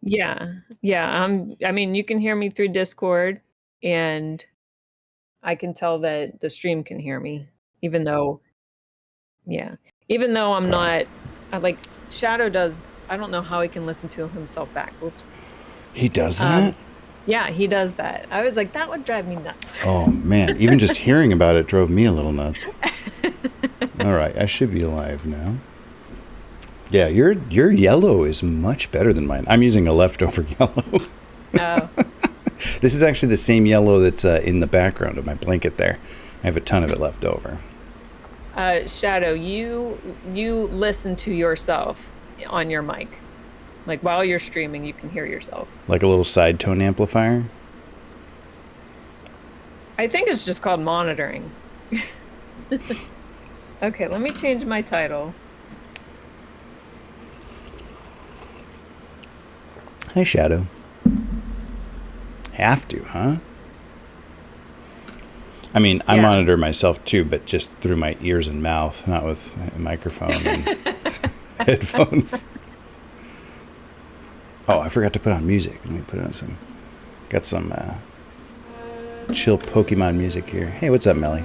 Yeah. Yeah, I mean, you can hear me through Discord, and I can tell that the stream can hear me, even though yeah. Even though I'm Okay. not like, Shadow does I don't know how he can listen to himself back. Whoops. He does that? Yeah, he does that. I was like, "That would drive me nuts." Oh, man. Even just hearing about it drove me a little nuts. All right, I should be alive now. Yeah, your yellow is much better than mine. I'm using a leftover yellow. Oh. This is actually the same yellow that's in the background of my blanket there. I have a ton of it left over. Shadow, you listen to yourself on your mic. Like, while you're streaming, you can hear yourself. Like a little side tone amplifier? I think it's just called monitoring. Okay, let me change my title. Hi, Shadow. Have to, huh? I mean, I monitor myself too, but just through my ears and mouth, not with a microphone and headphones. Oh, I forgot to put on music. Let me put on some. Got some chill Pokemon music here. Hey, what's up, Melly?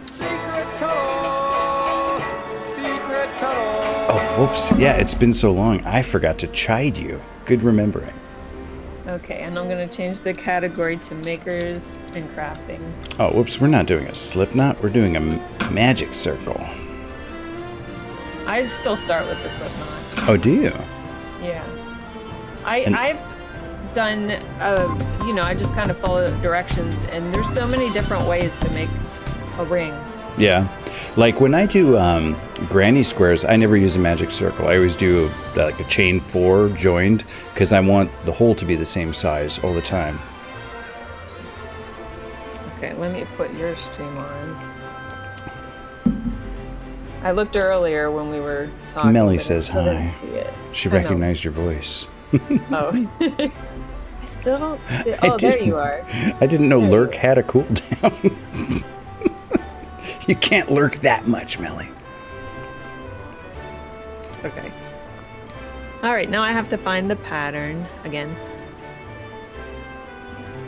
Secret tunnel. Secret tunnel. Oh, whoops. Yeah, it's been so long. I forgot to chide you. Good remembering. Okay, and I'm going to change the category to makers and crafting. Oh, whoops. We're not doing a slip knot. We're doing a magic circle. I still start with the slip knot. Oh, do you? Yeah. I've done, you know, I just kind of follow directions, and there's so many different ways to make a ring. Yeah. Like when I do granny squares, I never use a magic circle. I always do like a chain 4 joined because I want the hole to be the same size all the time. Okay, let me put your stream on. I looked earlier when we were talking. Melly says hi. She recognized your voice. Oh. I still don't see. Oh, there you are. I didn't know Lurk had a cooldown. You can't lurk that much, Melly. Okay. All right, now I have to find the pattern again.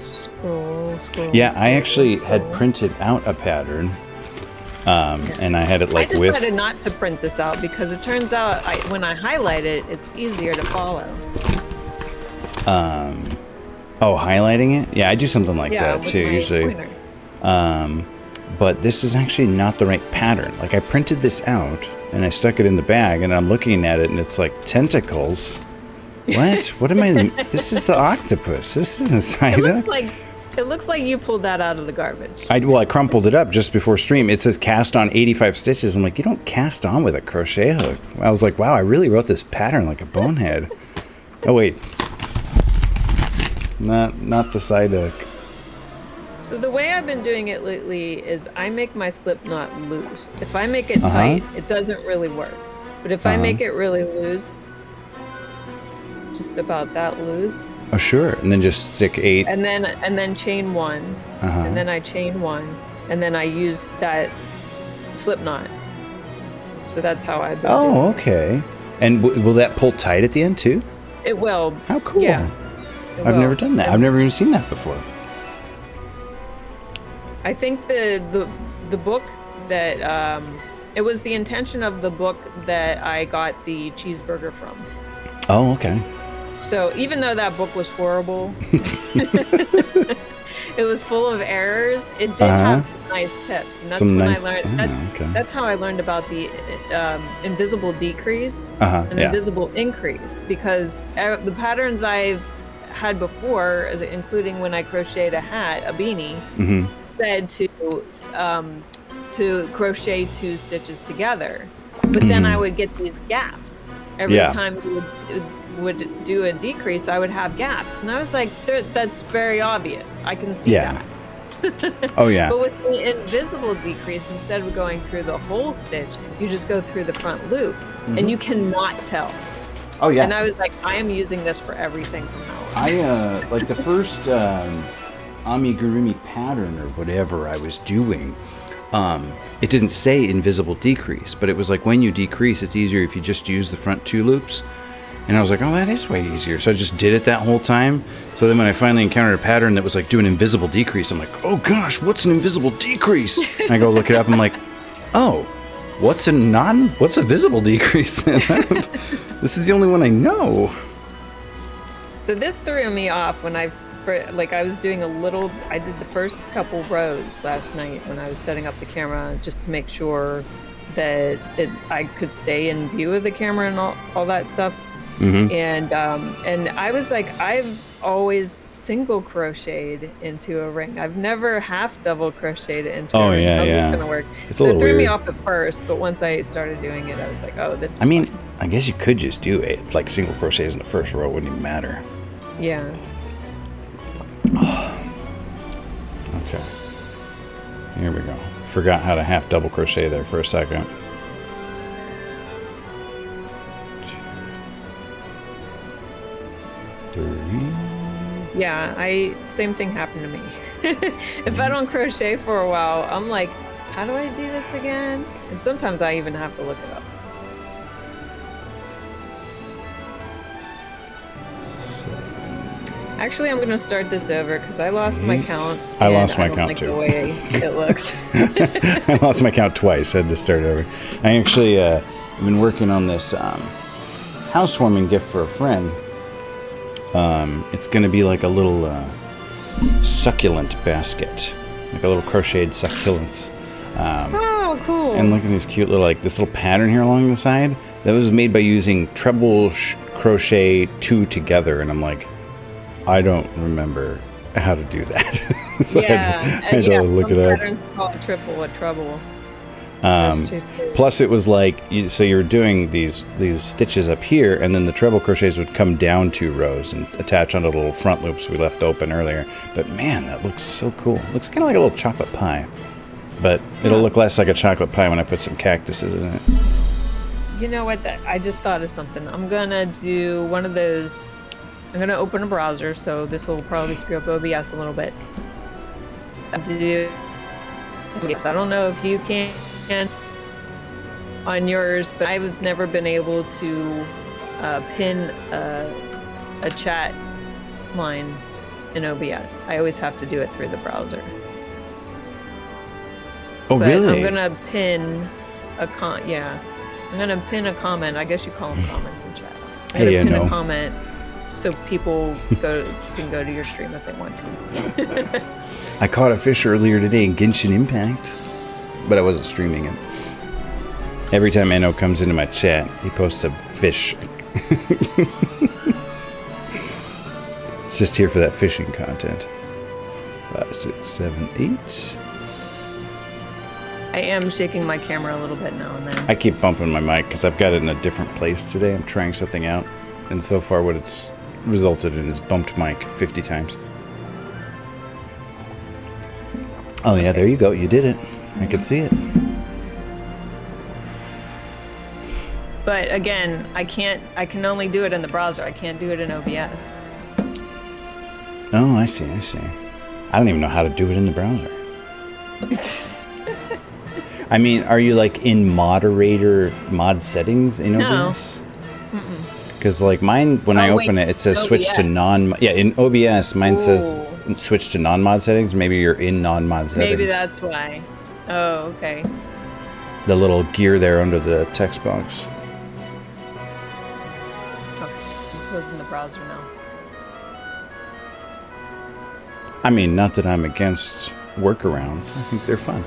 Scroll. Yeah, I actually had printed out a pattern, and I had it like I decided not to print this out because it turns out when I highlight it, it's easier to follow. Oh, highlighting it? Yeah, I do something like that too, usually. But this is actually not the right pattern. Like I printed this out and I stuck it in the bag and I'm looking at it and it's like tentacles. What? What am I? This is the octopus. This isn't Psyduck. It looks like you pulled that out of the garbage. I crumpled it up just before stream. It says cast on 85 stitches. I'm like, you don't cast on with a crochet hook. I was like, wow, I really wrote this pattern like a bonehead. Oh wait. Not the Psyduck. So the way I've been doing it lately is I make my slip knot loose. If I make it tight, it doesn't really work. But if I make it really loose, just about that loose. Oh sure, and then just stick 8. And then chain 1, and then I chain 1, and then I use that slip knot. So that's how I've been doing it. Okay. And will that pull tight at the end too? It will. How cool. Yeah. I've never done that. I've never even seen that before. I think the book that it was the intention of the book that I got the cheeseburger from. Oh, okay. So even though that book was horrible, it was full of errors. It did have some nice tips, and that's I learned. That's how I learned about the invisible decrease and invisible increase, because the patterns I've had before, including when I crocheted a hat, a beanie, said to crochet 2 stitches together, but then I would get these gaps every time you would do a decrease. I would have gaps, and I was like, that's very obvious. I can see that. Oh yeah. But with the invisible decrease, instead of going through the whole stitch, you just go through the front loop, and you cannot tell. Oh yeah. And I was like, I am using this for everything from now on. I like the first amigurumi pattern or whatever I was doing. It didn't say invisible decrease, but it was like when you decrease, it's easier if you just use the front 2 loops. And I was like, oh, that is way easier. So I just did it that whole time. So then when I finally encountered a pattern that was like do an invisible decrease, I'm like, oh gosh, what's an invisible decrease? And I go look it up. I'm like, oh, what's a visible decrease? This is the only one I know. So this threw me off when I was doing I did the first couple rows last night when I was setting up the camera just to make sure that I could stay in view of the camera and all that stuff. Mm-hmm. And I was like, I've always single crocheted into a ring. I've never half double crocheted into a ring. How's this gonna work? So it threw me off at first, but once I started doing it, I was like, oh, this is fun. I guess you could just do it like single crochets in the first row. It wouldn't even matter. Yeah. Okay. Here we go. Forgot how to half double crochet there for a second. Yeah, same thing happened to me. If I don't crochet for a while, I'm like, how do I do this again? And sometimes I even have to look it up. Actually, I'm going to start this over because I lost my count. I lost my count too. The way it looked. I lost my count twice. I had to start over. I actually I've been working on this housewarming gift for a friend. It's going to be like a little succulent basket, like a little crocheted succulents. Oh, cool! And look at these cute little this little pattern here along the side. That was made by using treble crochet 2 together, and I'm like, I don't remember how to do that. So yeah, I had to look it up. Patterns call it triple a treble. Plus, it was like so you're doing these stitches up here, and then the treble crochets would come down 2 rows and attach onto the little front loops we left open earlier. But man, that looks so cool. It looks kind of like a little chocolate pie, but it'll look less like a chocolate pie when I put some cactuses in it. You know what? I just thought of something. I'm gonna do one of those. I'm gonna open a browser, so this will probably screw up OBS a little bit. I don't know if you can on yours, but I've never been able to pin a chat line in OBS. I always have to do it through the browser. Oh, but really? I'm gonna pin I'm gonna pin a comment. I guess you call them comments in chat. I'm gonna pin a comment so people can go to your stream if they want to. I caught a fish earlier today in Genshin Impact, but I wasn't streaming it. Every time Enno comes into my chat, he posts a fish. It's just here for that fishing content. 5, 6, 7, 8. I am shaking my camera a little bit now and then. I keep bumping my mic because I've got it in a different place today. I'm trying something out, and so far what it's resulted in is bumped mic 50 times. Oh yeah, there you go. You did it. I could see it. But again, I can only do it in the browser. I can't do it in OBS. Oh, I see. I don't even know how to do it in the browser. I mean, are you like in mod settings in OBS? No. Because like mine, when I open it, it says switch to non. Yeah, in OBS, mine says switch to non-mod settings. Maybe you're in non-mod settings. Maybe that's why. Oh, okay. The little gear there under the text box. Okay, I'm closing the browser now. I mean, not that I'm against workarounds. I think they're fun.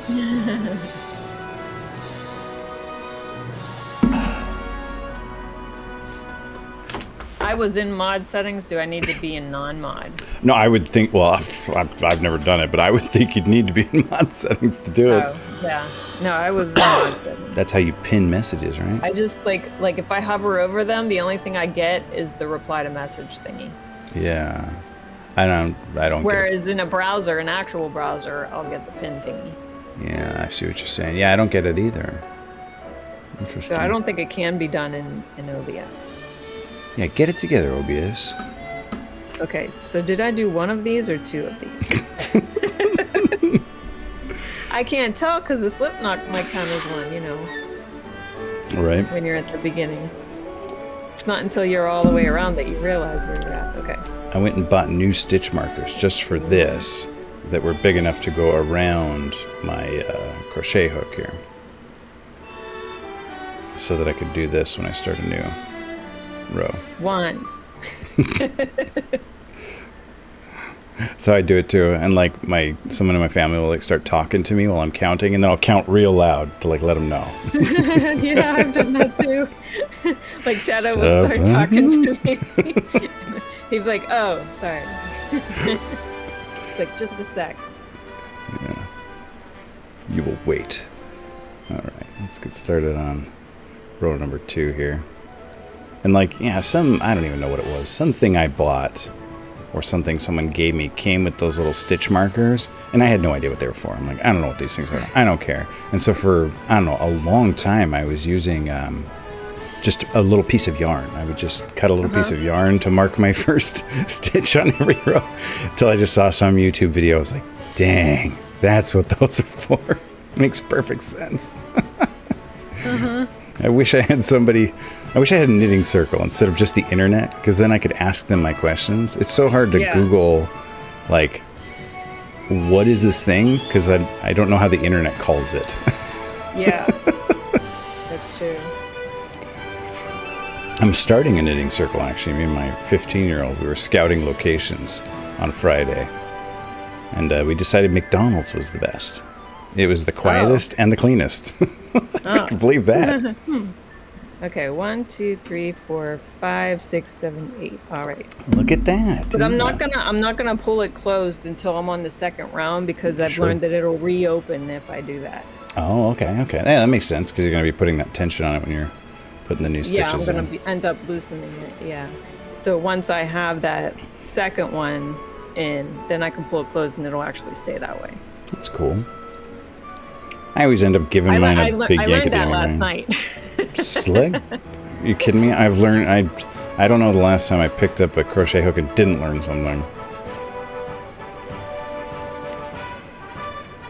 I was in mod settings. Do I need to be in non-mod? No, I would think, well, I've never done it, but I would think you'd need to be in mod settings to do it. Oh, yeah. No, I was in mod settings. That's how you pin messages, right? I just, like if I hover over them, the only thing I get is the reply to message thingy. Yeah. I don't Whereas in a browser, an actual browser, I'll get the pin thingy. Yeah, I see what you're saying. Yeah, I don't get it either. Interesting. So I don't think it can be done in OBS. Yeah, get it together, OBS. Okay, so did I do one of these or 2 of these? I can't tell because the slip knot might count as one, you know. Right. When you're at the beginning. It's not until you're all the way around that you realize where you're at. Okay. I went and bought new stitch markers just for this that were big enough to go around my crochet hook here, so that I could do this when I start a new row. 1. So I do it too, and like someone in my family will like start talking to me while I'm counting, and then I'll count real loud to like let them know. Yeah, I've done that too. Like Shadow will start talking to me. He's like, "Oh, sorry." It's like just a sec. Yeah. You will wait. All right, let's get started on row number 2 here. And like, yeah, I don't even know what it was. Something I bought or something someone gave me came with those little stitch markers, and I had no idea what they were for. I'm like, I don't know what these things are. I don't care. And so for, I don't know, a long time I was using just a little piece of yarn. I would just cut a little piece of yarn to mark my first stitch on every row, until I just saw some YouTube video. I was like, dang, that's what those are for. Makes perfect sense. I wish I had a knitting circle instead of just the internet, because then I could ask them my questions. It's so hard to Google, like, what is this thing? Because I don't know how the internet calls it. Yeah, that's true. I'm starting a knitting circle, actually. Me and my 15-year-old, we were scouting locations on Friday, and we decided McDonald's was the best. It was the quietest and the cleanest. I can believe that. Okay, 1, 2, 3, 4, 5, 6, 7, 8. All right. Look at that. But I'm not gonna pull it closed until I'm on the second round, because I've learned that it'll reopen if I do that. Oh, okay. Yeah, that makes sense, because you're gonna be putting that tension on it when you're putting the new stitches in. Yeah, I'm gonna end up loosening it. Yeah. So once I have that second one in, then I can pull it closed and it'll actually stay that way. That's cool. I always end up giving mine a big yank at the end. I learned that last night. Slick? You kidding me? I've learned. I don't know the last time I picked up a crochet hook and didn't learn something.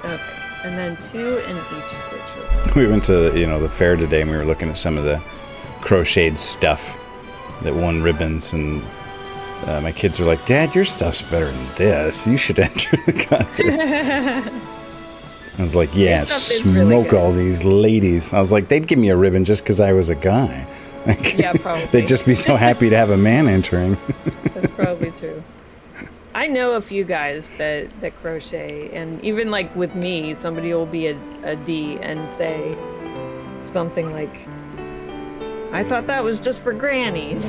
Okay, and then 2 in each stitch. We went to the fair today, and we were looking at some of the crocheted stuff that won ribbons, and my kids are like, "Dad, your stuff's better than this. You should enter the contest." I was like, yeah, smoke all these ladies. I was like, they'd give me a ribbon just because I was a guy. Yeah, probably. They'd just be so happy to have a man entering. That's probably true. I know a few guys that crochet, and even like with me, somebody will be a D and say something like, I thought that was just for grannies.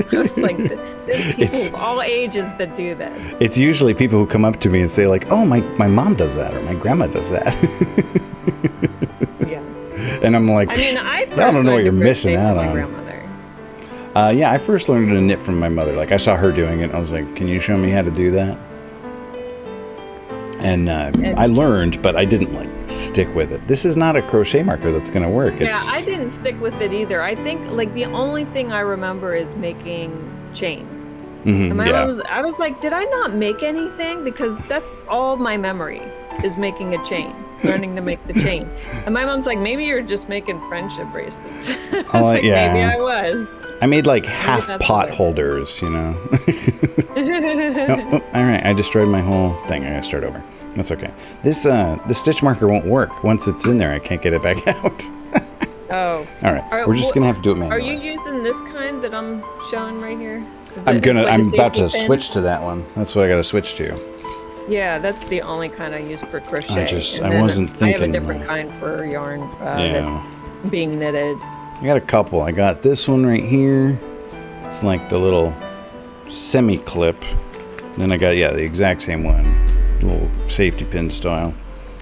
Just like, there's people of all ages that do this. It's usually people who come up to me and say like, oh, my mom does that, or my grandma does that. Yeah. And I'm like, I don't know what you're missing out on. My grandmother. Yeah, I first learned to knit from my mother. Like, I saw her doing it, and I was like, can you show me how to do that? And I learned, but I didn't like stick with it. This is not a crochet marker that's going to work. I didn't stick with it either. I think like the only thing I remember is making chains. And I was like, did I not make anything? Because that's all my memory is making a chain, learning to make the chain. And my mom's like, maybe you're just making friendship bracelets. I was like, maybe I was. I made like half pot holders, All right, I destroyed my whole thing. I gotta start over. That's okay. This stitch marker won't work. Once it's in there, I can't get it back out. Oh. All right. We're just gonna have to do it manually. Are you using this kind that I'm showing right here? I'm about to switch to that one. That's what I gotta switch to. Yeah, that's the only kind I use for crochet. I wasn't thinking. I have a different kind for yarn that's being knitted. I got a couple. I got this one right here. It's like the little semi-clip. Then I got the exact same one. Little safety pin style.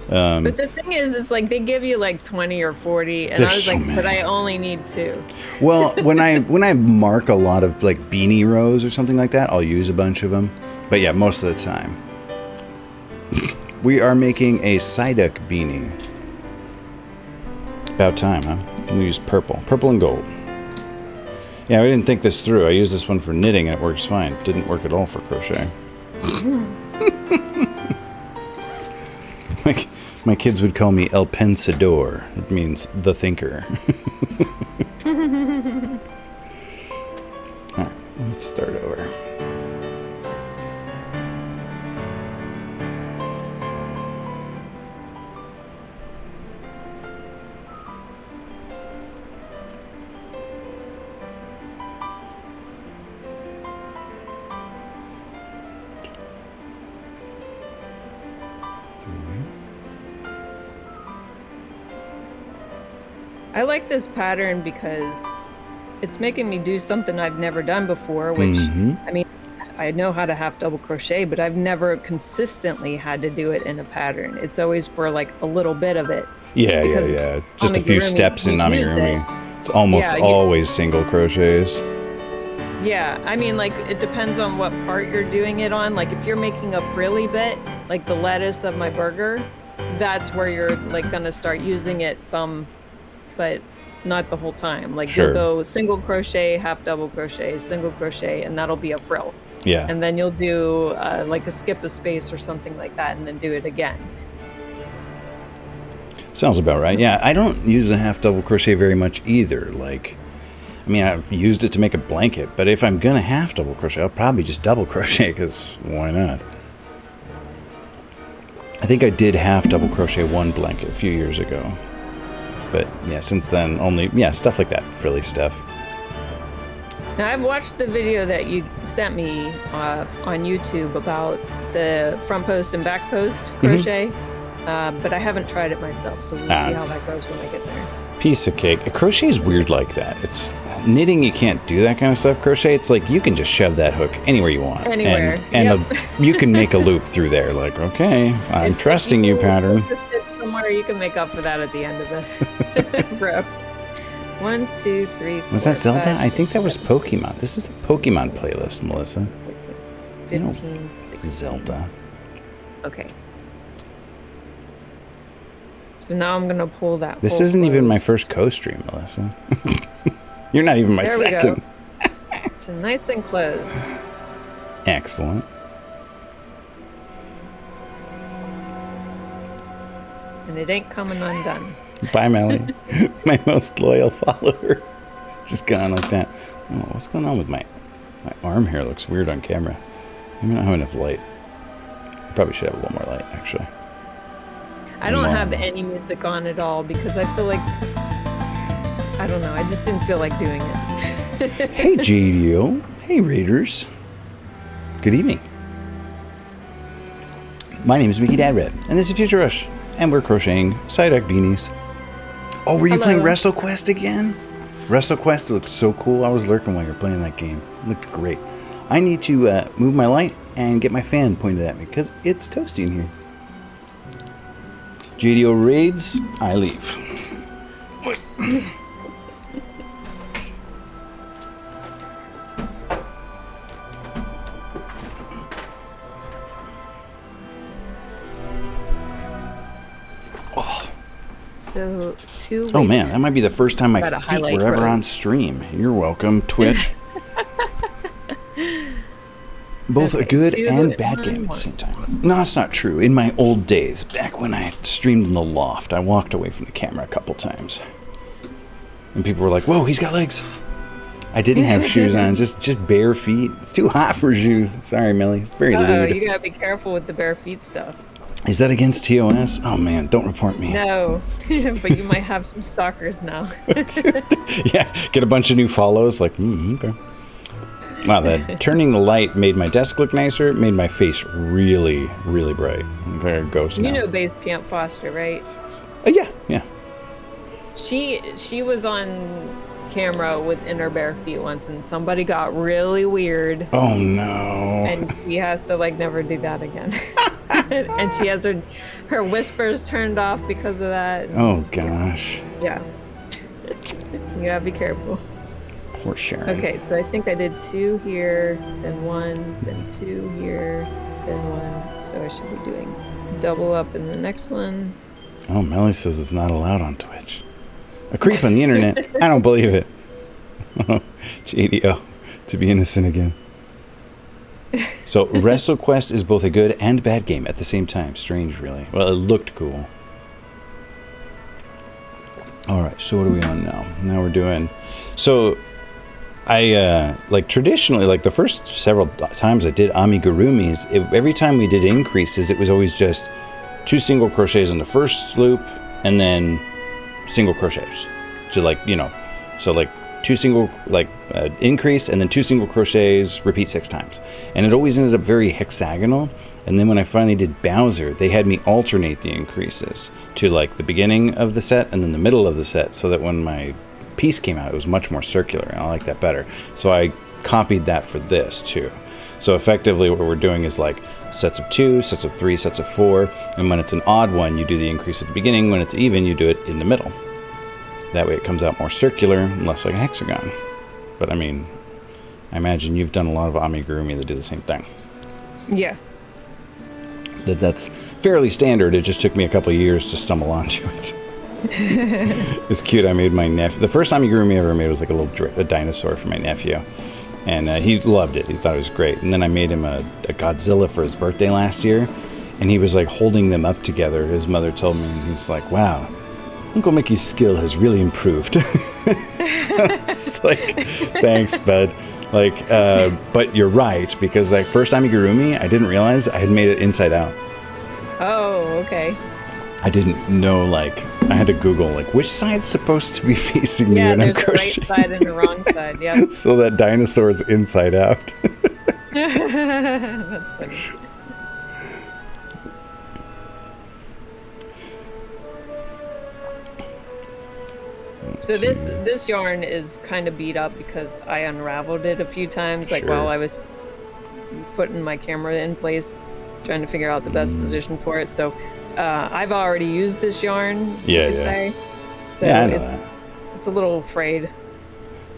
But the thing is, it's like they give you like 20 or 40, and I was like, but I only need 2. Well, when I mark a lot of like beanie rows or something like that, I'll use a bunch of them. But yeah, most of the time. We are making a Psyduck beanie. About time, huh? We used purple and gold. Yeah, I didn't think this through. I used this one for knitting and it works fine. Didn't work at all for crochet. My kids would call me El Pensador. It means the thinker. start over. I like this pattern because it's making me do something I've never done before, which, I mean, I know how to half double crochet, but I've never consistently had to do it in a pattern. It's always for like a little bit of it. Yeah. Just a few steps in amigurumi. It's almost always single crochets. Yeah, I mean, like, it depends on what part you're doing it on. Like, if you're making a frilly bit, like the lettuce of my burger, that's where you're like gonna start using it some, but not the whole time. Like you'll go single crochet, half double crochet, single crochet, and that'll be a frill. Yeah. And then you'll do like a skip a space or something like that, and then do it again. Sounds about right. Yeah, I don't use the half double crochet very much either. Like, I mean, I've used it to make a blanket, but if I'm gonna half double crochet, I'll probably just double crochet, because why not? I think I did half double crochet one blanket a few years ago. But yeah, since then, only, stuff like that, frilly stuff. Now, I've watched the video that you sent me on YouTube about the front post and back post crochet, but I haven't tried it myself, so we'll see how that goes when I get there. Piece of cake. Crochet is weird like that. It's knitting, you can't do that kind of stuff. Crochet, it's like you can just shove that hook anywhere you want. Anywhere. And you can make a loop through there. Like, okay, I'm trusting you, pattern. Somewhere you can make up for that at the end of the row. 1, 2, 3, 4, was that Zelda? 5, I think that was Pokemon. This is a Pokemon playlist, Melissa. 15, 16. Zelda. Okay. So now I'm gonna pull that. This isn't even my first co-stream, Melissa. You're not even my second. Go. It's nice and closed. Excellent. And it ain't coming undone. Bye, Melly. My most loyal follower. Just gone like that. Oh, what's going on with my arm here? Looks weird on camera. Maybe I don't have enough light. I probably should have a little more light, actually. I don't have any music on at all because I feel like, I don't know, I just didn't feel like doing it. Hey, JDO. Hey, Raiders. Good evening. My name is Mickey Dad Red, and this is FutureRush, and we're crocheting Psyduck beanies. Oh, were you playing WrestleQuest again? WrestleQuest looks so cool. I was lurking while you were playing that game. It looked great. I need to move my light and get my fan pointed at me because it's toasty in here. JDO raids, I leave. So, oh man, that might be the first time my feet were ever on stream. You're welcome, Twitch. Both a good and bad game at the same time. No, it's not true. In my old days, back when I streamed in the loft, I walked away from the camera a couple times. And people were like, whoa, he's got legs. I didn't have shoes on, just bare feet. It's too hot for shoes. Sorry, Millie. It's very lewd. You gotta be careful with the bare feet stuff. Is that against TOS? Oh man, don't report me. No, but you might have some stalkers now. Yeah, get a bunch of new follows. Like, okay. Wow, that turning the light made my desk look nicer. Made my face really, really bright. I'm like a ghost now. You know Base Camp Foster, right? Yeah. She was on camera with in her bare feet once, and somebody got really weird. Oh no! And she has to like never do that again. And she has her whispers turned off because of that. Oh gosh. Yeah. You gotta be careful. Poor Sharon. Okay, so I think I did 2 here, then 1, then 2 here, then 1. So I should be doing double up in the next one. Oh, Melly says it's not allowed on Twitch. A creep on the internet. I don't believe it. Oh, JDO, to be innocent again. So, WrestleQuest is both a good and bad game at the same time. Strange, really. Well, it looked cool. All right, so what are we on now? Now we're doing... So, like traditionally, like the first several times I did amigurumis, every time we did increases, it was always just 2 single crochets in the first loop and then single crochets. So like, so like 2 single, like increase and then 2 single crochets, repeat 6 times. And it always ended up very hexagonal. And then when I finally did Bowser, they had me alternate the increases to like the beginning of the set and then the middle of the set, so that when my piece came out, it was much more circular, and I like that better. So I copied that for this too. So effectively what we're doing is like sets of 2, sets of 3, sets of 4, and when it's an odd one, you do the increase at the beginning. When it's even, you do it in the middle. That way it comes out more circular and less like a hexagon. But I mean, I imagine you've done a lot of amigurumi that do the same thing. Yeah. That's fairly standard. It just took me a couple of years to stumble onto it. It's cute. I made my nephew. The first amigurumi I ever made was like a dinosaur for my nephew. And he loved it. He thought it was great. And then I made him a Godzilla for his birthday last year. And he was like holding them up together. His mother told me, and he's like, wow, Uncle Mickey's skill has really improved. It's like, thanks, bud. Like, but you're right, because like first amigurumi, I didn't realize I had made it inside out. Oh, okay. I didn't know, like, I had to Google, like, which side's supposed to be facing me when I'm crocheting. Yeah, there's a right side and a wrong side, yeah. So that dinosaur is inside out. That's funny. So this yarn is kind of beat up because I unraveled it a few times, like while I was putting my camera in place, trying to figure out the best position for it. So I've already used this yarn, you could say. So yeah, I know that. It's a little frayed.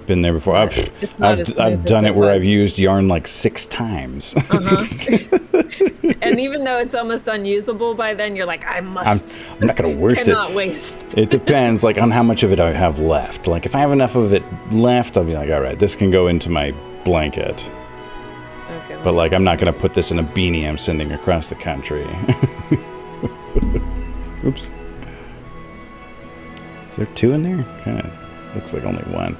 Been there before. I've done it where I've used yarn like 6 times. And even though it's almost unusable by then, you're like, I'm not gonna waste it. It depends, like, on how much of it I have left. Like, if I have enough of it left, I'll be like, all right, this can go into my blanket. Okay. But like, I'm not gonna put this in a beanie I'm sending across the country. Oops. Is there 2 in there? Kind of looks like only 1.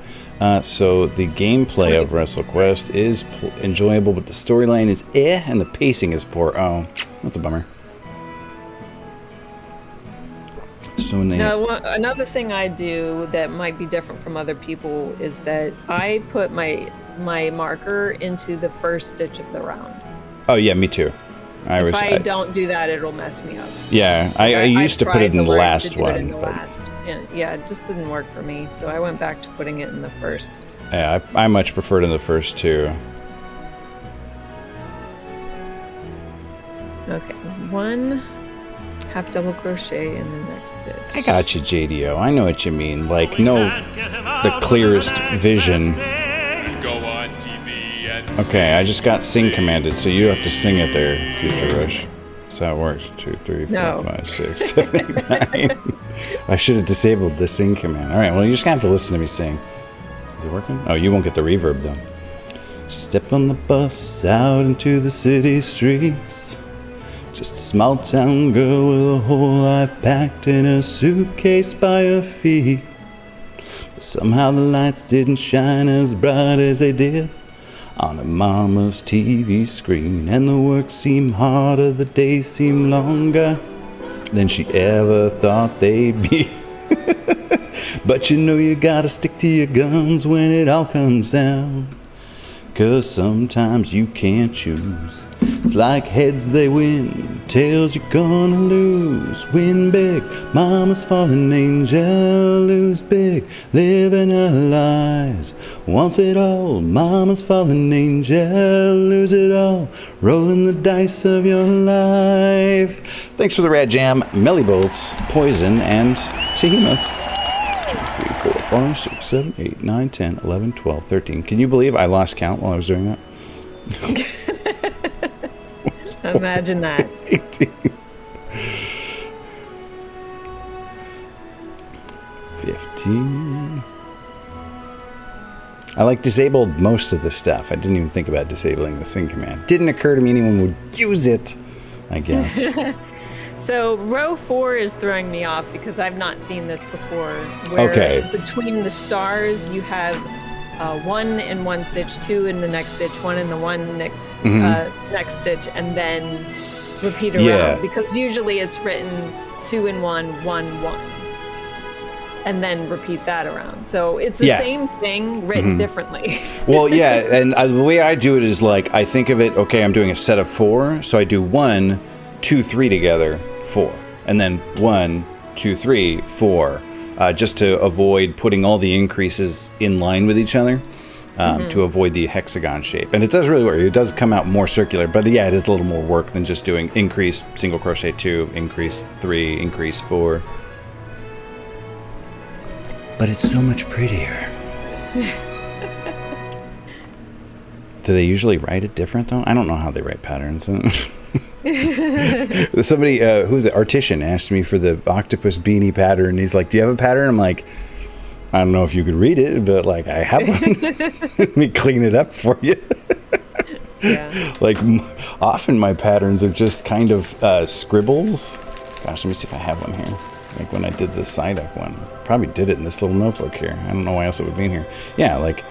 So the gameplay of WrestleQuest is enjoyable, but the storyline is and the pacing is poor. Oh, that's a bummer. So now, another thing I do that might be different from other people is that I put my marker into the first stitch of the round. Oh yeah, me too. If I don't do that, it'll mess me up. Yeah, I used to put it in the last one. Yeah, it just didn't work for me, so I went back to putting it in the first. Yeah, I much preferred in the first too. Okay, 1 half double crochet in the next stitch. I got you, JDO. I know what you mean. Like, no, the clearest vision. Okay, I just got sing commanded, so you have to sing it there, FutureRush. That's how it works. 2, 3, 4, 5, 6, 7, 8, 9. I should have disabled the sing command. All right, well, you're just going to have to listen to me sing. Is it working? Oh, you won't get the reverb, though. She stepped on the bus out into the city streets. Just a small town girl with a whole life packed in a suitcase by her feet. But somehow the lights didn't shine as bright as they did on her mama's TV screen, and the work seemed harder, the days seemed longer than she ever thought they'd be. But you know you gotta stick to your guns when it all comes down, 'cause sometimes you can't choose. It's like heads they win, tails you're gonna lose. Win big, mama's fallen angel. Lose big, living her lies. Wants it all, mama's fallen angel. Lose it all, rolling the dice of your life. Thanks for the rad jam, Melly Bolts, Poison, and Tehemoth. 2, 3, 4, 5, 6, 7, 8, 9, 10, 11, 12, 13. Can you believe I lost count while I was doing that? Imagine that. 18. 15. I like disabled most of the stuff. I didn't even think about disabling the sing command. Didn't occur to me anyone would use it, I guess. So row 4 is throwing me off because I've not seen this before. Where between the stars you have 1 in one stitch, 2 in the next stitch, 1 in the next stitch, and then repeat around, because usually it's written 2 in 1, 1, 1, and then repeat that around. So it's the same thing written differently. Well, yeah, and the way I do it is like, I think of it, okay, I'm doing a set of 4, so I do 1, 2, 3 together, 4, and then 1, 2, 3, 4, just to avoid putting all the increases in line with each other, to avoid the hexagon shape. And it does really work. It does come out more circular, but yeah, it is a little more work than just doing increase single crochet 2, increase 3, increase 4. But it's so much prettier. Do they usually write it different, though? I don't know how they write patterns. Somebody, who's it? Artisan asked me for the octopus beanie pattern. He's like, do you have a pattern? I'm like, I don't know if you could read it, but like, I have one. Let me clean it up for you. Like, often my patterns are just kind of scribbles. Gosh, let me see if I have one here. Like when I did the Psyduck one. Probably did it in this little notebook here. I don't know why else it would be in here. Yeah, like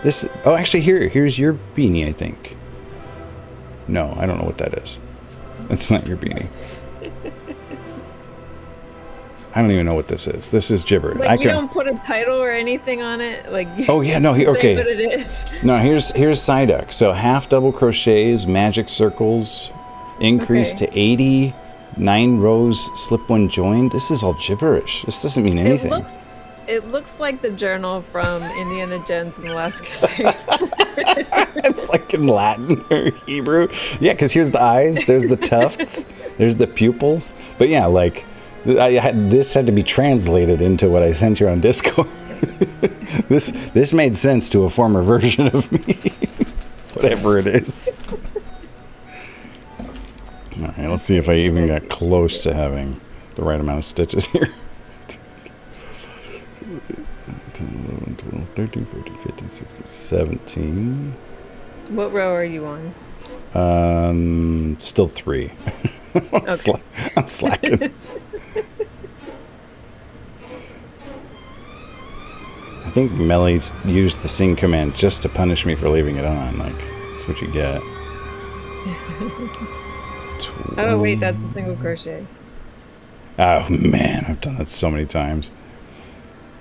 this. Oh, actually, here's your beanie, I think. No, I don't know what that is. That's not your beanie. I don't even know what this is. This is gibberish. Like, you don't put a title or anything on it? Like, oh, yeah, no, okay. What it is. No, here's Psyduck. So half double crochets, magic circles, increase to 80, 9 rows, slip 1 joined. This is all gibberish. This doesn't mean anything. It looks like the journal from Indiana Jones and the Last Crusade. It's like in Latin or Hebrew. Yeah, because here's the eyes, there's the tufts, there's the pupils. But yeah, like, this had to be translated into what I sent you on Discord. This made sense to a former version of me. Whatever it is. All right, let's see if I even got close to having the right amount of stitches here. 10, 11, 12, 13, 14, 15, 16, 17. What row are you on? Still 3. I'm slacking. I think Melly's used the sing command just to punish me for leaving it on. Like, that's what you get. Oh, wait, that's a single crochet. Oh, man, I've done that so many times.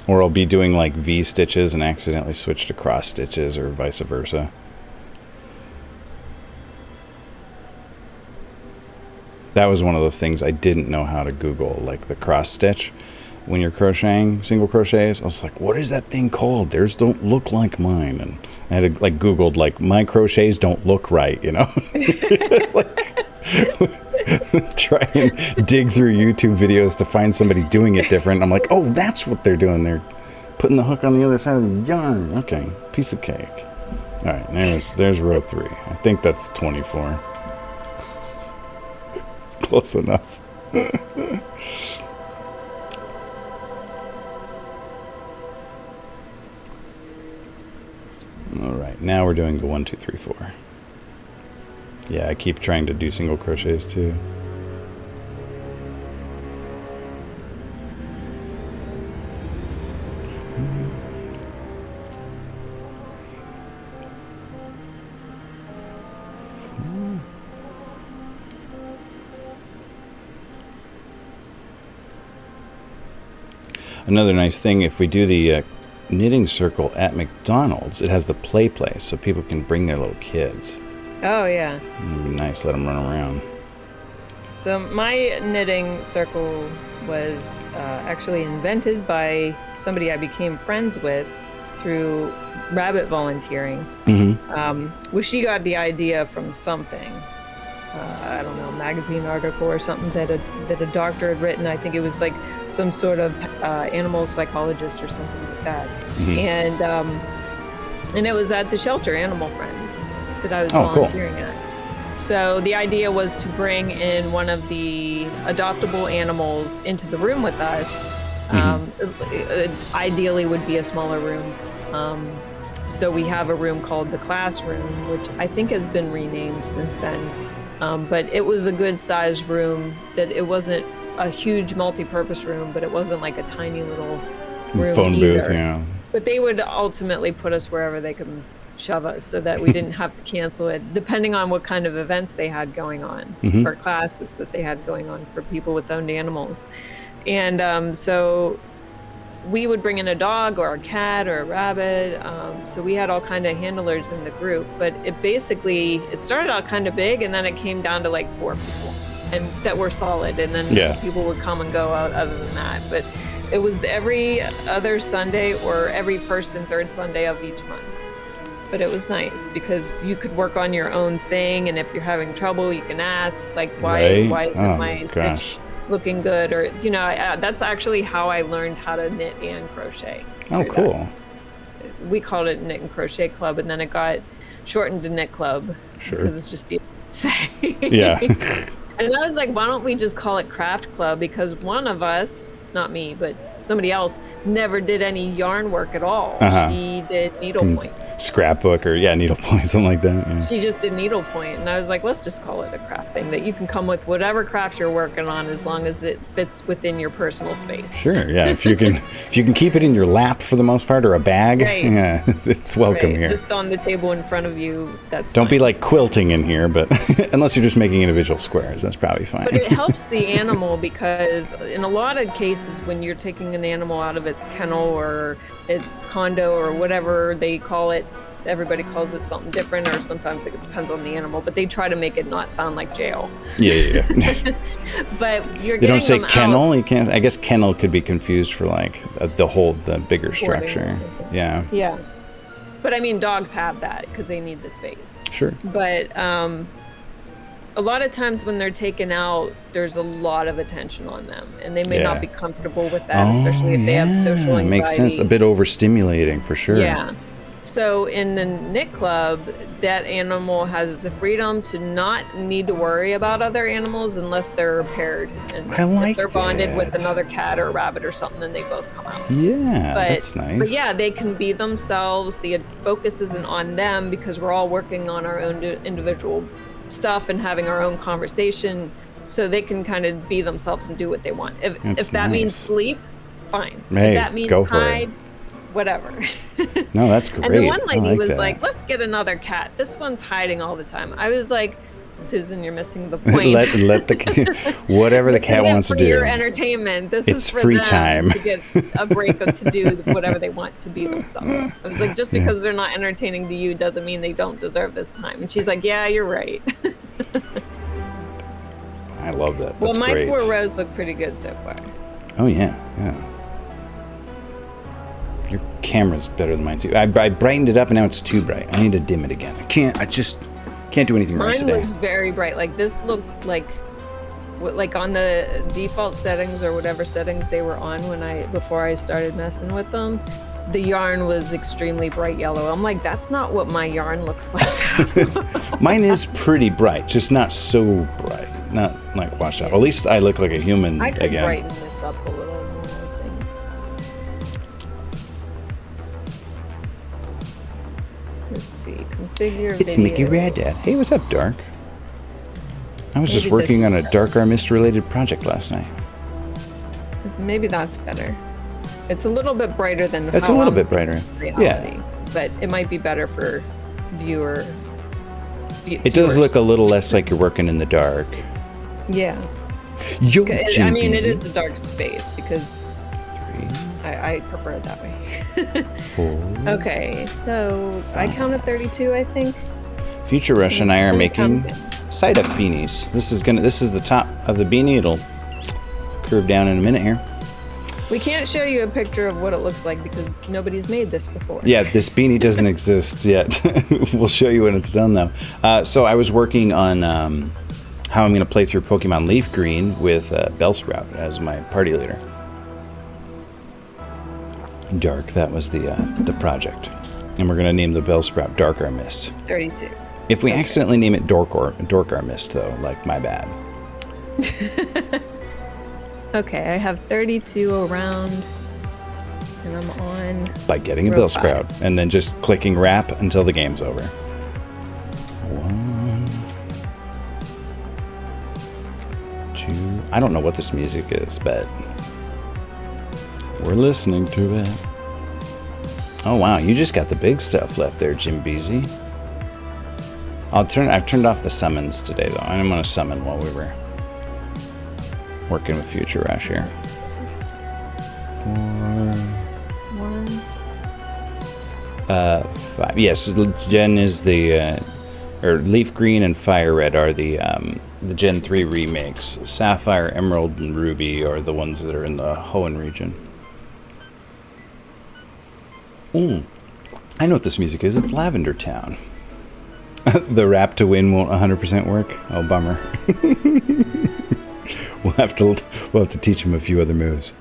Or I'll be doing, like, V stitches and accidentally switch to cross stitches or vice versa. That was one of those things I didn't know how to Google, like the cross stitch. When you're crocheting single crochets, I was like, what is that thing called? Theirs don't look like mine. And I had to, like, Googled, like, my crochets don't look right, you know? Like, try and dig through YouTube videos to find somebody doing it different. I'm like, oh, that's what they're doing. They're putting the hook on the other side of the yarn. Okay, piece of cake. All right, there's row 3. I think that's 24. It's close enough. All right, now we're doing the 1, 2, 3, 4. Yeah, I keep trying to do single crochets too. Another nice thing, if we do the knitting circle at McDonald's, it has the play place, so people can bring their little kids. Oh, yeah. It'd be nice, let them run around. So my knitting circle was actually invented by somebody I became friends with through rabbit volunteering. Mm-hmm. Well, she got the idea from something. I don't know, magazine article or something that a doctor had written. I think it was like some sort of animal psychologist or something like that. Mm-hmm. And it was at the shelter, Animal Friends, that I was volunteering at. So the idea was to bring in one of the adoptable animals into the room with us. Mm-hmm. Ideally would be a smaller room. So we have a room called the classroom, which I think has been renamed since then. But it was a good sized room, that it wasn't a huge multi-purpose room, but it wasn't like a tiny little room phone either. booth, yeah. But they would ultimately put us wherever they could shove us so that we didn't have to cancel it, depending on what kind of events they had going on or classes that they had going on for people with owned animals. And so we would bring in a dog or a cat or a rabbit. So we had all kind of handlers in the group, but it started out kind of big, and then it came down to like 4 people and that were solid. And then people would come and go out other than that. But it was every other Sunday or every first and third Sunday of each month. But it was nice because you could work on your own thing. And if you're having trouble, you can ask like, why isn't my stitch looking good? Or, that's actually how I learned how to knit and crochet. Oh, cool. We called it Knit and Crochet Club, and then it got shortened to Knit Club. Sure. Because it's just easy to say. Yeah. And I was like, why don't we just call it Craft Club? Because one of us, not me, but somebody else, never did any yarn work at all. She did needlepoint. Scrapbook or needlepoint, something like that. Yeah. She just did needlepoint, and I was like, let's just call it a craft thing, that you can come with whatever craft you're working on as long as it fits within your personal space. Sure, yeah. If you can keep it in your lap for the most part, or a bag, it's welcome here. Just on the table in front of you, that's Don't be like quilting in here, but unless you're just making individual squares, that's probably fine. But it helps the animal because in a lot of cases when you're taking an animal out of its kennel or its condo or whatever they call it, everybody calls it something different, or sometimes it depends on the animal, but they try to make it not sound like jail. Yeah. But you're getting don't say them kennel. Out. You can't. I guess kennel could be confused for like the bigger structure. Yeah. But I mean, dogs have that because they need the space. Sure. But a lot of times when they're taken out, there's a lot of attention on them, and they may not be comfortable with that, especially if they have social anxiety. Makes sense. A bit overstimulating for sure. Yeah. So in the knit club, that animal has the freedom to not need to worry about other animals unless they're paired. And if they're bonded with another cat or a rabbit or something, then they both come out. Yeah, that's nice. But yeah, they can be themselves. The focus isn't on them because we're all working on our own individual stuff and having our own conversation, so they can kind of be themselves and do what they want. If that means sleep, fine. Hey, if that means go for hide, it. Whatever. No, that's great. And the one lady was like, let's get another cat. This one's hiding all the time. I was like, Susan, you're missing the point. let the whatever the cat wants to do. Your entertainment. This is for free them time to get a break to do whatever they want to be themselves. I was like, just because they're not entertaining to you doesn't mean they don't deserve this time. And she's like, yeah, you're right. I love that. That's my great. 4 rows look pretty good so far. Oh yeah. Your camera's better than mine too. I brightened it up and now it's too bright. I need to dim it again. I just can't do anything right today. Mine was very bright. Like this looked like on the default settings or whatever settings they were on before I started messing with them. The yarn was extremely bright yellow. I'm like, that's not what my yarn looks like. Mine is pretty bright, just not so bright. Not like washed out. At least I look like a human I could again. brighten this up a little more, I think. Let's see. Configure It's video. Mickey Raddad. Hey, what's up, Dark? I was just working on a Dark Armist related project last night. Maybe that's better. It's a little bit brighter than It's a little bit brighter. Yeah. But it might be better for viewer. It does look a little less like you're working in the dark. Yeah. Yo, I mean, it is a dark space because 3. I prefer it that way. 4. Okay, so 5. I counted 32, I think. FutureRush and I are making Psyduck beanies. This is the top of the beanie. It'll curve down in a minute here. We can't show you a picture of what it looks like because nobody's made this before. Yeah, this beanie doesn't exist yet. We'll show you when it's done, though. So I was working on how I'm going to play through Pokemon Leaf Green with Bellsprout as my party leader. Dark, that was the project. And we're going to name the Bellsprout Dark Our Mist. 32. If we accidentally name it Dork Our Mist, though, like, my bad. Okay, I have 32 around, and I'm on... By getting a Bellsprout, and then just clicking wrap until the game's over. 1, 2... I don't know what this music is, but we're listening to it. Oh wow, you just got the big stuff left there, Jim Beezy. I've turned off the summons today though. I'm gonna summon while we were working with FutureRush here. 4, 1. 5. Yes, Gen is the or Leaf Green and Fire Red are the Gen 3 remakes. Sapphire, Emerald, and Ruby are the ones that are in the Hoenn region. Ooh, I know what this music is. It's Lavender Town. The rap to win won't 100% work. Oh, bummer. We'll have to teach him a few other moves.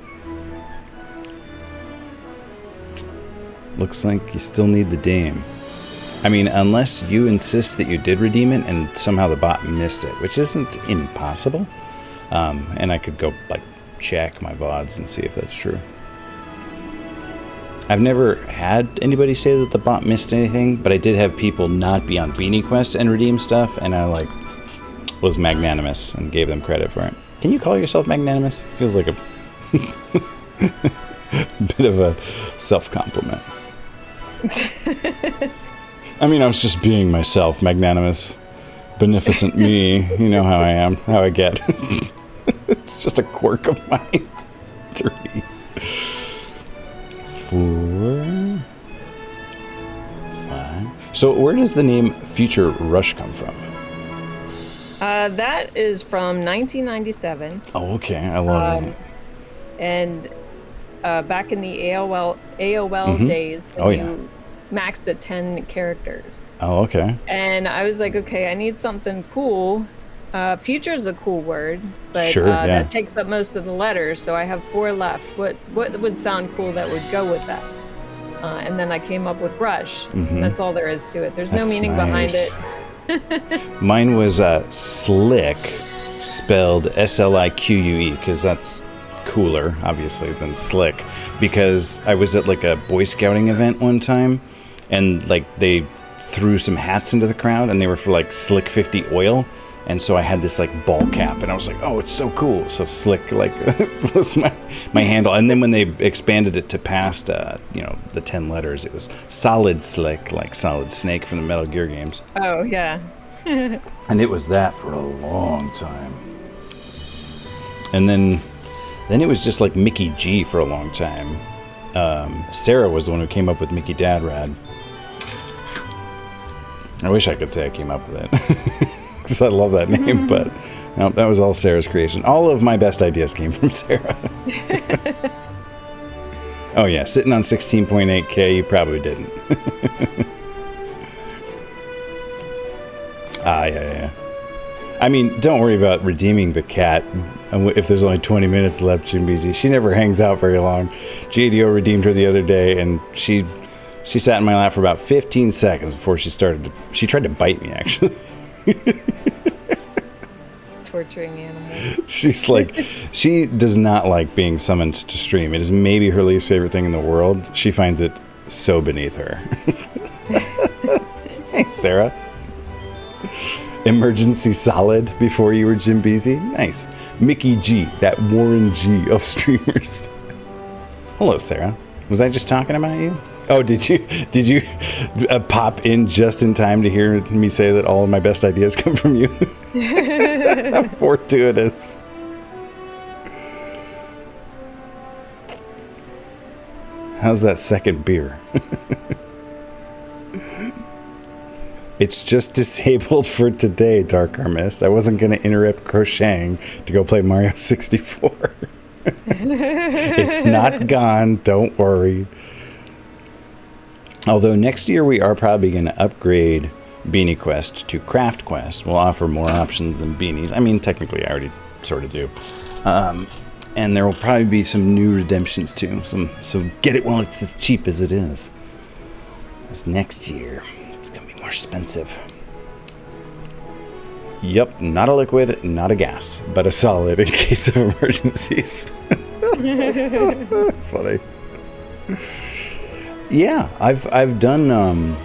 Looks like you still need the Dame. I mean, unless you insist that you did redeem it and somehow the bot missed it, which isn't impossible. And I could go like check my VODs and see if that's true. I've never had anybody say that the bot missed anything, but I did have people not be on Beanie Quest and redeem stuff, and I like was magnanimous and gave them credit for it. Can you call yourself magnanimous? Feels like a bit of a self-compliment. I mean, I was just being myself, magnanimous, beneficent me. You know how I am, how I get. It's just a quirk of mine. 3, 4, 5. So where does the name FutureRush come from? That is from 1997. Oh, okay. I love it. And back in the AOL days, you maxed at 10 characters. Oh, okay. And I was like, okay, I need something cool. Future is a cool word, but sure, that takes up most of the letters, so I have 4 left. What would sound cool that would go with that? And then I came up with Rush. That's all there is to it. There's no meaning behind it. Mine was Slick, spelled S-L-I-Q-U-E, because that's cooler, obviously, than Slick. Because I was at like a Boy Scouting event one time, and like they threw some hats into the crowd, and they were for like Slick 50 oil. And so I had this like ball cap, and I was like, "Oh, it's so cool!" So Slick like was my handle. And then when they expanded it to past, the 10 letters, it was Solid Slick, like Solid Snake from the Metal Gear games. Oh yeah. And it was that for a long time. And then it was just like Mickey G for a long time. Sarah was the one who came up with Mickey Dad Rad. I wish I could say I came up with it. Because I love that name, but no, that was all Sarah's creation. All of my best ideas came from Sarah. Oh yeah, sitting on 16.8K, you probably didn't. Yeah. I mean, don't worry about redeeming the cat if there's only 20 minutes left, Jim Beezy. She never hangs out very long. JDO redeemed her the other day, and she sat in my lap for about 15 seconds before she tried to bite me, actually. Torturing animals. She's like, she does not like being summoned to stream. It is maybe her least favorite thing in the world. She finds it so beneath her. Hey, Sarah. Emergency Solid before you were Jim Beezy. Nice. Mickey G, that Warren G of streamers. Hello, Sarah. Was I just talking about you? Oh, did you pop in just in time to hear me say that all of my best ideas come from you? Fortuitous. How's that second beer? It's just disabled for today, Dark Armist. I wasn't going to interrupt crocheting to go play Mario 64. It's not gone, don't worry. Although next year we are probably going to upgrade Beanie Quest to Craft Quest. We'll offer more options than Beanies. I mean, technically I already sort of do. And there will probably be some new redemptions too. So get it while it's as cheap as it is. Because next year it's going to be more expensive. Yep, not a liquid, not a gas, but a solid in case of emergencies. Funny. Yeah, I've done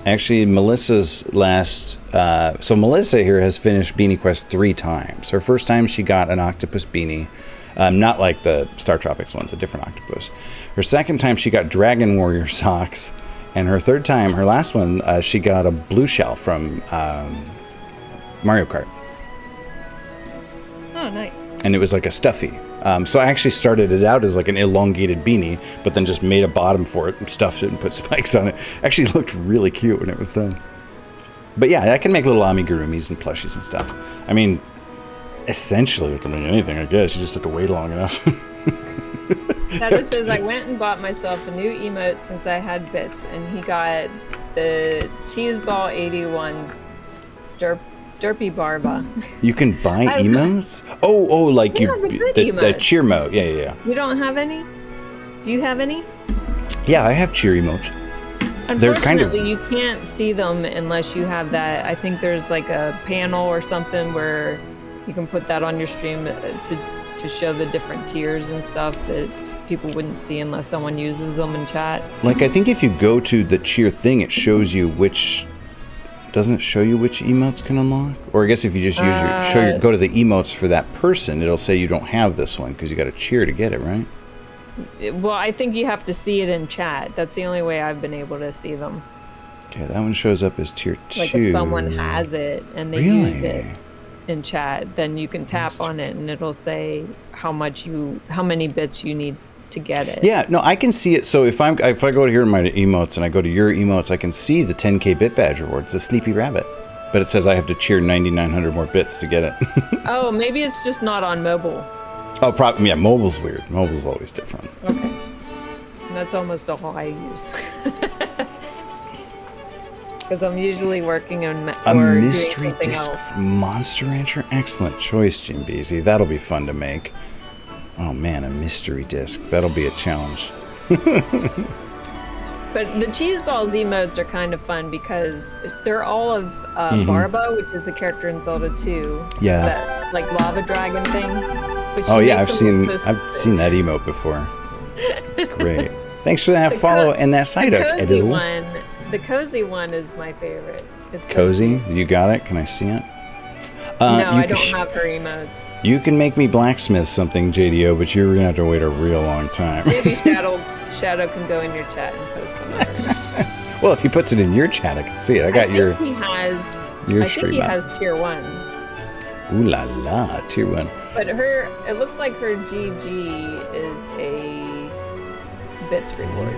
actually Melissa's last. So Melissa here has finished Beanie Quest 3 times. Her first time she got an octopus beanie. Not like the Star Tropics ones, a different octopus. Her second time, she got Dragon Warrior socks. And her third time, her last one, she got a blue shell from Mario Kart. Oh, nice. And it was like a stuffy. So I actually started it out as like an elongated beanie, but then just made a bottom for it, and stuffed it, and put spikes on it. Actually looked really cute when it was done. But yeah, I can make little amigurumis and plushies and stuff. I mean, essentially, you can make anything, I guess. You just have to wait long enough. Shadow says, I went and bought myself a new emote since I had bits, and he got the Cheese Ball 81's Derpy Barba. You can buy emotes? Oh, like the cheer mode. Yeah. You don't have any? Do you have any? Yeah, I have cheer emotes. Unfortunately, you can't see them unless you have that. I think there's like a panel or something where you can put that on your stream to show the different tiers and stuff that people wouldn't see unless someone uses them in chat. Like, I think if you go to the cheer thing, it shows you which... Doesn't it show you which emotes can unlock? Or I guess if you just use go to the emotes for that person, it'll say you don't have this one because you got to cheer to get it, right? Well, I think you have to see it in chat. That's the only way I've been able to see them. Okay, that one shows up as tier 2. Like if someone has it and they use it in chat, then you can tap on it and it'll say how many bits you need to get it. Yeah, no, I can see it. So if I go to here in my emotes and I go to your emotes, I can see the 10k bit badge reward. It's a sleepy rabbit, but it says I have to cheer 9,900 more bits to get it. Oh, maybe it's just not on mobile. Oh, yeah, mobile's weird. Mobile's always different. Okay, that's almost all I use. Because I'm usually working on a mystery disc from Monster Rancher. Excellent choice, Jim Beasy. That'll be fun to make. Oh man, a mystery disc. That'll be a challenge. But the Cheese Balls emotes are kind of fun because they're all of Barba, which is a character in Zelda 2. Yeah. That like lava dragon thing. Oh yeah, I've seen that emote before. It's great. Thanks for that follow and that Psyduck. The cozy one is my favorite. It's cozy? You got it? Can I see it? No, I don't have her emotes. You can make me blacksmith something, JDO, but you're gonna have to wait a real long time. Maybe Shadow can go in your chat and post some of hers. Well, if he puts it in your chat, I can see it. I think he has tier 1. Ooh la la, tier 1. But it looks like her GG is a bits reward.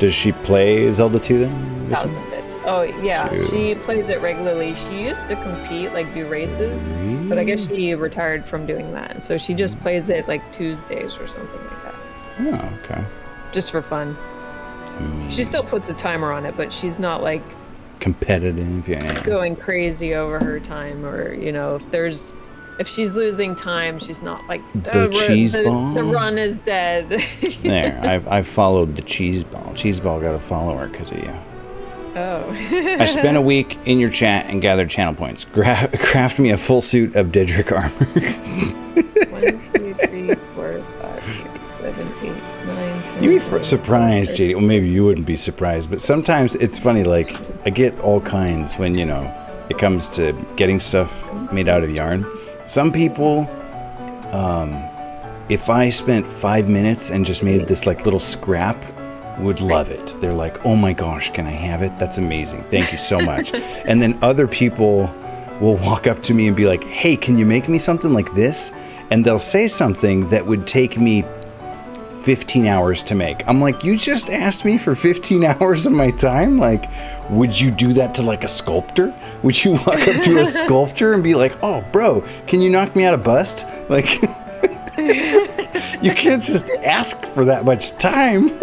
Does she play Zelda 2 then? 1,000 bits. Oh yeah, she plays it regularly. She used to compete, like do races, but I guess she retired from doing that. So she just plays it like Tuesdays or something like that. Oh, okay. Just for fun. She still puts a timer on it, but she's not like competitive, yeah. Going crazy over her time, or if she's losing time, she's not like the cheese ball. The run is dead. There, I followed the cheese ball. Cheese ball got a follower because of you. Oh. I spent a week in your chat and gathered channel points. Craft me a full suit of Dedrick armor. 1, 2, 3, 4, 5, 6, 7, 8, 9, 10. You'd be surprised, JD. Well, maybe you wouldn't be surprised, but sometimes it's funny. Like I get all kinds when it comes to getting stuff made out of yarn. Some people, if I spent 5 minutes and just made this like little scrap, would love it. They're like, oh my gosh, can I have it? That's amazing. Thank you so much. And then other people will walk up to me and be like, hey, can you make me something like this? And they'll say something that would take me 15 hours to make. I'm like, you just asked me for 15 hours of my time? Like, would you do that to like a sculptor? Would you walk up to a sculptor and be like, oh, bro, can you knock me out a bust? Like, you can't just ask for that much time.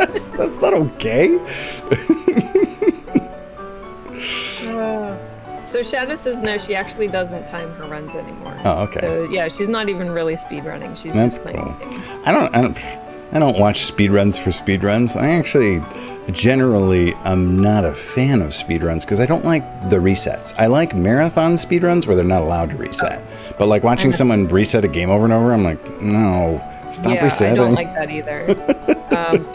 That's not okay. So Shadow says no, she actually doesn't time her runs anymore. Oh, okay. So yeah, she's not even really speed running. She's That's just playing cool. games. I don't watch speedruns for speedruns. I actually generally am not a fan of speedruns because I don't like the resets. I like marathon speedruns where they're not allowed to reset. But like watching someone reset a game over and over, I'm like, no, stop resetting. I don't like that either.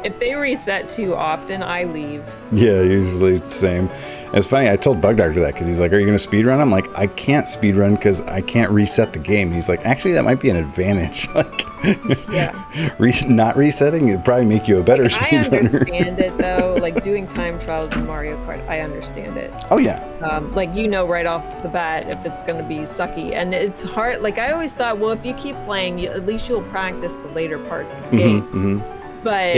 If they reset too often, I leave. Yeah, usually it's the same. It's funny, I told Bug Doctor that because he's like, are you going to speedrun? I'm like, I can't speedrun because I can't reset the game. He's like, actually, that might be an advantage. Like, not resetting would probably make you a better speedrunner. I understand it, though. Like, doing time trials in Mario Kart, I understand it. Oh, yeah. Like, right off the bat if it's going to be sucky. And it's hard. Like, I always thought, well, if you keep playing, at least you'll practice the later parts of the game. But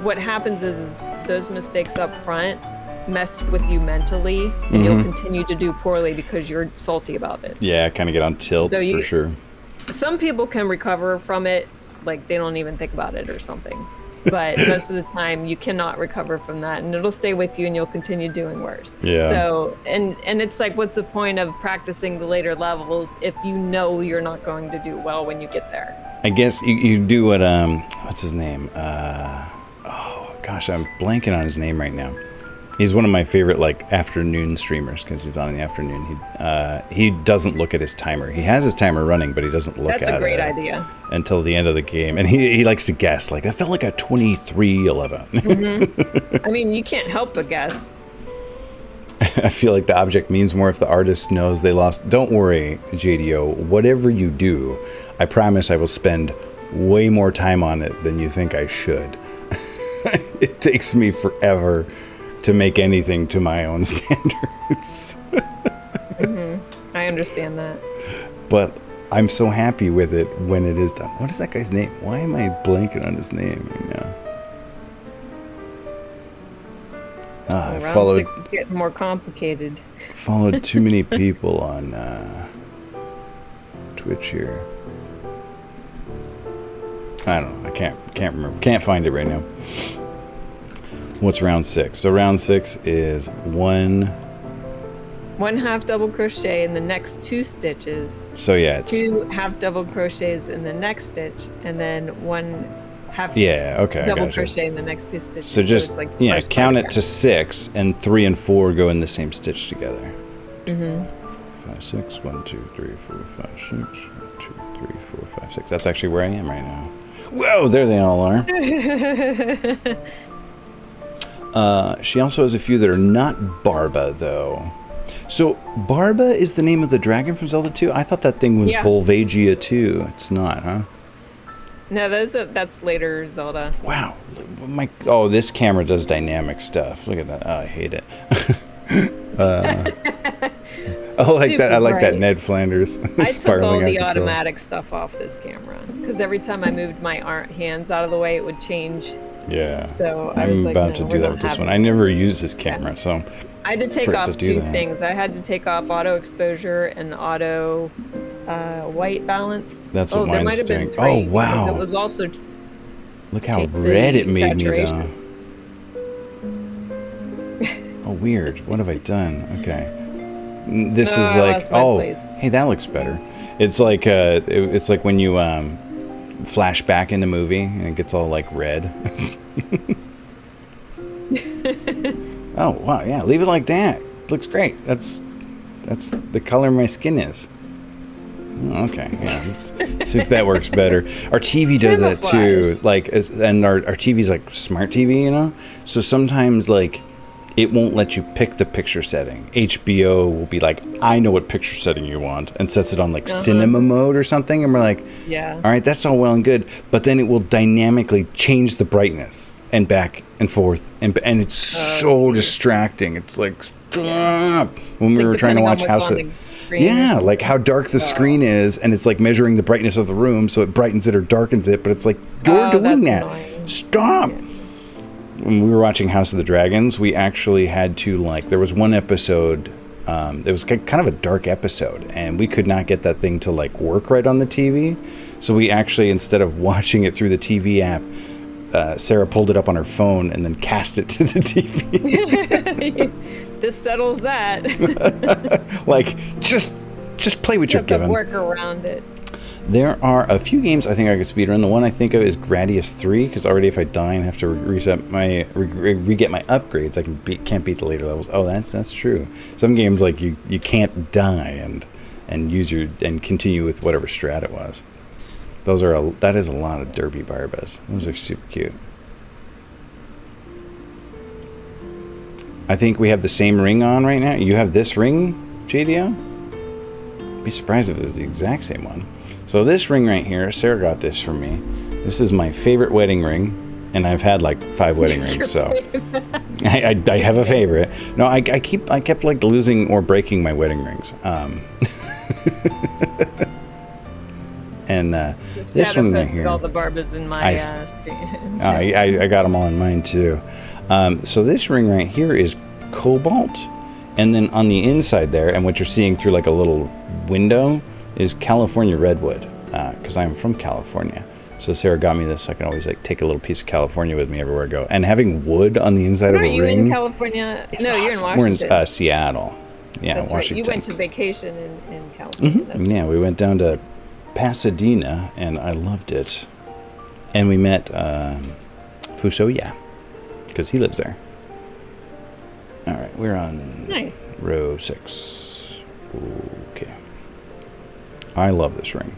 what happens is those mistakes up front mess with you mentally, and you'll continue to do poorly because you're salty about it. Yeah, kind of get on tilt for sure. Some people can recover from it, like they don't even think about it or something. But most of the time, you cannot recover from that, and it'll stay with you, and you'll continue doing worse. Yeah. So, and it's like, what's the point of practicing the later levels if you know you're not going to do well when you get there? I guess you do what what's his name? Oh gosh, I'm blanking on his name right now. He's one of my favorite like afternoon streamers because he's on in the afternoon. He doesn't look at his timer. He has his timer running, but he doesn't look at it. That's a great idea. Until the end of the game, and he likes to guess. Like, that felt like a 23:11. I mean, you can't help but guess. I feel like the object means more if the artist knows they lost. Don't worry, JDO. Whatever you do, I promise I will spend way more time on it than you think I should. It takes me forever to make anything to my own standards. I understand that. But I'm so happy with it when it is done. What is that guy's name? Why am I blanking on his name right now? I followed. 6 is getting more complicated. Followed too many people on Twitch here. I don't know. I can't remember. Can't find it right now. What's round 6? So round 6 is one half double crochet in the next 2 stitches. So yeah, it's 2 half double crochets in the next stitch, and then 1 half double crochet in the next 2 stitches. So just count it to 6, and 3 and 4 go in the same stitch together. 5, 6, 1, 2, 3, 4, 5, 6, 1, 2, 3, 4, 5, 6. That's actually where I am right now. Whoa, there they all are. She also has a few that are not Barba, though. So, Barba is the name of the dragon from Zelda 2? I thought that thing was Volvagia 2. It's not, huh? No, that's later Zelda. Wow. This camera does dynamic stuff. Look at that. Oh, I hate it. I like that. I like that Ned Flanders. I took all the automatic stuff off this camera because every time I moved my hands out of the way, it would change. Yeah. So I'm about to do that with this one. I never use this camera, so I had to take off 2 things. I had to take off auto exposure and auto white balance. That's what mine's doing. 3, oh wow! It was also. Look how red it made me though. Oh weird. What have I done? Okay. This is like hey, that looks better. It's like it's like when you flash back in the movie and it gets all like red. Oh wow, yeah, leave it like that. Looks great. That's the color my skin is. Oh, okay, yeah. Let's see if that works better. Our TV does that too. Like, and our TV's like smart TV, you know. So sometimes like it won't let you pick the picture setting. HBO will be like, I know what picture setting you want, and sets it on like cinema mode or something. And we're like, yeah, all right, that's all well and good. But then it will dynamically change the brightness and back and forth. And it's so distracting. It's like, stop. When we were trying to watch House of... Yeah, like how dark the screen is, and it's like measuring the brightness of the room, so it brightens it or darkens it, but it's like, you're doing that. Annoying. Stop. Yeah. When we were watching House of the Dragons, we actually had to, like, there was one episode, it was kind of a dark episode, and we could not get that thing to, like, work right on the TV. So we actually, instead of watching it through the TV app, Sarah pulled it up on her phone and then cast it to the TV. This settles that. Like, just play what you're given. Work around it. There are a few games I think I could speedrun. The one I think of is Gradius 3, because already if I die and have to reset my re-get my upgrades, I can't beat the later levels. Oh, that's true. Some games like you can't die and use and continue with whatever strat it was. That is a lot of derby barbas. Those are super cute. I think we have the same ring on right now. You have this ring, JDO? Be surprised if it was the exact same one. So this ring right here, Sarah got this for me. This is my favorite wedding ring, and I've had like 5 wedding rings, so I have a favorite. No, I kept like losing or breaking my wedding rings. And this one right here. All the barbas in my stream. I got them all in mine too. So this ring right here is cobalt, and then on the inside there, and what you're seeing through like a little window, is California redwood, because I'm from California. So Sarah got me this so I can always like take a little piece of California with me everywhere I go. And having wood on the inside of a ring. Are you in California? No, awesome. You're in Washington. We're in Seattle. Yeah, that's Washington. Right. You went to vacation in California. Mm-hmm. Yeah, we went down to Pasadena, and I loved it. And we met Fusoya, because he lives there. All right, we're on row 6. Okay. I love this ring.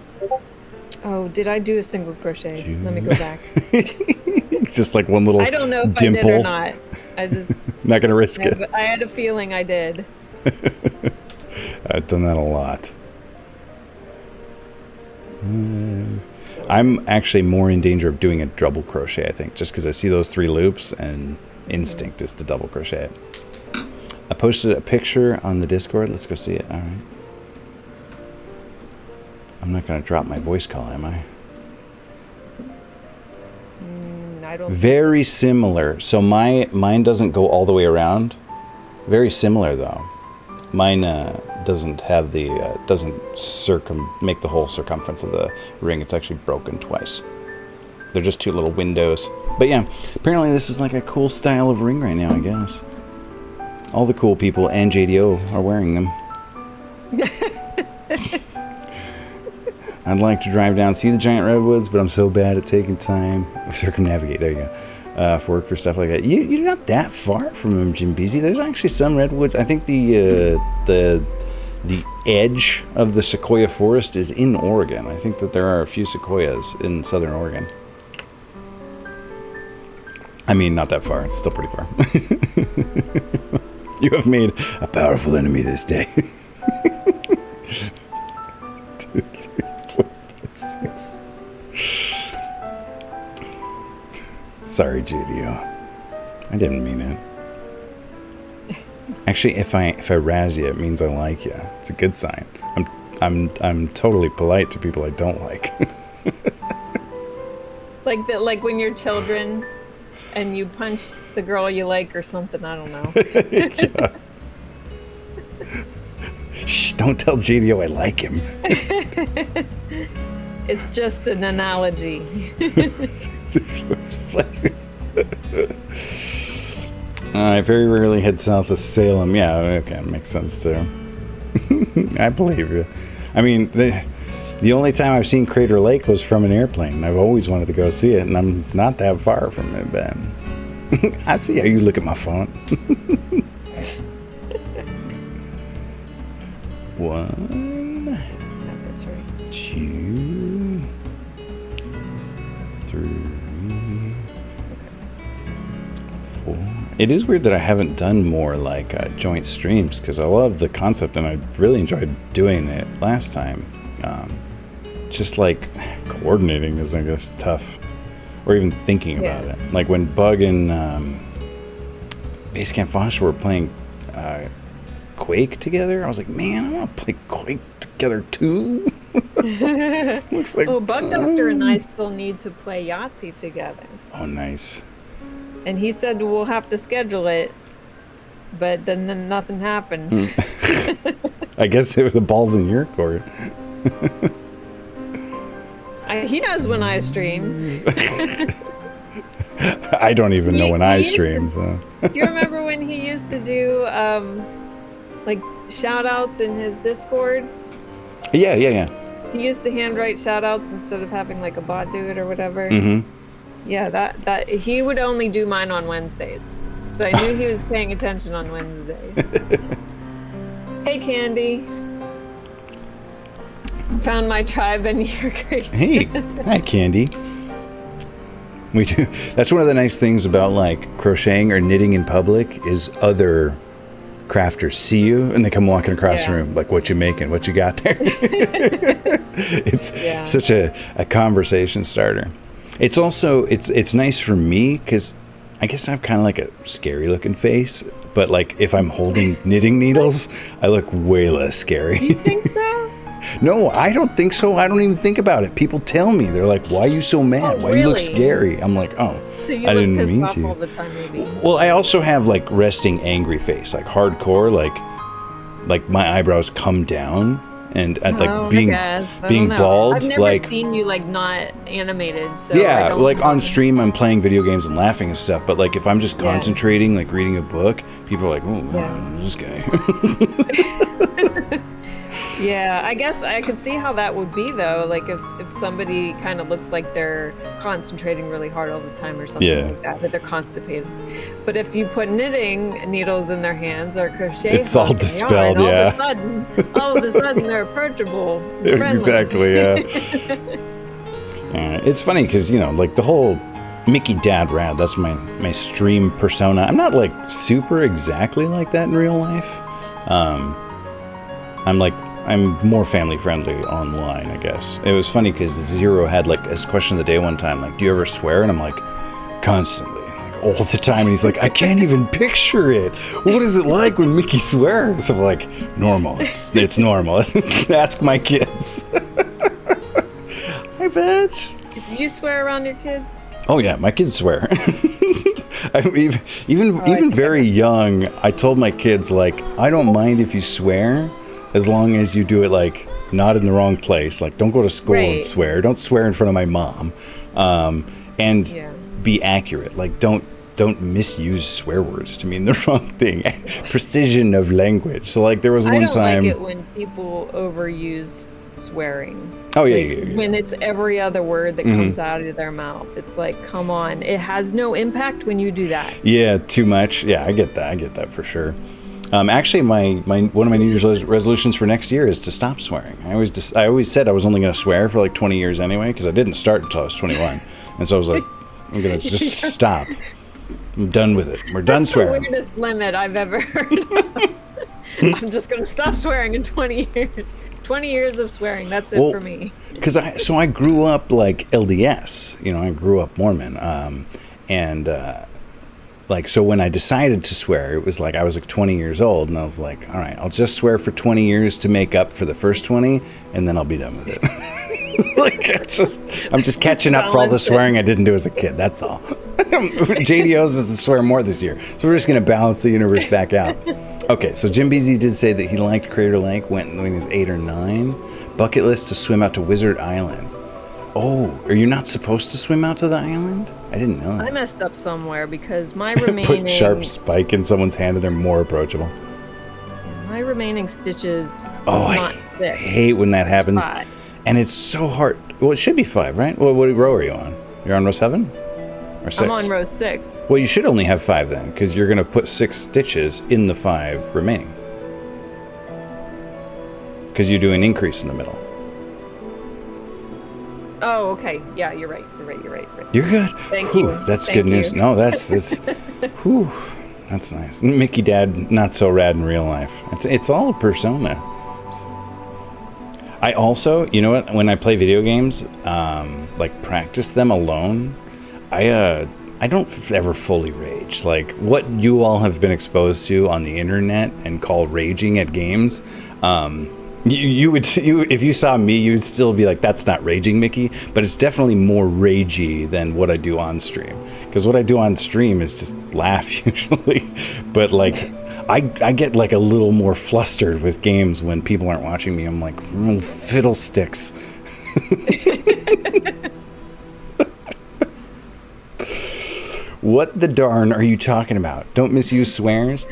Oh, did I do a single crochet? Let me go back. Just like one little dimple. I don't know if I did or not. I just not gonna risk it. I had a feeling I did. I've done that a lot. I'm actually more in danger of doing a double crochet, I think, just because I see those 3 loops and instinct is to double crochet it. I posted a picture on the Discord. Let's go see it. All right. I'm not going to drop my voice call, am I? I don't. Very similar. So mine doesn't go all the way around. Very similar though. Mine doesn't have the doesn't make the whole circumference of the ring. It's actually broken twice. They're just 2 little windows. But yeah, apparently this is like a cool style of ring right now, I guess. All the cool people and JDO are wearing them. I'd like to drive down, see the giant redwoods, but I'm so bad at taking time. Circumnavigate, there you go. For work, for stuff like that. You're not that far from Jimbisi. There's actually some redwoods. I think the edge of the sequoia forest is in Oregon. I think that there are a few sequoias in southern Oregon. I mean, not that far. It's still pretty far. You have made a powerful enemy this day. 2, 3, 4, 5, 6. Sorry, JDO. I didn't mean it. Actually, if I razz you, it means I like you. It's a good sign. I'm totally polite to people I don't like. like when you're children and you punch the girl you like or something. I don't know. Shh! Don't tell JDO I like him. It's just an analogy. I very rarely head south of Salem. Yeah, okay, makes sense too. I believe you. I mean, the only time I've seen Crater Lake was from an airplane. I've always wanted to go see it, and I'm not that far from it, Ben. I see how you look at my font. 1, 2, 3, 4. It is weird that I haven't done more like joint streams because I love the concept and I really enjoyed doing it last time. Just like coordinating is, I guess, tough, or even thinking about it. Like when Bug and Basecamp Foster were playing Quake together, I was like, man, I want to play Quake together too. Looks like Bug Doctor and I still need to play Yahtzee together. Oh, nice. And he said we'll have to schedule it, but then nothing happened. I guess it was the ball's in your court. He knows when I stream. I don't even know when I stream. So. Do you remember when he used to do like shout outs in his Discord? Yeah. He used to handwrite shout outs instead of having like a bot do it or whatever. Mm-hmm. Yeah, that he would only do mine on Wednesdays. So I knew he was paying attention on Wednesdays. Hey, Candy. Found my tribe and you're crazy. Hey, hi, Candy. we do. That's one of the nice things about like crocheting or knitting in public is other crafters see you and they come walking across the room like, what you making, what you got there. It's such a conversation starter. It's also it's nice for me because I guess I have kind of like a scary looking face, but like if I'm holding knitting needles, I look way less scary. You think so? No, I don't think so. I don't even think about it. People tell me, they're like, why are you so mad? Why do you look scary? I'm like, oh, so you I look didn't pissed mean off to. all the time, maybe. Well, I also have like resting angry face, like hardcore, like my eyebrows come down and like being bald. I've never like seen you like not animated. So yeah, like on stream I'm playing video games and laughing and stuff, but like if I'm just concentrating, like reading a book, people are like, oh, this guy. Yeah, I guess I could see how that would be though. Like if somebody kind of looks like they're concentrating really hard all the time or something like that they're constipated. But if you put knitting needles in their hands or crochet, it's all dispelled. All of a sudden they're approachable. Exactly. Yeah. It's funny because like the whole Mickey Dad Rad. That's my stream persona. I'm not like super exactly like that in real life. I'm more family friendly online, I guess. It was funny because Zero had like his question of the day one time, like, do you ever swear? And I'm like, constantly, like all the time. And he's like, I can't even picture it. What is it like when Mickey swears? I'm like, normal. It's normal. Ask my kids. I bet. You swear around your kids? Oh yeah, my kids swear. Even very young, I told my kids like, I don't mind if you swear, as long as you do it like not in the wrong place. Like, don't go to school and swear. Don't swear in front of my mom, and be accurate. Like, don't misuse swear words to mean the wrong thing. Precision of language. So like, there was one time. I don't like it when people overuse swearing. Oh When it's every other word that comes out of their mouth, it's like, come on, it has no impact when you do that. Yeah, too much. Yeah, I get that for sure. Actually, my one of my New Year's resolutions for next year is to stop swearing. I always said I was only going to swear for like 20 years anyway, because I didn't start until I was 21, and so I was like, I'm going to just stop. I'm done with it. We're done swearing. That's the weirdest limit I've ever heard of. I'm just going to stop swearing in 20 years. 20 years of swearing, that's it for me. Because I grew up like LDS, I grew up Mormon, like, so when I decided to swear, it was like I was like 20 years old, and I was like, all right, I'll just swear for 20 years to make up for the first 20, and then I'll be done with it. Like, I'm just catching up for all the swearing I didn't do as a kid, that's all. JDO's is to swear more this year, so we're just going to balance the universe back out. Okay, so Jim Beasy did say that he liked Crater Lake, went when he was 8 or 9. Bucket list to swim out to Wizard Island. Oh, are you not supposed to swim out to the island? I didn't know that. I messed up somewhere because my remaining... Put sharp spike in someone's hand and they're more approachable. My remaining stitches I hate when that happens. 5. And it's so hard. Well, it should be 5, right? Well, what row are you on? You're on row 7? Or 6? I'm on row 6. Well, you should only have 5 then, because you're going to put 6 stitches in the 5 remaining. Because you do an increase in the middle. Oh, okay. Yeah, you're right. You're good. Thank you. That's good news. No, that's whew, that's nice. Mickey Dad, not so rad in real life. It's all a persona. I also, you know what? When I play video games, like practice them alone, I don't ever fully rage. Like what you all have been exposed to on the internet and call raging at games. You would if you saw me, you would still be like, that's not raging, Mickey, but it's definitely more ragey than what I do on stream, because what I do on stream is just laugh usually, but like I get like a little more flustered with games when people aren't watching me. I'm like, fiddlesticks. What the darn are you talking about? Don't misuse swears.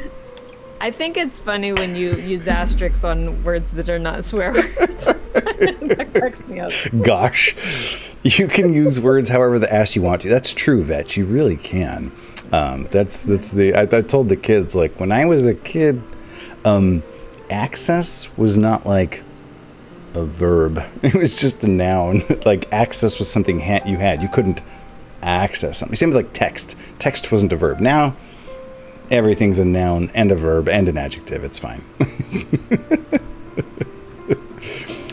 I think it's funny when you use asterisks on words that are not swear words. That cracks me up. Gosh, you can use words however the ass you want to. That's true, Vetch. You really can. I told the kids, like, when I was a kid, access was not like a verb. It was just a noun. Like, access was something you had. You couldn't access something. Same with like text. Text wasn't a verb. Now everything's a noun and a verb and an adjective. It's fine.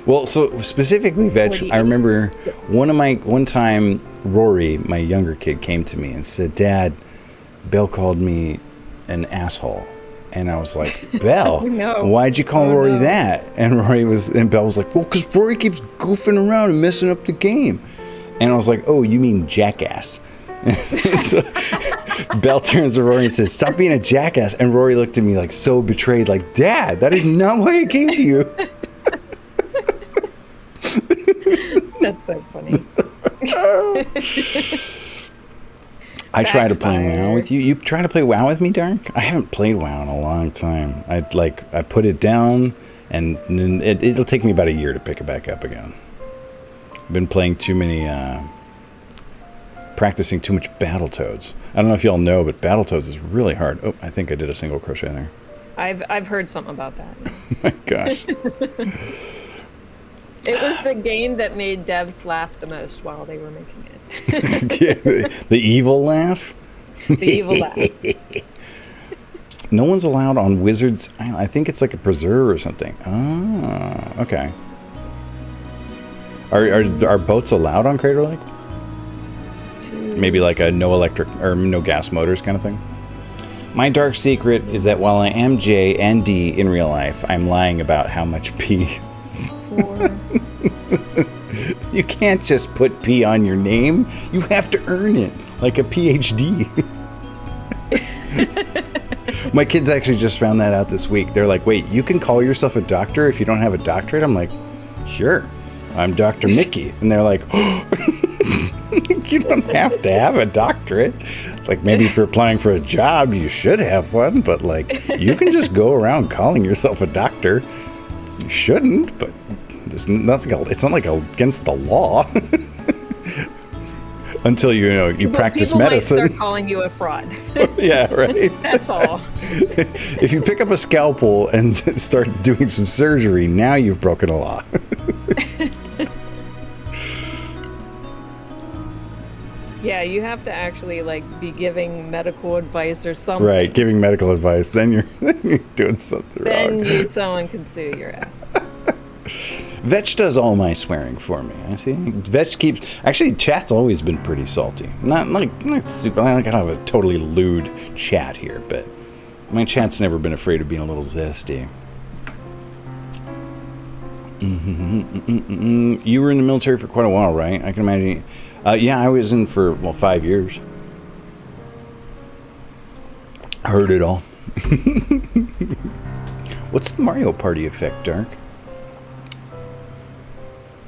Well, so specifically, Vetch, I remember one time Rory, my younger kid, came to me and said, "Dad, Belle called me an asshole." And I was like, "Belle, why'd you call Rory that?" And Belle was like, "Well, because Rory keeps goofing around and messing up the game." And I was like, "Oh, you mean jackass?" So Belle turns to Rory and says, "Stop being a jackass." And Rory looked at me like so betrayed, like, "Dad, that is not why I came to you." That's so funny. I try to play WoW with you. You try to play WoW with me, Dark? I haven't played WoW in a long time. I put it down, and then it'll take me about a year to pick it back up again. I've been playing too many, practicing too much Battletoads. I don't know if y'all know, but Battletoads is really hard. Oh, I think I did a single crochet there. I've heard something about that. Oh my gosh. It was the game that made devs laugh the most while they were making it. The evil laugh? The evil laugh. No one's allowed on Wizards. I think it's like a preserve or something. Oh, okay. Are boats allowed on Crater Lake? Maybe like a no electric or no gas motors kind of thing? My dark secret is that while I am J and D in real life, I'm lying about how much P. You can't just put P on your name. You have to earn it, like a PhD. My kids actually just found that out this week. They're like, "Wait, you can call yourself a doctor if you don't have a doctorate?" I'm like, "Sure, I'm Dr. Mickey." And they're like, "Oh, you don't have to have a doctorate. Like, maybe if you're applying for a job, you should have one, but like, you can just go around calling yourself a doctor. You shouldn't, but there's nothing. It's not like against the law." Until you practice medicine. People might start calling you a fraud. Yeah, right. That's all. If you pick up a scalpel and start doing some surgery, now you've broken a law. Yeah, you have to actually be giving medical advice or something. Right, giving medical advice. Then you're doing something wrong. Then someone can sue your ass. Vetch does all my swearing for me. I see. Vetch keeps. Actually, chat's always been pretty salty. Not super. I don't have a totally lewd chat here, but my chat's never been afraid of being a little zesty. You were in the military for quite a while, right? I can imagine. Yeah, I was in for 5 years. Heard it all. What's the Mario Party effect, Dark?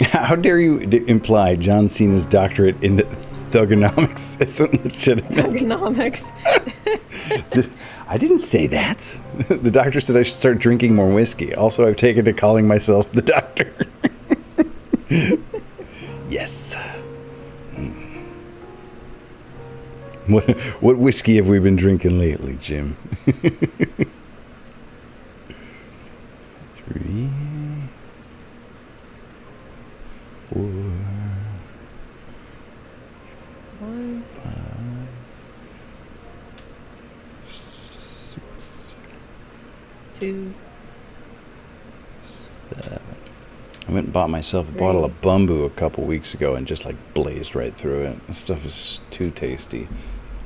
How dare you imply John Cena's doctorate in thugonomics isn't legitimate? Thugonomics. I didn't say that. The doctor said I should start drinking more whiskey. Also, I've taken to calling myself the doctor. Yes. What whiskey have we been drinking lately, Jim? 3, 4, 5, 6, 2, 7. I went and bought myself a bottle of Bumbu a couple weeks ago and just blazed right through it. This stuff is too tasty.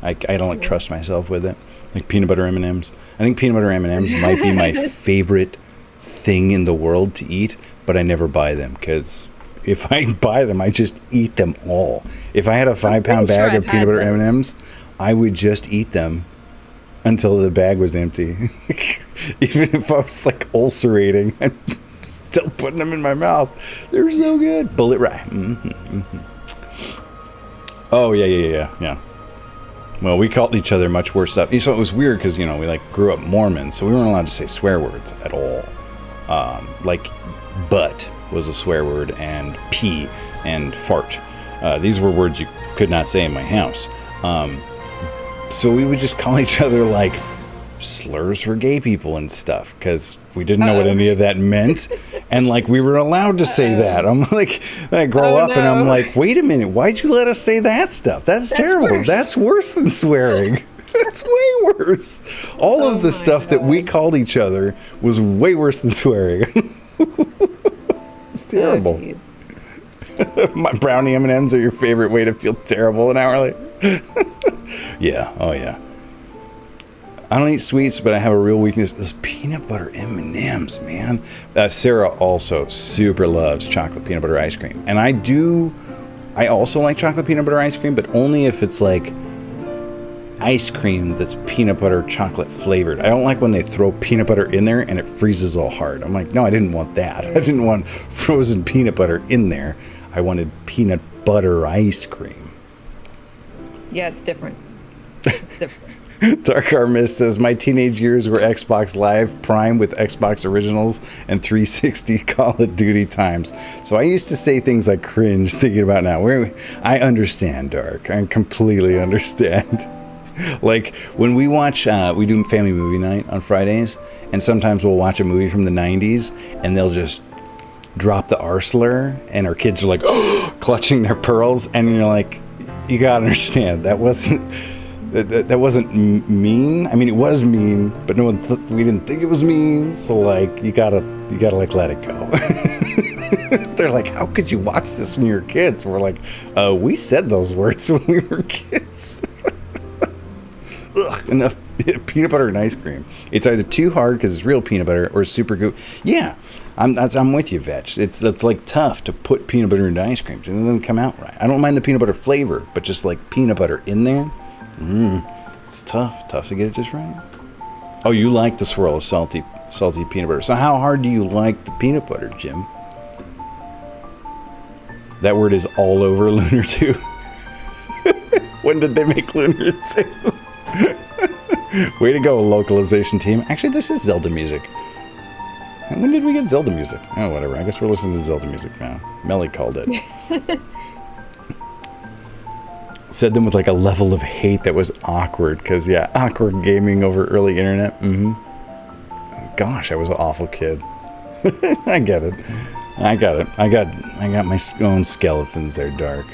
I don't trust myself with it. Like peanut butter M&Ms. I think peanut butter M&Ms might be my favorite thing in the world to eat, but I never buy them because if I buy them, I just eat them all. If I had a 5-pound bag of peanut butter M&Ms, I would just eat them until the bag was empty. Even if I was ulcerating, I'm still putting them in my mouth. They're so good. Bullet Rye. Oh, yeah. Well, we called each other much worse stuff. So it was weird because, we grew up Mormon, so we weren't allowed to say swear words at all. Butt was a swear word, and pee and fart. These were words you could not say in my house. So we would just call each other slurs for gay people and stuff because we didn't know what any of that meant. And like we were allowed to say that. I'm like, I grow up and I'm like, wait a minute, why'd you let us say that stuff? That's terrible. Worse. That's worse than swearing. That's way worse. All of the stuff that we called each other was way worse than swearing. It's terrible. My brownie M&Ms are your favorite way to feel terrible an hour later. Yeah. Oh yeah. I don't eat sweets, but I have a real weakness. This peanut butter M&Ms, man. Sarah also super loves chocolate peanut butter ice cream. And I also like chocolate peanut butter ice cream, but only if it's like ice cream that's peanut butter chocolate flavored. I don't like when they throw peanut butter in there and it freezes all hard. I'm like, no, I didn't want that. I didn't want frozen peanut butter in there. I wanted peanut butter ice cream. Yeah, it's different. It's different. Dark Mist says, my teenage years were Xbox Live Prime with Xbox Originals and 360 Call of Duty times. So I used to say things like cringe thinking about now. I understand, Dark. I completely understand. Like when we watch, we do family movie night on Fridays, and sometimes we'll watch a movie from the 90s and they'll just drop the R slur and our kids are like, oh, clutching their pearls. And you're like, you gotta understand, that wasn't mean. I mean, it was mean, but no one we didn't think it was mean. So like, you gotta like let it go. They're like, how could you watch this when you were kids? We're like, we said those words when we were kids. Ugh, enough peanut butter and ice cream. It's either too hard because it's real peanut butter or super good. Yeah, I'm with you, Vetch. It's like tough to put peanut butter into ice cream. It doesn't come out right. I don't mind the peanut butter flavor, but just like peanut butter in there. It's tough to get it just right. Oh, you like the swirl of salty peanut butter. So how hard do you like the peanut butter, Jim? That word is all over Lunar 2. When did they make Lunar 2? Way to go, localization team. Actually, this is Zelda music. When did we get Zelda music? Oh, whatever. I guess we're listening to Zelda music now. Melly called it. Said them with like a level of hate that was awkward, because yeah, awkward gaming over early internet. Gosh, I was an awful kid. I get it. I got my own skeletons there, Dark.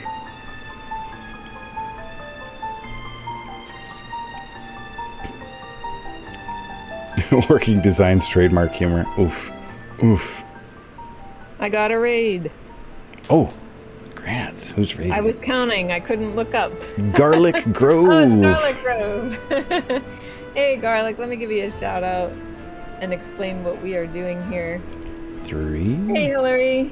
Working Designs trademark humor. Oof. I got a raid. Oh. Congrats. Who's raiding? I was counting. I couldn't look up. Garlic Grove. Oh, it's Garlic Grove. Hey, Garlic. Let me give you a shout out and explain what we are doing here. 3. Hey, Hillary.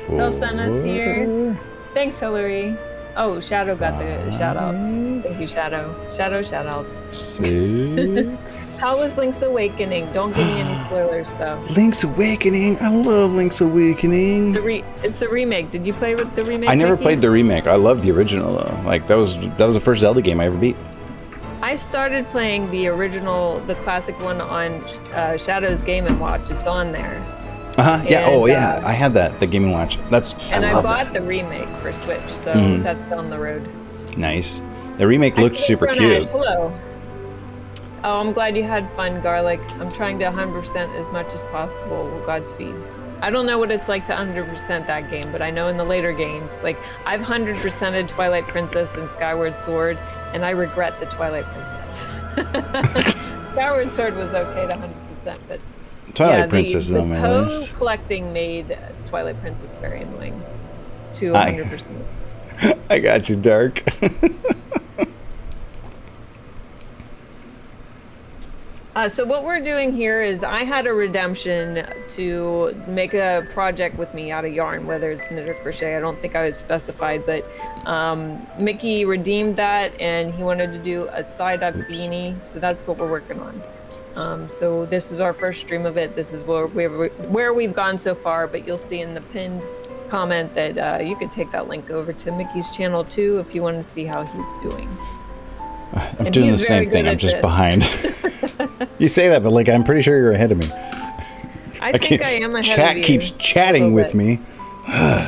4. Elsana's here. Thanks, Hillary. Oh, Shadow got the shout out. Thank you, Shadow. Shadow shout outs. 6. How was Link's Awakening? Don't give me any spoilers, though. Link's Awakening. I love Link's Awakening. It's the remake. Did you play with the remake? I never played the remake. I love the original though. Like that was the first Zelda game I ever beat. I started playing the original, the classic one on Shadow's Game & Watch. It's on there. Yeah. Oh, yeah. I had that. The Game & Watch. I bought the remake for Switch, so that's down the road. Nice. The remake looked super cute. Hello. Oh, I'm glad you had fun, Garlic. I'm trying to 100% as much as possible. Godspeed. I don't know what it's like to 100% that game, but I know in the later games, like I've 100%ed Twilight Princess and Skyward Sword, and I regret the Twilight Princess. Skyward Sword was okay to 100%, but Twilight Princess is on my list. Collecting made Twilight Princess very annoying to 100%. I got you, Dark. So what we're doing here is I had a redemption to make a project with me out of yarn, whether it's knit or crochet. I don't think I was specified, but Mickey redeemed that and he wanted to do a Psyduck beanie. So that's what we're working on. So this is our first stream of it. This is where we've gone so far, but you'll see in the pinned comment that you could take that link over to Mickey's channel too if you want to see how he's doing. I'm doing the same thing. I'm just behind. You say that, but like I'm pretty sure you're ahead of me. I think I am ahead of you. Chat keeps chatting with me. How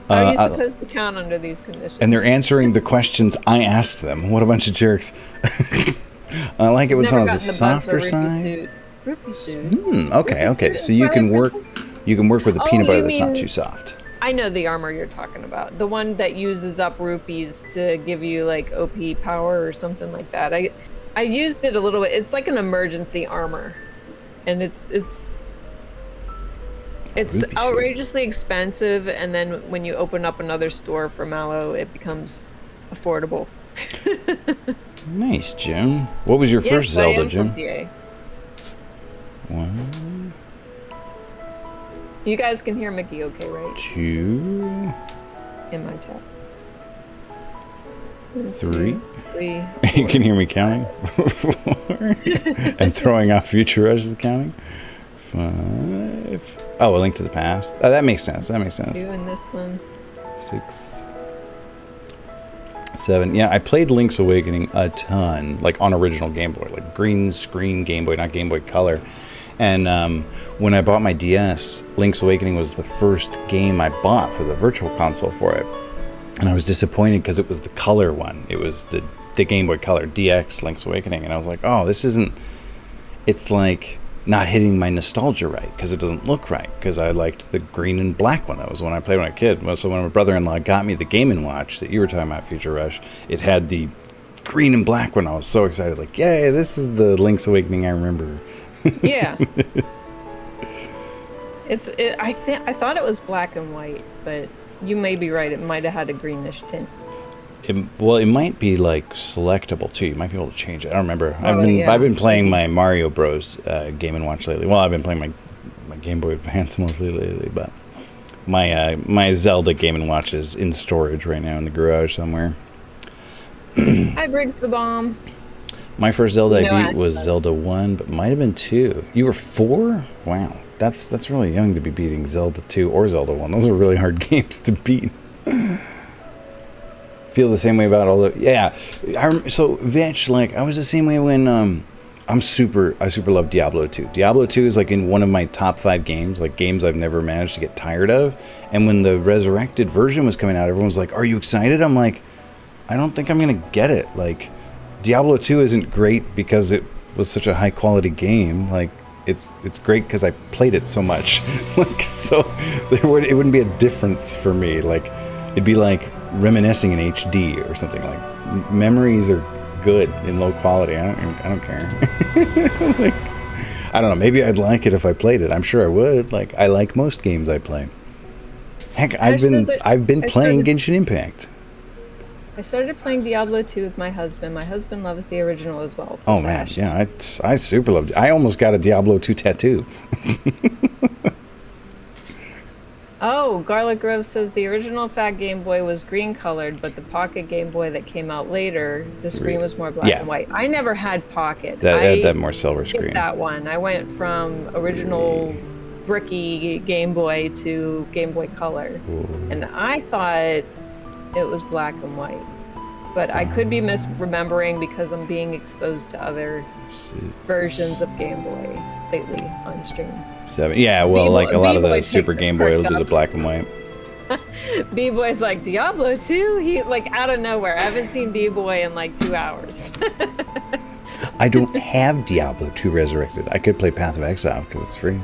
are you supposed to count under these conditions? And they're answering the questions I asked them. What a bunch of jerks. I like it when someone's a softer side. Rupee suit. Okay. So you can work You can work with a peanut butter that's not too soft. I know the armor you're talking about. The one that uses up rupees to give you like OP power or something like that. I used it a little bit. It's like an emergency armor, and it's outrageously expensive. And then when you open up another store for Mallow, it becomes affordable. Nice, Jim. What was your first Zelda, Jim? One. You guys can hear Mickey okay, right? 2. In my chat. 3. 3. You can hear me counting. 4. And throwing off FutureRush counting. 5. Oh, A Link to the Past. Oh, that makes sense. 2 in this one. 6. 7. Yeah, I played Link's Awakening a ton, like on original Game Boy, like green screen Game Boy, not Game Boy Color. And when I bought my DS, Link's Awakening was the first game I bought for the Virtual Console for it. And I was disappointed because it was the color one. It was the Game Boy Color DX Link's Awakening. And I was like, oh, this isn't... It's like not hitting my nostalgia right because it doesn't look right because I liked the green and black one. That was when I played when I was a kid. So when my brother-in-law got me the Game & Watch that you were talking about, FutureRush, it had the green and black one. I was so excited. Like, yay, this is the Link's Awakening I remember. Yeah. I thought it was black and white, but you may be right. It might have had a greenish tint. It might be like selectable too. You might be able to change it. I don't remember. I've been playing my Mario Bros. Game & Watch lately. Well, I've been playing my Game Boy Advance mostly lately, but my Zelda Game & Watch is in storage right now in the garage somewhere. Hi, Briggs the Bomb. My first Zelda I beat was Zelda 1, but might have been 2. You were 4? Wow. That's really young to be beating Zelda 2 or Zelda 1. Those are really hard games to beat. Feel the same way about all the... Yeah. So, Vetch, like, I was the same way when... I super love Diablo 2. Diablo 2 is, like, in one of my top 5 games, like, games I've never managed to get tired of. And when the resurrected version was coming out, everyone was like, are you excited? I'm like, I don't think I'm going to get it. Like... Diablo 2 isn't great because it was such a high quality game. Like it's great because I played it so much. Like so, it wouldn't be a difference for me. Like it'd be like reminiscing in HD or something. Like memories are good in low quality. I don't care. Like, I don't know. Maybe I'd like it if I played it. I'm sure I would. Like I like most games I play. Heck, I've been playing Genshin Impact. I started playing Diablo 2 with my husband. My husband loves the original as well. So oh man, yeah, I super loved it. I almost got a Diablo 2 tattoo. Oh, Garlic Grove says the original Fat Game Boy was green colored, but the Pocket Game Boy that came out later, the screen was more black and white. I never had Pocket. That more silver screen. That one. I went from original bricky Game Boy to Game Boy Color. Ooh. And I thought it was black and white, but I could be misremembering because I'm being exposed to other versions of Game Boy lately on stream. 7. Yeah, well, like a lot of the Super Game Boy will do the black and white. B-Boy's like, Diablo 2? He, like, out of nowhere. I haven't seen B-Boy in like 2 hours. I don't have Diablo 2 Resurrected. I could play Path of Exile because it's free.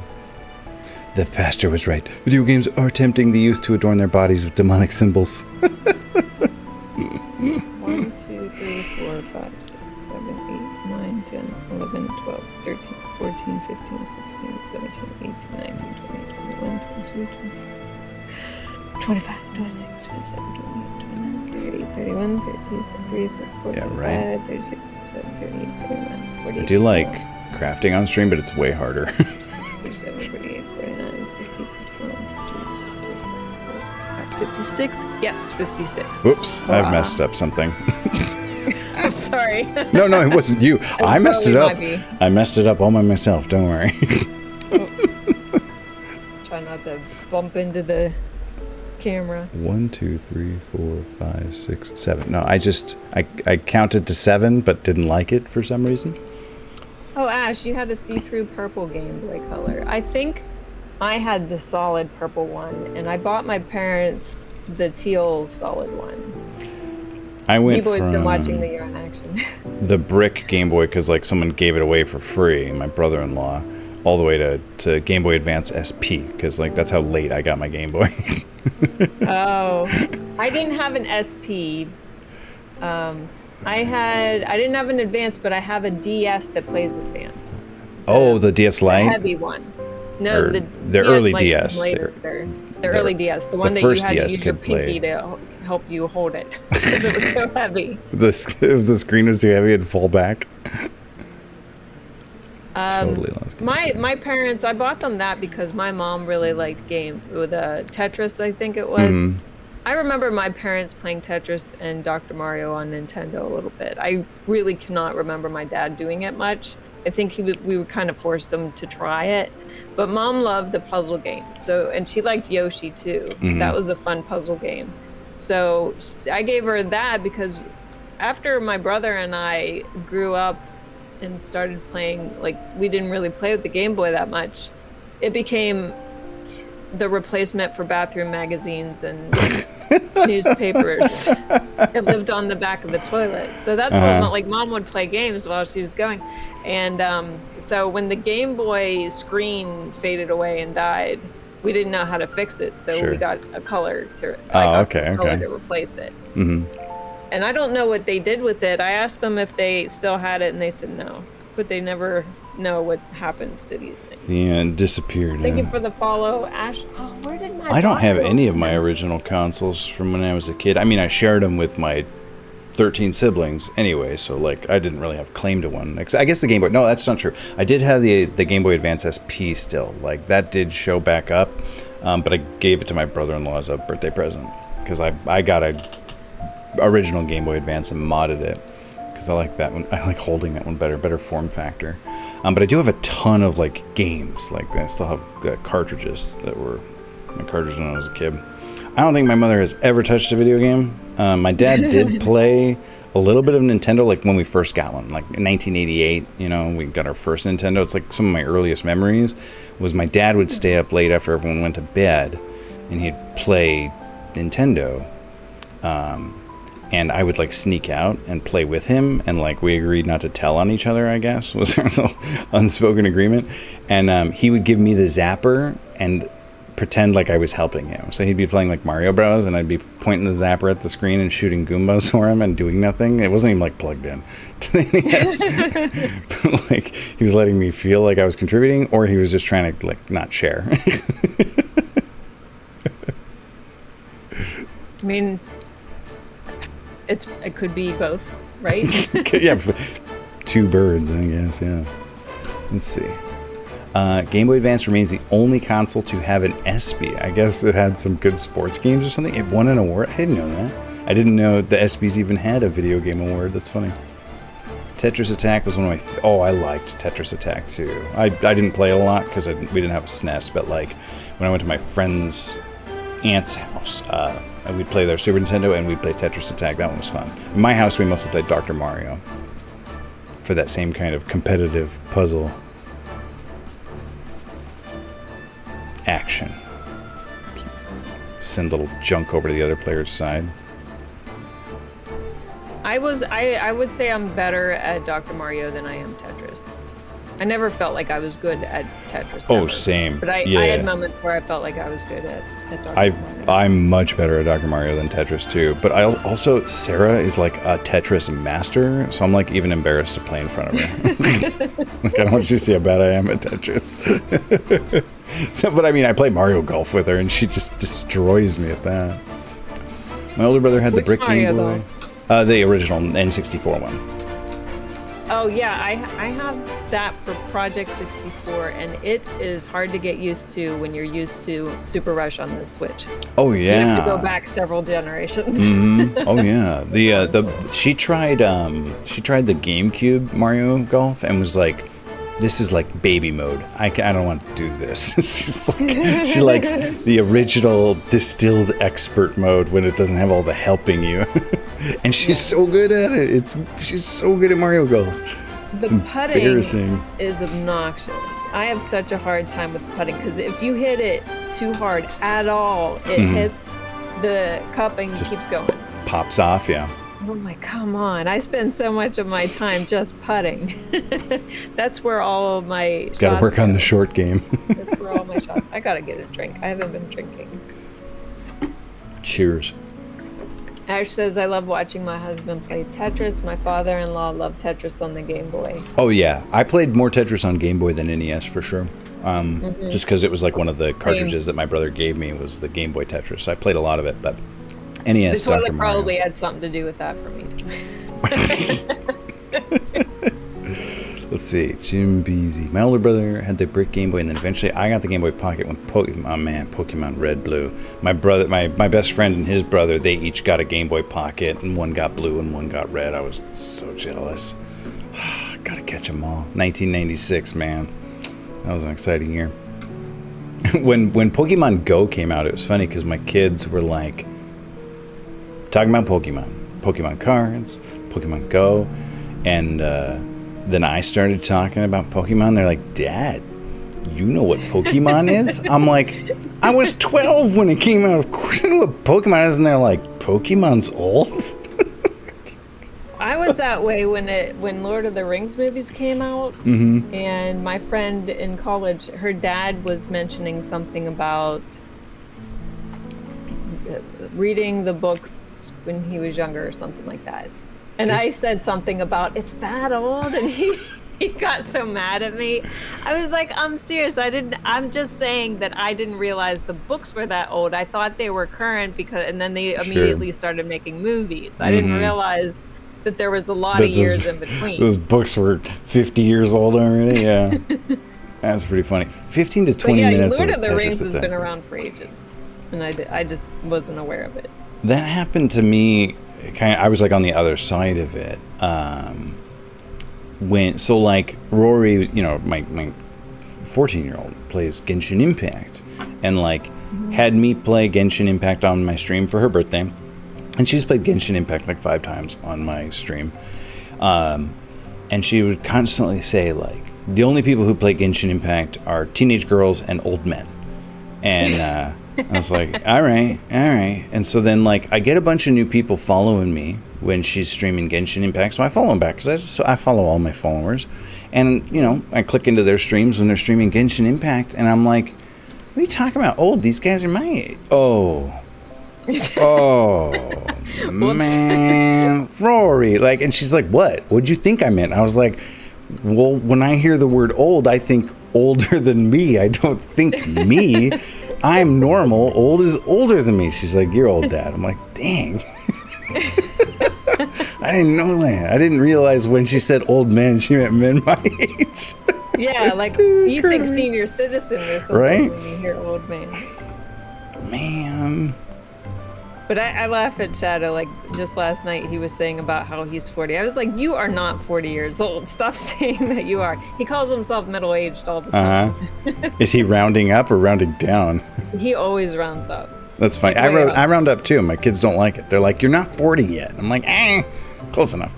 The pastor was right. Video games are tempting the youth to adorn their bodies with demonic symbols. 1, 2, 3, 4, 5, 6, 7, 8, 9, 10, 11, 12, 13, 14, 15, 16, 17, 18, 19, 20, 21, 22, 23, 25, 26, 27, 28, 29, 30, 31, 32, 33, 34, 35, 36, 37, 38, 39, 40. I do like crafting on stream, but it's way harder. 47, 48, 49, 50, 56. Yes, 56. Whoops, I've messed up something. I'm sorry. No, it wasn't you. I messed it up. I messed it up all by myself. Don't worry. Try not to bump into the camera. 1, 2, 3, 4, 5, 6, 7. No, I counted to 7, but didn't like it for some reason. Oh, Ash, you had a see-through purple Game Boy Color. I think I had the solid purple one, and I bought my parents the teal solid one. I went from... been watching the Year in Action. The brick Game Boy, because like someone gave it away for free, my brother-in-law. all the way to Game Boy Advance SP, because like that's how late I got my Game Boy. Oh, I didn't have an SP. I didn't have an Advance, but I have a DS that plays Advance. The DS Lite? The heavy one. No, or the DS early DS. The early DS, the one that first you had DS to use your could play. pinky to help you hold it because it was so heavy. The screen was too heavy, it'd fall back. Totally lost. My parents, I bought them that because my mom really liked games with Tetris, I think it was. Mm-hmm. I remember my parents playing Tetris and Dr. Mario on Nintendo a little bit. I really cannot remember my dad doing it much. I think we would kind of forced him to try it. But mom loved the puzzle games, and she liked Yoshi too. Mm-hmm. That was a fun puzzle game. So I gave her that because after my brother and I grew up and started playing, like, we didn't really play with the Game Boy that much. It became the replacement for bathroom magazines and newspapers. It lived on the back of the toilet. So that's what, like, mom would play games while she was going. And so when the Game Boy screen faded away and died, we didn't know how to fix it. So we got a color to replace it. Mm-hmm. And I don't know what they did with it. I asked them if they still had it, and they said no. But they never know what happens to these things. Yeah, it disappeared. Thank you for the follow, Ash. Oh, where did my I don't have any of my original consoles from when I was a kid. I mean, I shared them with my 13 siblings anyway, so like I didn't really have claim to one. I guess the Game Boy. No, that's not true. I did have the Game Boy Advance SP still. Like that did show back up, but I gave it to my brother-in-law as a birthday present because I got a original Game Boy Advance and modded it because I like that one. I like holding that one better form factor. But I do have a ton of like games. Like I still have cartridges that were my cartridges when I was a kid. I don't think my mother has ever touched a video game. My dad did play a little bit of Nintendo, like when we first got one, like in 1988. You know, we got our first Nintendo. It's like some of my earliest memories was my dad would stay up late after everyone went to bed, and he'd play Nintendo. And I would like sneak out and play with him, and like we agreed not to tell on each other, I guess, was our unspoken agreement. And he would give me the zapper and pretend like I was helping him. So he'd be playing like Mario Bros, and I'd be pointing the zapper at the screen and shooting Goombas for him and doing nothing. It wasn't even like plugged in to the NES. Like he was letting me feel like I was contributing, or he was just trying to like not share. I mean, it could be both, right? Yeah, two birds, I guess. Yeah. Let's see. Game Boy Advance remains the only console to have an SP. I guess it had some good sports games or something. It won an award. I didn't know that. I didn't know the SPs even had a video game award. That's funny. Tetris Attack was one of my... I liked Tetris Attack too. I didn't play it a lot because we didn't have a SNES, but like when I went to my friend's aunt's house, we'd play their Super Nintendo and we'd play Tetris Attack. That one was fun. In my house, we mostly played Dr. Mario for that same kind of competitive puzzle action. Send little junk over to the other player's side. I would say I'm better at Dr. Mario than I am Tetris. I never felt like I was good at Tetris. Oh, same. But I had moments where I felt like I was good at Dr. Mario. I'm much better at Dr. Mario than Tetris too. But I also, Sarah is like a Tetris master, so I'm like even embarrassed to play in front of her. Like I don't want you to see how bad I am at Tetris. So, but I mean, I play Mario Golf with her, and she just destroys me at that. My older brother had the brick Game Boy. The original N64 one. Oh yeah, I have that for Project 64, and it is hard to get used to when you're used to FutureRush on the Switch. Oh yeah, you have to go back several generations. Mm-hmm. Oh yeah, she tried the GameCube Mario Golf and was like, this is like baby mode. I don't want to do this. She likes the original distilled expert mode when it doesn't have all the helping you. And she's so good at it. She's so good at Mario Golf. The putting is obnoxious. I have such a hard time with putting because if you hit it too hard at all, it hits the cup and keeps going. Pops off, yeah. Oh my, come on. I spend so much of my time just putting. That's where all of my shots Gotta work on the short game. That's where all my shots. I gotta get a drink. I haven't been drinking. Cheers. Ash says, I love watching my husband play Tetris. My father-in-law loved Tetris on the Game Boy. Oh, yeah. I played more Tetris on Game Boy than NES, for sure. Just because it was like one of the cartridges that my brother gave me was the Game Boy Tetris. So I played a lot of it, but NES, the toilet probably had something to do with that for me. Let's see. Jim Beasy. My older brother had the brick Game Boy, and then eventually I got the Game Boy Pocket when Pokemon Red, Blue. My brother, my best friend and his brother, they each got a Game Boy Pocket, and one got blue and one got red. I was so jealous. Gotta catch them all. 1996, man. That was an exciting year. When Pokemon Go came out, it was funny because my kids were like talking about Pokemon cards, Pokemon Go, and then I started talking about Pokemon. They're like, Dad, you know what Pokemon is? I'm like, I was 12 when it came out. Of course I know what Pokemon is. And they're like, Pokemon's old? I was that way when Lord of the Rings movies came out. Mm-hmm. And my friend in college, her dad was mentioning something about reading the books when he was younger or something like that. And I said something about, it's that old? And he got so mad at me. I was like, I'm serious. I'm just saying that I didn't realize the books were that old. I thought they were current and then they immediately started making movies. I didn't realize that there was a lot of years in between. Those books were 50 years old already, yeah. That's pretty funny. 15 to 20 minutes Lord of the Rings has been around for ages. And I just wasn't aware of it. That happened to me. I was like on the other side of it. Rory, my 14-year-old plays Genshin Impact, and had me play Genshin Impact on my stream for her birthday, and she's played Genshin Impact like 5 times on my stream, and she would constantly say the only people who play Genshin Impact are teenage girls and old men, and I was like, all right. And so then, I get a bunch of new people following me when she's streaming Genshin Impact. So I follow them back because I follow all my followers. And, I click into their streams when they're streaming Genshin Impact. And I'm like, what are you talking about? Old, these guys are my age. Oh, man. Rory. And she's like, what? What'd you think I meant? I was like, well, when I hear the word old, I think older than me. I don't think me. I'm normal. Old is older than me. She's like, you're old, Dad. I'm like, dang. I didn't know that. I didn't realize when she said old men, she meant men my age. Yeah, you think senior citizen or something, right? When you hear old man. Man. But I laugh at Shadow. Just last night, he was saying about how he's 40. I was like, you are not 40 years old. Stop saying that you are. He calls himself middle-aged all the time. Is he rounding up or rounding down? He always rounds up. That's fine. I round up too. My kids don't like it. They're like, you're not 40 yet. I'm like, close enough.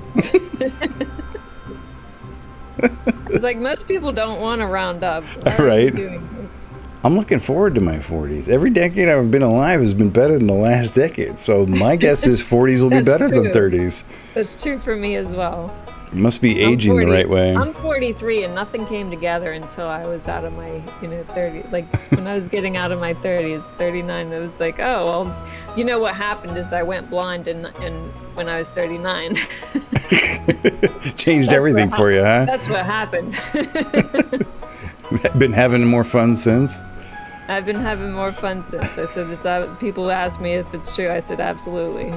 It's like, most people don't want to round up. Right. I'm looking forward to my 40s. Every decade I've been alive has been better than the last decade. So my guess is 40s will be better than 30s. That's true for me as well. You must be aging the right way. I'm 43 and nothing came together until I was out of my 30s. When I was getting out of my 30s, 39, it was like, oh, well, what happened is I went blonde and when I was 39. Changed everything for you, huh? That's what happened. Been having more fun since? I've been having more fun since. I said, people ask me if it's true. I said, absolutely.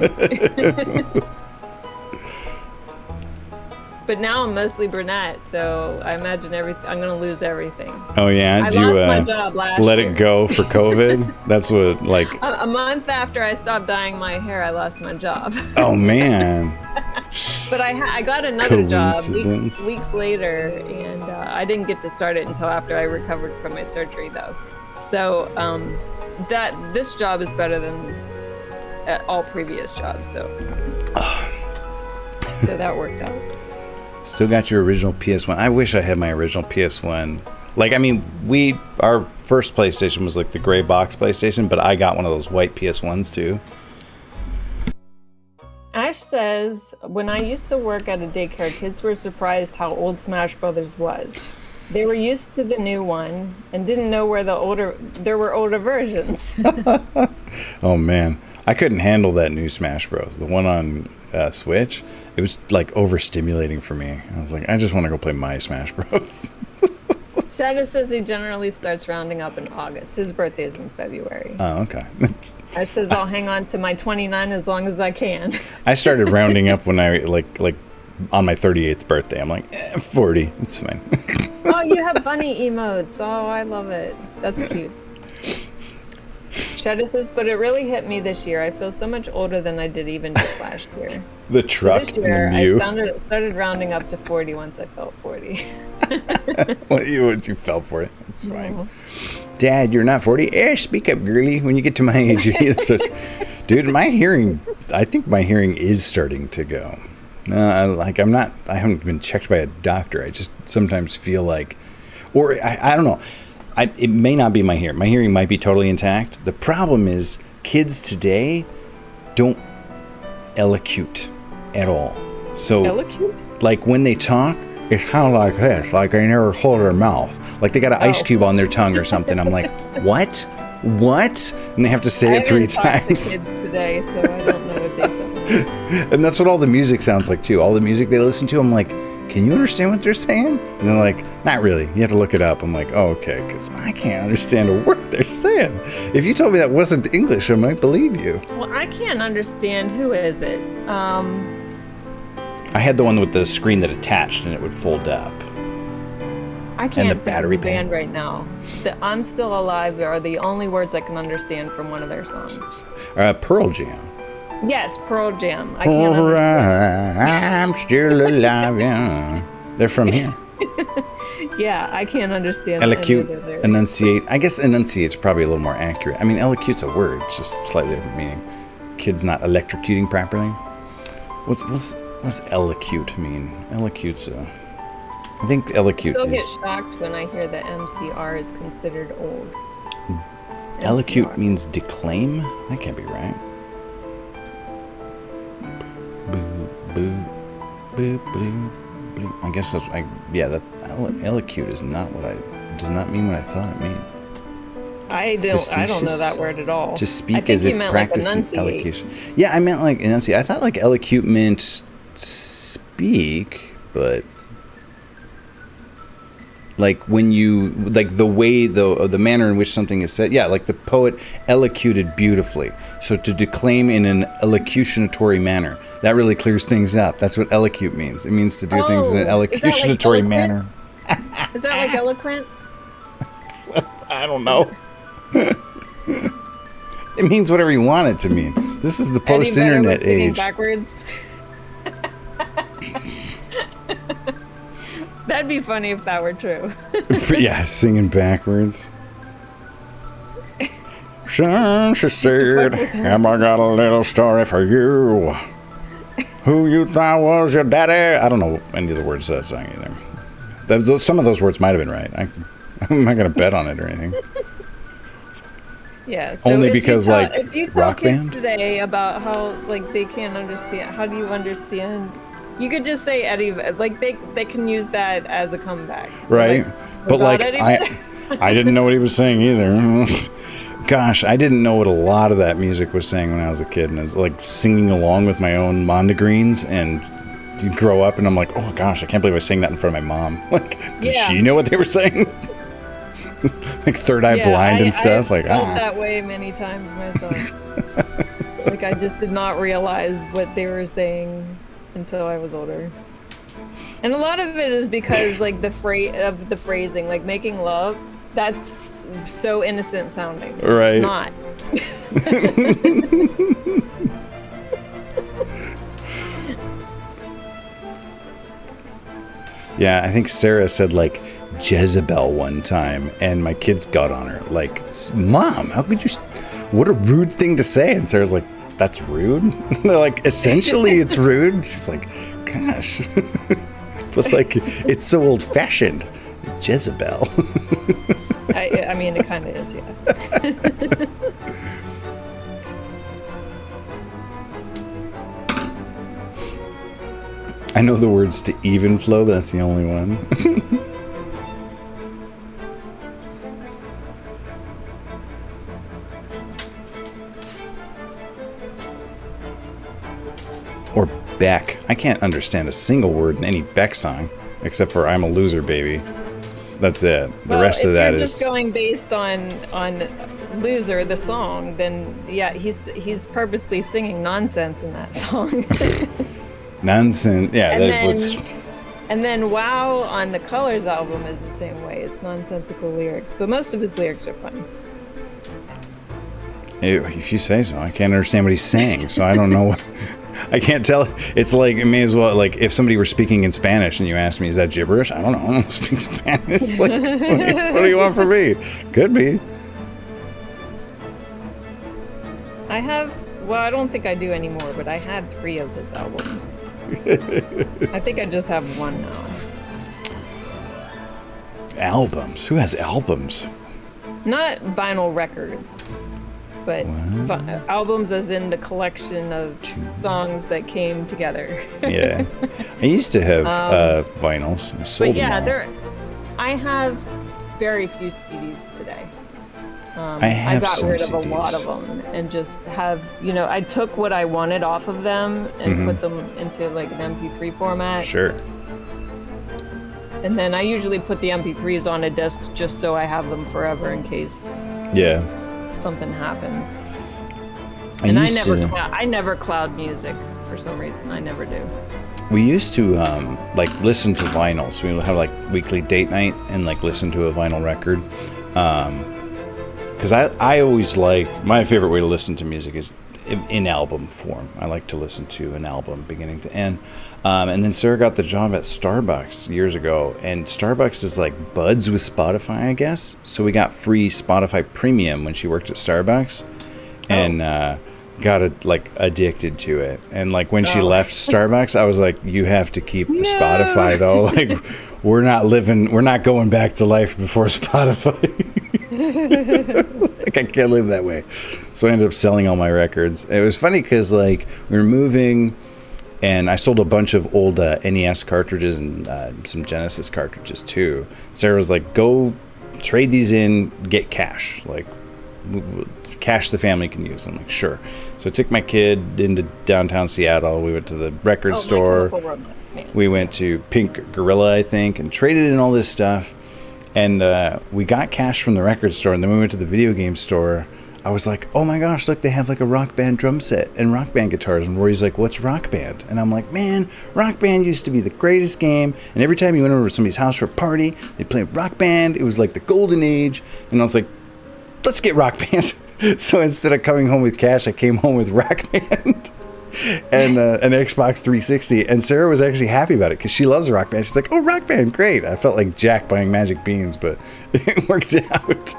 But now I'm mostly brunette, so I imagine I'm going to lose everything. Oh, yeah? I lost my job last year. Let it go for COVID? That's what, A month after I stopped dyeing my hair, I lost my job. Oh, man. But I got another job weeks later, and I didn't get to start it until after I recovered from my surgery, though. So this job is better than all previous jobs, so that worked out. Still got your original PS1. I wish I had my original PS1. Our first PlayStation was the gray box PlayStation, but I got one of those white PS1s too. Ash says, when I used to work at a daycare, kids were surprised how old Smash Brothers was. They were used to the new one and didn't know where there were older versions. Oh man, I couldn't handle that new Smash Bros. The one on Switch. It was like overstimulating for me. I was like, I just want to go play my Smash Bros. Shadow says he generally starts rounding up in August. His birthday is in February. Oh, okay. I says I'll hang on to my 29 as long as I can. I started rounding up when I like on my 38th birthday. I'm like 40. It's fine. Oh, you have bunny emotes. Oh, I love it. That's cute. Shadow says, but it really hit me this year. I feel so much older than I did even just last year. The truck. So this year, I started rounding up to 40 once I felt 40. Once you felt for it, it's fine. No. Dad, you're not 40? Speak up, girly. When you get to my age, dude, I think my hearing is starting to go. I haven't been checked by a doctor. I just sometimes feel like, or I don't know. It may not be my hearing. My hearing might be totally intact. The problem is kids today don't elocute at all. So, elocute? Like when they talk, it's kind of like this. Like they never hold their mouth. Like they got an ice cube on their tongue or something. I'm like, what? What? And they have to say it 3 times. To kids today, so I don't know what they say. And that's what all the music sounds like too. All the music they listen to, I'm like, can you understand what they're saying? And they're like, not really. You have to look it up. I'm like, oh, okay, because I can't understand a word they're saying. If you told me that wasn't English, I might believe you. Well, I can't understand. Who is it? I had the one with the screen that attached and it would fold up. I can't. And the battery band right now. The I'm Still Alive are the only words I can understand from one of their songs. Pearl Jam. Yes, Pearl Jam. I can't understand. I'm still alive. Yeah. They're from here. Yeah, I can't understand. Elocute, enunciate. I guess enunciate's probably a little more accurate. I mean, elocute's a word, it's just slightly different meaning. Kids not electrocuting properly. What's elocute mean? Elocute's I think elocute I still get shocked when I hear that MCR is considered old. Elocute means declaim? That can't be right. Boo, boo, boo, boo, boo. I guess that's, that elocute is not does not mean what I thought it meant. I don't know that word at all. To speak as if practicing elocution. Yeah, I meant like enunciate. I thought like elocute meant speak, but like when you like the way the manner in which something is said. Yeah, like the poet elocuted beautifully. So to declaim in an elocutionatory manner, that really clears things up. That's what elocute means. It means to do things in an elocutionatory manner. Is that like eloquent? I don't know. It means whatever you want it to mean. This is the post-internet age. Backwards. That'd be funny if that were true. Yeah, singing backwards. She said, "Have I got a little story for you? Who you thought was your daddy?" I don't know any of the words of that song either. Some of those words might have been right. I'm not going to bet on it or anything. Yeah. So only because if you rock band today about how like they can't understand. How do you understand? You could just say Eddie. Like they can use that as a comeback. Right. But like I didn't know what he was saying either. Gosh, I didn't know what a lot of that music was saying when I was a kid, and I was like singing along with my own mondegreens, and you grow up and I'm like, oh gosh, I can't believe I sang that in front of my mom. Like, did she know what they were saying? Like Third Eye Blind and stuff. I felt that way many times myself. Like I just did not realize what they were saying until I was older. And a lot of it is because like the phrasing, like making love, that's so innocent sounding. Right. It's not. Yeah, I think Sarah said like Jezebel one time, and my kids got on her like, "Mom, how could you? What a rude thing to say!" And Sarah's like, "That's rude." They're like, "Essentially, it's rude." She's like, "Gosh," but like, it's so old-fashioned. Jezebel. I mean, it kind of is, yeah. I know the words to even flow, but that's the only one. Or Beck. I can't understand a single word in any Beck song, except for I'm a Loser, Baby. That's it. The rest of that is... If you're just going based on Loser, the song, then yeah, he's purposely singing nonsense in that song. Nonsense, yeah. And then Wow on the Colors album is the same way. It's nonsensical lyrics, but most of his lyrics are fun. If you say so. I can't understand what he's saying, so I don't know what... I can't tell. It's like, it may as well, like, if somebody were speaking in Spanish and you asked me, is that gibberish? I don't know. I don't speak Spanish. Like, what do you want from me? Could be. I don't think I do anymore, but I had 3 of his albums. I think I just have 1 now. Albums? Who has albums? Not vinyl records, but albums as in the collection of songs that came together. Yeah. I used to have vinyls. I sold them all. I have very few CDs today. I got rid of a lot of them and just have, I took what I wanted off of them and put them into like an MP3 format. Sure. And then I usually put the MP3s on a disc just so I have them forever in case something happens. And I never cloud music for some reason. I never do. We used to like listen to vinyls. We would have like weekly date night and like listen to a vinyl record. Because I always like, my favorite way to listen to music is in album form. I like to listen to an album beginning to end. And then Sarah got the job at Starbucks years ago, and Starbucks is like buds with Spotify, I guess. So we got free Spotify Premium when she worked at Starbucks, and got addicted to it. And like when she left Starbucks, I was like, you have to keep the Spotify though. Like we're not going back to life before Spotify. Like I can't live that way. So I ended up selling all my records. It was funny because like we were moving, and I sold a bunch of old NES cartridges and some Genesis cartridges too. Sarah was like, go trade these in, get cash. Like cash the family can use. I'm like, sure. So I took my kid into downtown Seattle. We went to the record store. We went to Pink Gorilla, I think, and traded in all this stuff. And we got cash from the record store, and then we went to the video game store. I was like, oh my gosh, look, they have like a Rock Band drum set and Rock Band guitars. And Rory's like, what's Rock Band? And I'm like, man, Rock Band used to be the greatest game. And every time you went over to somebody's house for a party, they'd play Rock Band. It was like the golden age. And I was like, let's get Rock Band. So instead of coming home with cash, I came home with Rock Band. And an Xbox 360, and Sarah was actually happy about it because she loves Rock Band. She's like, oh, Rock Band, great. I felt like Jack buying Magic Beans, but it worked out.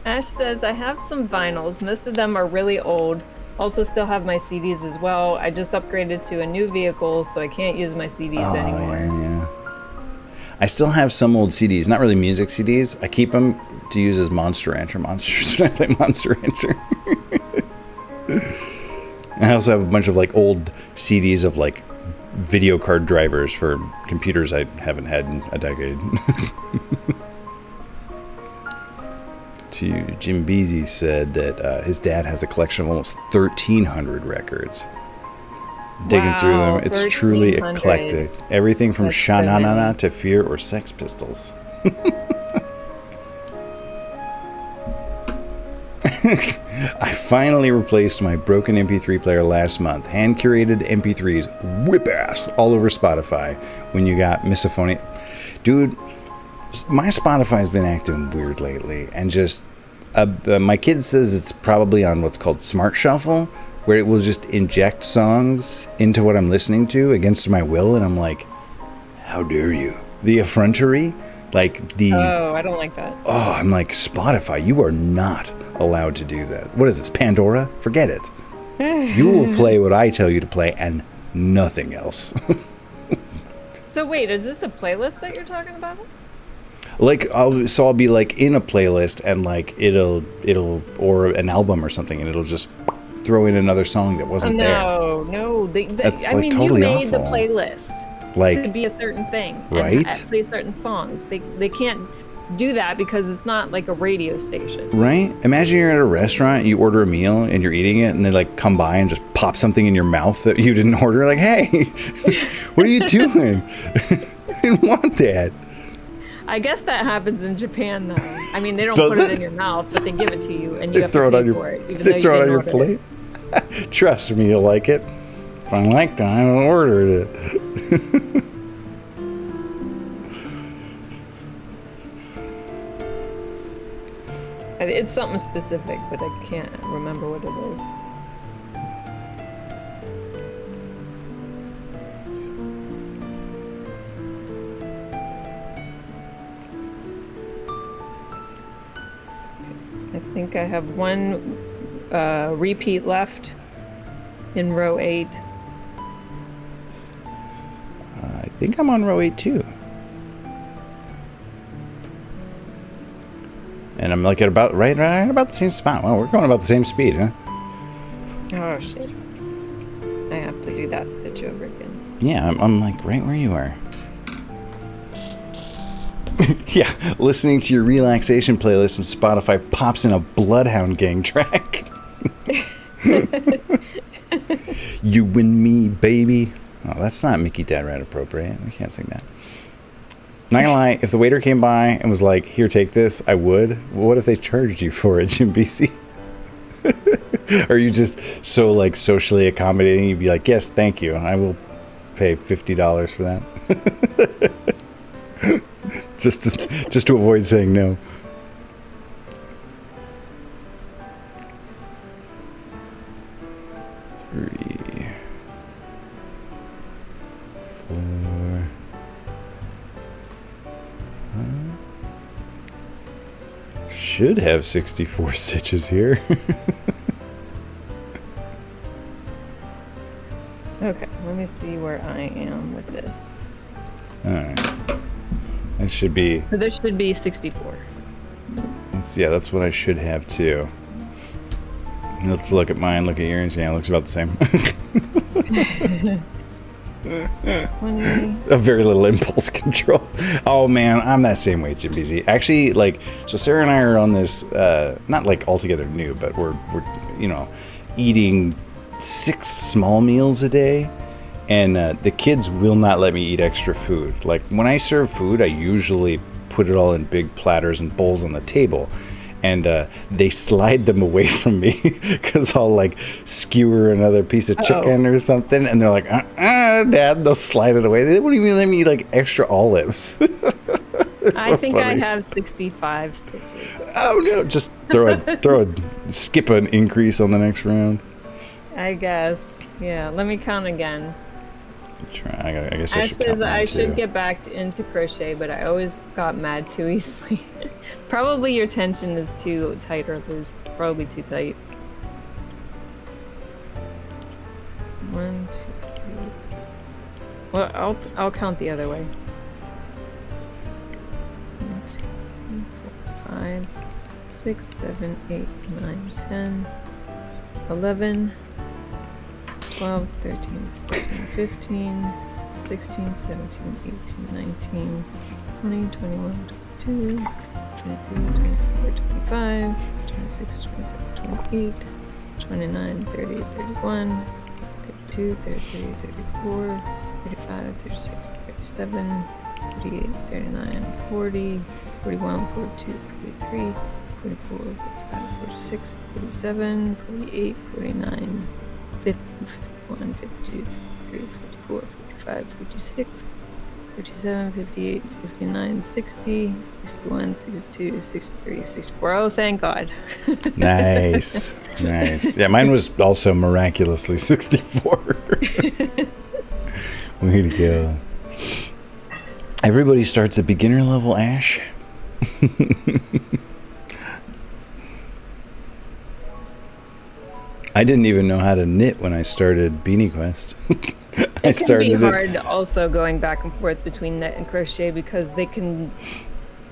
Ash says, I have some vinyls. Most of them are really old. Also still have my CDs as well. I just upgraded to a new vehicle, so I can't use my CDs anymore. Yeah. I still have some old CDs, not really music CDs. I keep them to use as Monster Rancher monsters when I play Monster Rancher. I also have a bunch of like old CDs of like video card drivers for computers I haven't had in a decade. Jim Beasy said that his dad has a collection of almost 1,300 records. Digging through them, it's truly eclectic. Everything from Sha-Na-Na-Na to Fear or Sex Pistols. I finally replaced my broken MP3 player last month. Hand-curated MP3s, whip-ass, all over Spotify. When you got misophonia. Dude, my Spotify's been acting weird lately. And just, my kid says it's probably on what's called Smart Shuffle, where it will just inject songs into what I'm listening to against my will. And I'm like, how dare you? The effrontery. Like the... Oh, I don't like that. Oh, I'm like, Spotify, you are not allowed to do that. What is this, Pandora? Forget it. You will play what I tell you to play and nothing else. So wait, is this a playlist that you're talking about? Like, I'll be like in a playlist and like it'll or an album or something, and it'll just throw in another song that wasn't there. No. That's I mean, totally you made awful. the playlist to be a certain thing. Right? And play certain songs. They can't do that because it's not like a radio station. Right? Imagine you're at a restaurant, you order a meal, and you're eating it, and they like come by and just pop something in your mouth that you didn't order. Like, hey, what are you doing? I didn't want that. I guess that happens in Japan, though. I mean, they don't put it in your mouth, but they give it to you, and you have to pay for it. They throw it on your plate. Trust me, you'll like it. If I liked it, I ordered it. It's something specific, but I can't remember what it is. I think I have one repeat left in row 8. I think I'm on row 8 too. And I'm like at about right about the same spot. Well, we're going about the same speed, huh? Oh shit! I have to do that stitch over again. Yeah, I'm like right where you are. Yeah, listening to your relaxation playlist and Spotify pops in a Bloodhound Gang track. You and me, baby. Oh, that's not Mickey Dead Rat appropriate. We can't sing that. Not gonna lie, if the waiter came by and was like, here, take this, I would. Well, what if they charged you for it, Jim BC? Are you just so like socially accommodating? You'd be like, yes, thank you. I will pay $50 for that. just to avoid saying no. Three, 4. Should have 64 stitches here. Okay, let me see where I am with this. Alright. That should be... So this should be 64. That's what I should have too. Let's look at mine, look at yours. Yeah, it looks about the same. A very little impulse control. Oh man, I'm that same way, Jim BZ. Actually, like, so Sarah and I are on this, not like altogether new, but we're eating 6 small meals a day, and the kids will not let me eat extra food. Like when I serve food, I usually put it all in big platters and bowls on the table. And they slide them away from me because I'll like skewer another piece of chicken or something, and they're like, Dad, they'll slide it away. They won't even let me eat like extra olives. So I think funny. I have 65 stitches. Oh no! Just skip an increase on the next round. I guess. Yeah. Let me count again. I guess I should count mine I too. should get back into crochet, but I always got mad too easily. Probably your tension is too tight or loose. Probably too tight. 1, 2, 3. Well, I'll count the other way. 1, 2, 3, 4, 5, 6, 7, 8, 9, 10, 11, 12, 13, 14, 15, 16, 17, 18, 19, 20, 21, 22, 23, 24, 25, 26, 27, 28, 29, 30, 31, 32, 33, 34, 35, 36, 37, 38, 39, 40, 41, 42, 43, 44, 45, 46, 47, 48, 49, 50, 51, 52, 53, 54, 55, 56, 57, 58, 59, 60, 61, 62, 63, 64. Oh, thank God. Nice. Nice. Yeah, mine was also miraculously 64. Way to go. Everybody starts at beginner level, Ash. I didn't even know how to knit when I started Beanie Quest. It can be hard also going back and forth between knit and crochet because they can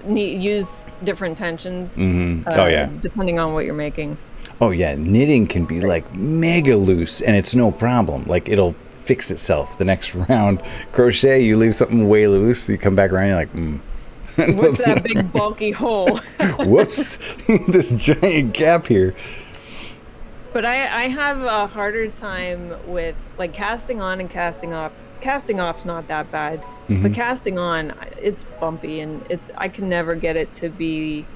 use different tensions. Depending on what you're making. Oh yeah, knitting can be like mega loose and it's no problem. Like it'll fix itself the next round. Crochet, you leave something way loose, you come back around, you're like, what's that big bulky hole? Whoops, this giant gap here. But I have a harder time with like casting on and casting off. Casting off's not that bad, but casting on, it's bumpy and I can never get it to be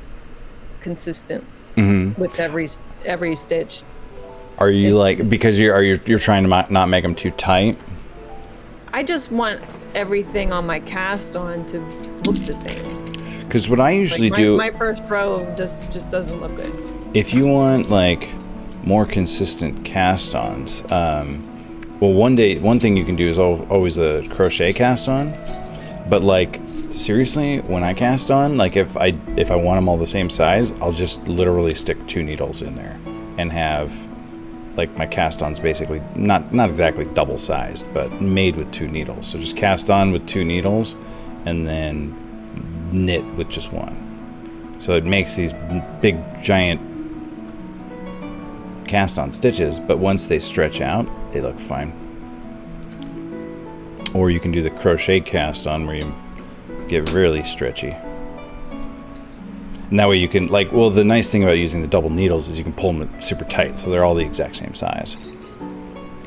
consistent with every stitch. Are you because you're trying to not make them too tight? I just want everything on my cast on to look the same. Because what I usually do, my first row just doesn't look good. If you want like more consistent cast-ons, well, one thing you can do is always a crochet cast on. But like seriously, when I cast on, like if I want them all the same size, I'll just literally stick 2 needles in there and have like my cast-ons basically not exactly double sized, but made with 2 needles. So just cast on with 2 needles and then knit with just 1. So it makes these big giant cast-on stitches, but once they stretch out, they look fine. Or you can do the crochet cast-on where you get really stretchy. And that way you can, like, well, the nice thing about using the double needles is you can pull them super tight, so they're all the exact same size.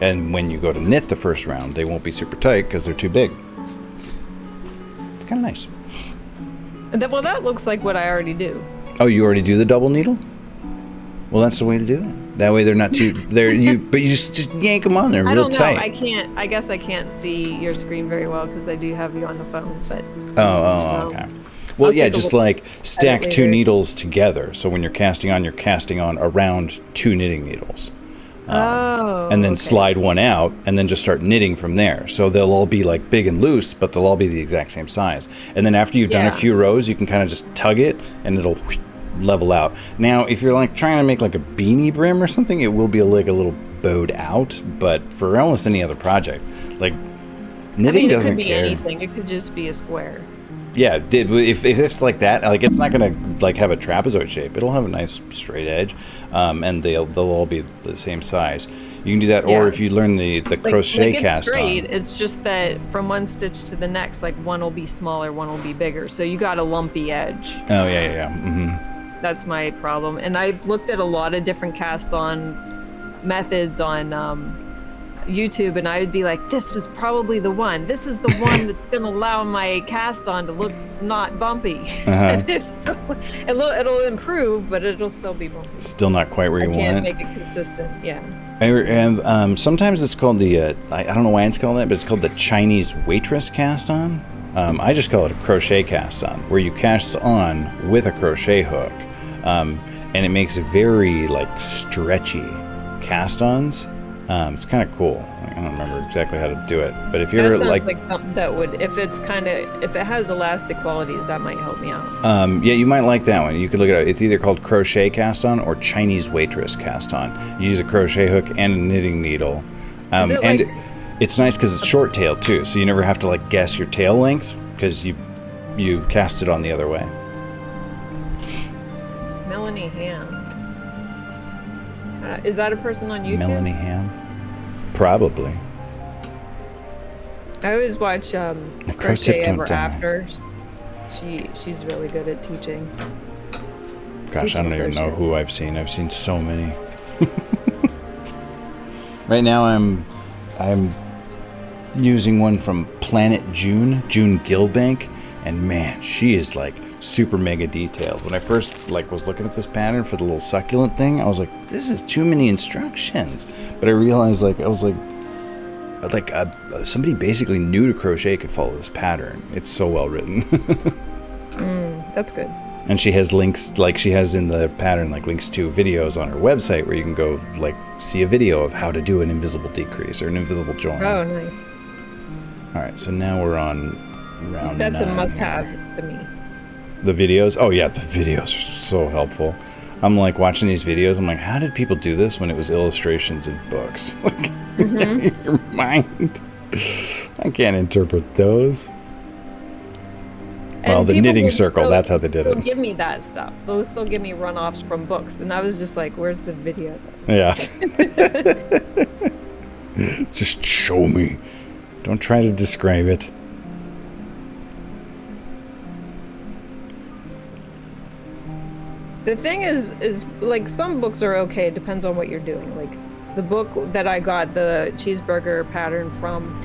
And when you go to knit the first round, they won't be super tight because they're too big. It's kind of nice. Well, that looks like what I already do. Oh, you already do the double needle? Well, that's the way to do it. That way they're not too, but you just yank them on there real tight. I guess I can't see your screen very well because I do have you on the phone, but. Okay. Well, yeah, just like stack 2 needles together. So when you're casting on around 2 knitting needles. And then slide one out and then just start knitting from there. So they'll all be like big and loose, but they'll all be the exact same size. And then after you've done a few rows, you can kind of just tug it and it'll level out. Now, if you're like trying to make like a beanie brim or something, it will be like a little bowed out. But for almost any other project, like knitting doesn't care. It could be anything. It could just be a square. Yeah, if it's like that, like it's not gonna like have a trapezoid shape. It'll have a nice straight edge, and they'll all be the same size. You can do that, or if you learn the crochet cast straight, on. It's just that from one stitch to the next, like one will be smaller, one will be bigger. So you got a lumpy edge. Oh yeah. That's my problem, and I've looked at a lot of different cast on methods on YouTube, and I would be like, this was probably the one. This is the one that's going to allow my cast on to look not bumpy. It'll improve, but it'll still be bumpy. Still not quite where you want it. I can't make it consistent, yeah. And sometimes it's called the, I don't know why it's called that, but it's called the Chinese waitress cast on. I just call it a crochet cast on, where you cast on with a crochet hook. And it makes very like stretchy cast ons. It's kind of cool. I don't remember exactly how to do it, but if you're like something that would, if it has elastic qualities, that might help me out. Yeah, you might like that one. You could look at it. It's either called crochet cast on or Chinese waitress cast on. You use a crochet hook and a knitting needle, it's nice because it's short tail too, so you never have to like guess your tail length because you cast it on the other way. Melanie Ham. Is that a person on YouTube? Melanie Ham? Probably. I always watch Crochet Ever After. She's really good at teaching. Gosh, I don't even know who I've seen. I've seen so many. Right now I'm using one from Planet June Gilbank, and man, she is like super mega detailed. When I first was looking at this pattern for the little succulent thing, I was like, this is too many instructions. But I realized somebody basically new to crochet could follow this pattern. It's so well written. That's good. And she has links, like she has in the pattern, like links to videos on her website where you can go like see a video of how to do an invisible decrease or an invisible join. Oh, nice. All right, so now we're on round 9. That's a must-have for me. The videos? Oh yeah, the videos are so helpful. I'm like watching these videos, I'm like, how did people do this when it was illustrations and books? Like, in your mind. I can't interpret those. Well, the knitting circle, that's how they did it. Give me that stuff. They'll still give me runoffs from books. And I was just like, where's the video? Yeah. Just show me. Don't try to describe it. The thing is like some books are okay. It depends on what you're doing. Like the book that I got the cheeseburger pattern from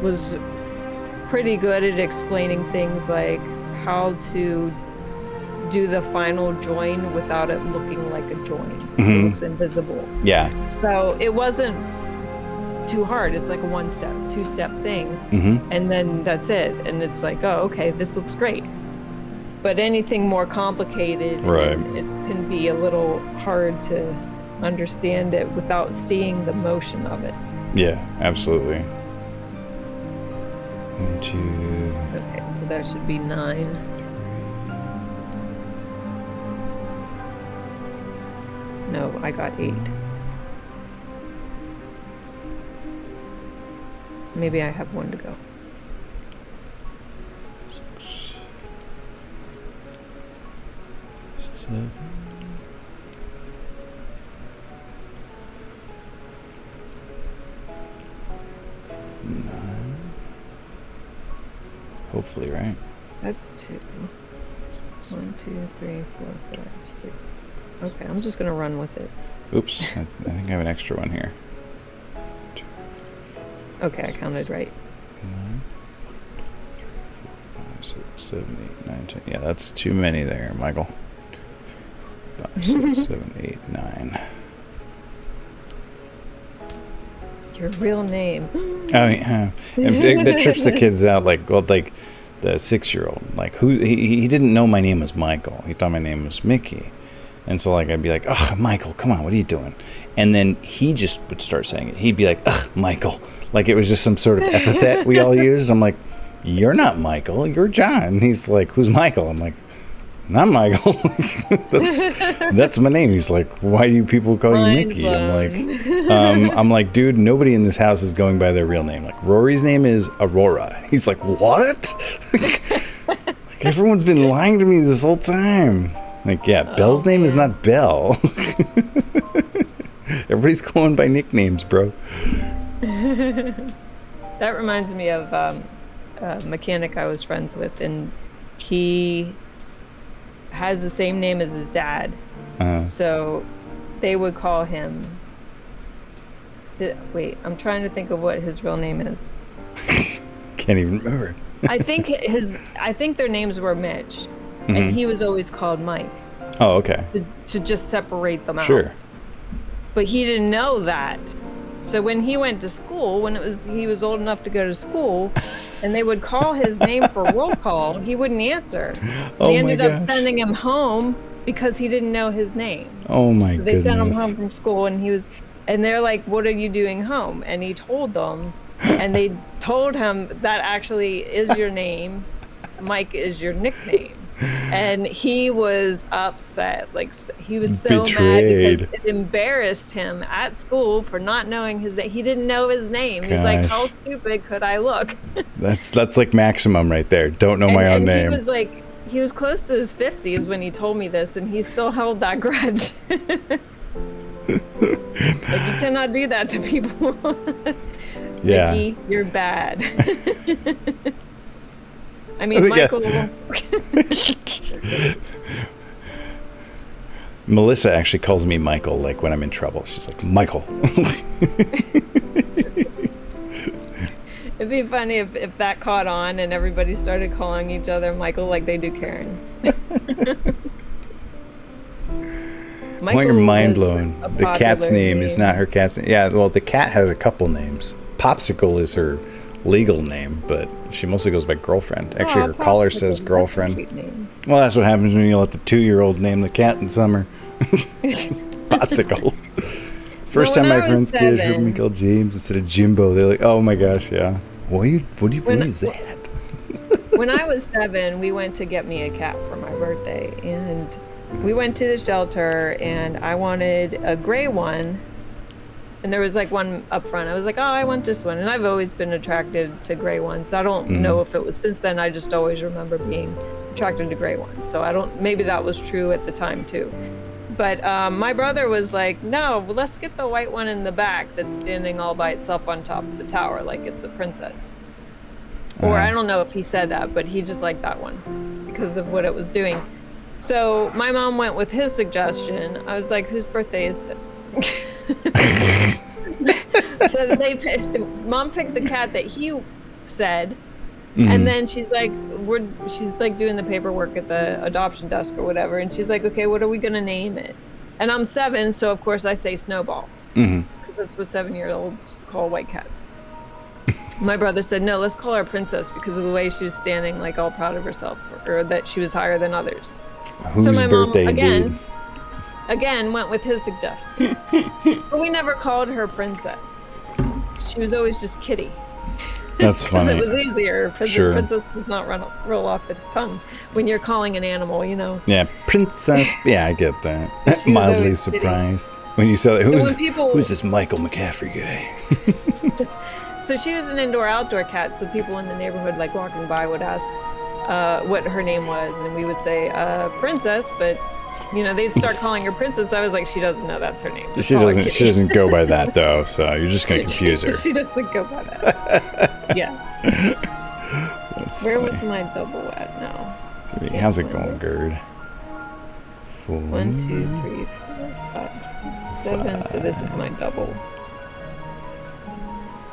was pretty good at explaining things like how to do the final join without it looking like a join. It looks invisible. Yeah. So it wasn't too hard. It's like a 1-step, 2-step thing. And then that's it. And it's like, oh, okay, this looks great. But anything more complicated, right, it can be a little hard to understand it without seeing the motion of it. Yeah, absolutely. 1, 2. Okay, so that should be 9. 3. No, I got 8. Maybe I have 1 to go. 6. 7. 9. Hopefully, right? That's 2. 1, 2, 3, 4, 5, 6. Okay, I'm just gonna run with it. Oops, I think I have an extra one here. 2, 3, 4, 5, okay, 6, I counted right. 9, 1, 2, 3, 4, 5, 6, 7, 8, 9, 10. Yeah, that's too many there, Michael. 5, 6, 7, 8, 9. Your real name. Oh yeah, and that trips the kids out. Like, well, like the 6-year-old, like he didn't know my name was Michael. He thought my name was Mickey, and so like I'd be like, ugh, Michael, come on, what are you doing? And then he just would start saying it. He'd be like, ugh, Michael, like it was just some sort of epithet we all used. I'm like, you're not Michael, you're John. And he's like, who's Michael? I'm like, not Michael. that's my name. He's like, why do you people call you Mickey? I'm like, dude, nobody in this house is going by their real name. Like, Rory's name is Aurora. He's like, what? Like, everyone's been lying to me this whole time. Like, yeah, Belle's name is not Belle. Everybody's going by nicknames, bro. That reminds me of a mechanic I was friends with, and he has the same name as his dad. So they would call him... Wait, I'm trying to think of what his real name is. Can't even remember. I think their names were Mitch, and he was always called Mike. Oh, okay. To just separate them out. Sure. But he didn't know that. So when he went to school, he was old enough to go to school, and they would call his name for roll call, he wouldn't answer. They ended up sending him home because he didn't know his name. Oh my goodness. They sent him home from school, and they're like, what are you doing home? And he told them, and they told him that actually is your name. Mike is your nickname. And he was upset. Like, he was so mad because it embarrassed him at school for not knowing his name. He didn't know his name. Gosh. He's like, how stupid could I look? That's like maximum right there. Don't know my own name. He was close to his 50s when he told me this, and he still held that grudge. Like, you cannot do that to people. Yeah. Mickey, you're bad. I mean, Michael... Melissa actually calls me Michael, like, when I'm in trouble. She's like, Michael. It'd be funny if that caught on and everybody started calling each other Michael like they do Karen. Well, you're mind blown. The cat's name is not her cat's name. Yeah, well, the cat has a couple names. Popsicle is her legal name, but she mostly goes by girlfriend. Actually, her collar says girlfriend. Well, that's what happens when you let the 2-year-old name the cat in summer. Popsicle. First time my friend's kid heard me call James instead of Jimbo, they're like, "Oh my gosh, yeah. What is that?" When I was 7, we went to get me a cat for my birthday, and we went to the shelter, and I wanted a gray one. And there was like one up front. I was like, oh, I want this one. And I've always been attracted to gray ones. I don't know if it was since then. I just always remember being attracted to gray ones. So maybe that was true at the time too. But my brother was like, no, let's get the white one in the back that's standing all by itself on top of the tower like it's a princess. Or I don't know if he said that, but he just liked that one because of what it was doing. So my mom went with his suggestion. I was like, whose birthday is this? So Mom picked the cat that he said. And then she's like doing the paperwork at the adoption desk or whatever. And she's like, okay, what are we going to name it? And I'm 7. So of course I say Snowball. Because that's what 7-year-olds call white cats. My brother said, no, let's call her Princess because of the way she was standing, like all proud of herself, or that she was higher than others. Whose so my birthday mom, again, went with his suggestion. But we never called her Princess. She was always just Kitty. That's funny. Because it was easier. Because the princess does not roll off the tongue when you're calling an animal, you know. Yeah, Princess. Yeah, I get that. Mildly surprised. When you said, who's this Michael McCaffrey guy? So she was an indoor-outdoor cat, so people in the neighborhood, like walking by, would ask what her name was, and we would say Princess, but you know they'd start calling her Princess. I was like, she doesn't know that's her name. She doesn't go by that though, so you're just gonna confuse her. She doesn't go by that. Yeah. Where was my double at now? 3. How's it going, Gerd? 4. 1, 2, 3, 4, 5, 6, 7. So this is my double.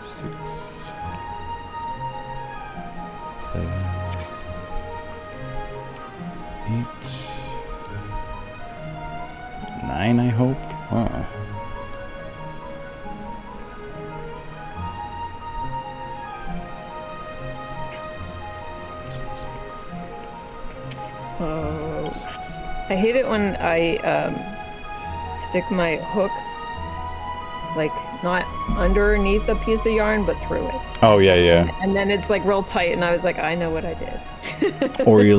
6, 7, 8, 9, I hope. Oh, I hate it when I stick my hook like not underneath a piece of yarn but through it. Oh yeah. And then it's like real tight and I was like, I know what I did. Or you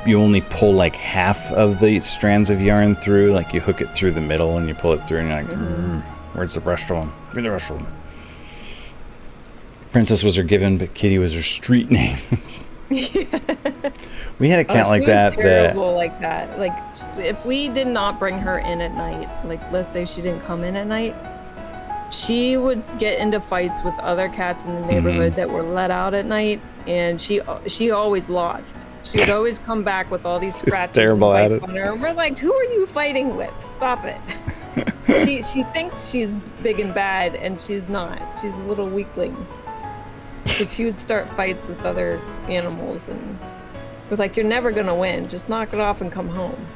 you only pull like half of the strands of yarn through, like you hook it through the middle and you pull it through and you're like, where's the rest of them? Give me the rest of them. Princess was her given, but Kitty was her street name. We had a cat like that. Terrible like that. Like if we did not bring her in at night, like let's say she didn't come in at night, she would get into fights with other cats in the neighborhood that were let out at night, and she always lost. She would always come back with all these scratches. Terrible at it. And we're like, who are you fighting with? Stop it. She thinks she's big and bad, and she's not. She's a little weakling. But she would start fights with other animals, and we're like, you're never gonna win. Just knock it off and come home.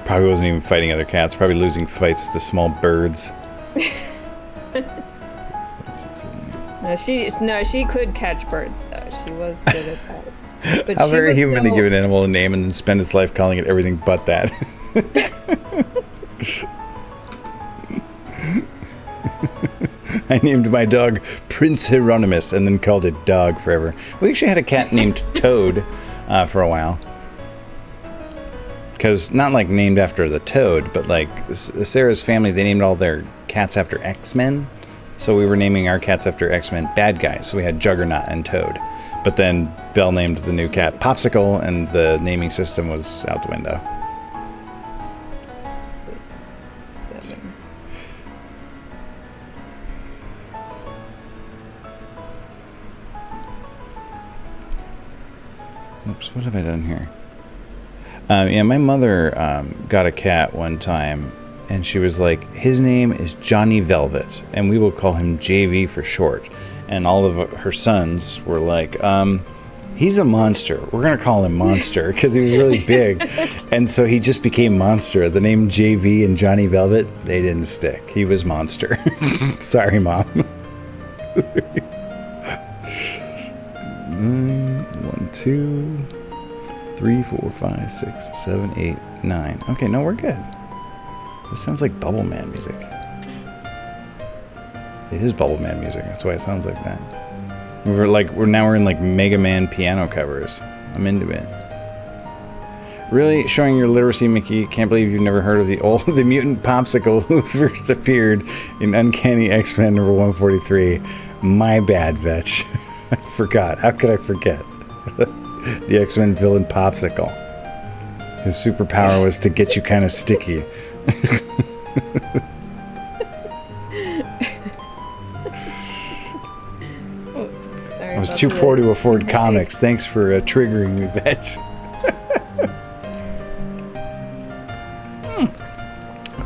Probably wasn't even fighting other cats. Probably losing fights to small birds. She could catch birds though. She was good at that. But how very human to give an animal a name and spend its life calling it everything but that. I named my dog Prince Hieronymus and then called it Dog forever. We actually had a cat named Toad for a while. Because not like named after the Toad, but like Sarah's family, they named all their cats after X-Men. So we were naming our cats after X-Men bad guys. So we had Juggernaut and Toad. But then Belle named the new cat Popsicle, and the naming system was out the window. 6, 7. Oops, what have I done here? Yeah, my mother got a cat one time, and she was like, his name is Johnny Velvet, and we will call him JV for short. And all of her sons were like, he's a monster. We're going to call him Monster, because he was really big. And so he just became Monster. The name JV and Johnny Velvet, they didn't stick. He was Monster. Sorry, Mom. 1, 2, 3, 4, 5, 6, 7, 8, 9. Okay, no, we're good. This sounds like Bubble Man music. It is Bubble Man music. That's why it sounds like that. We're in like Mega Man piano covers. I'm into it. Really showing your literacy, Mickey. Can't believe you've never heard of the mutant popsicle who first appeared in Uncanny X-Men number 143. My bad, Vetch. I forgot. How could I forget? The X-Men villain popsicle. His superpower was to get you kind of sticky. I was too poor to afford comics. Thanks for triggering me, Vetch.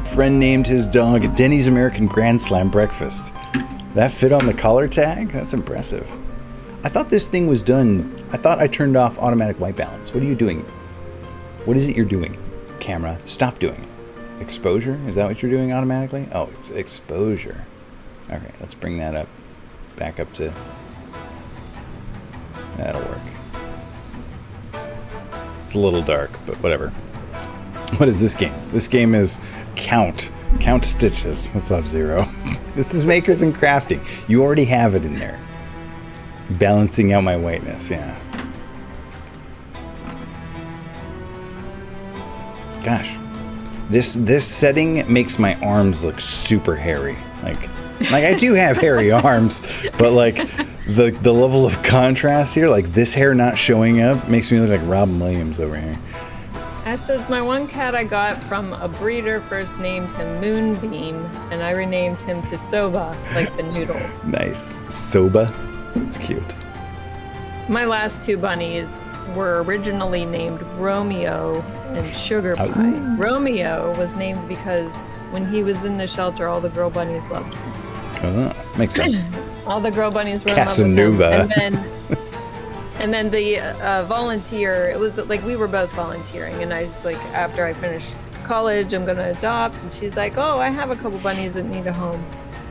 Friend named his dog Denny's American Grand Slam Breakfast. That fit on the collar tag? That's impressive. I thought this thing was done. I thought I turned off automatic white balance. What are you doing? What is it you're doing? Camera, stop doing it. Exposure? Is that what you're doing automatically? Oh, it's exposure. Okay, let's bring that up. Back up to... That'll work. It's a little dark, but whatever. What is this game? This game is Count Stitches. What's up, Zero? This is Makers and Crafting. You already have it in there. Balancing out my whiteness, yeah. Gosh. This setting makes my arms look super hairy. Like I do have hairy arms, but like the level of contrast here, like this hair not showing up makes me look like Robin Williams over here. Ash says, my one cat I got from a breeder first named him Moonbeam, and I renamed him to Soba, like the noodle. Nice. Soba? That's cute. My last two bunnies were originally named Romeo and Sugar Pie. Oh. Romeo was named because when he was in the shelter, all the girl bunnies loved him. Oh, makes sense. All the girl bunnies were Casanova. In love with him. And then the volunteer, it was like we were both volunteering, and I was like, after I finished college, I'm gonna adopt, and she's like, oh, I have a couple bunnies that need a home.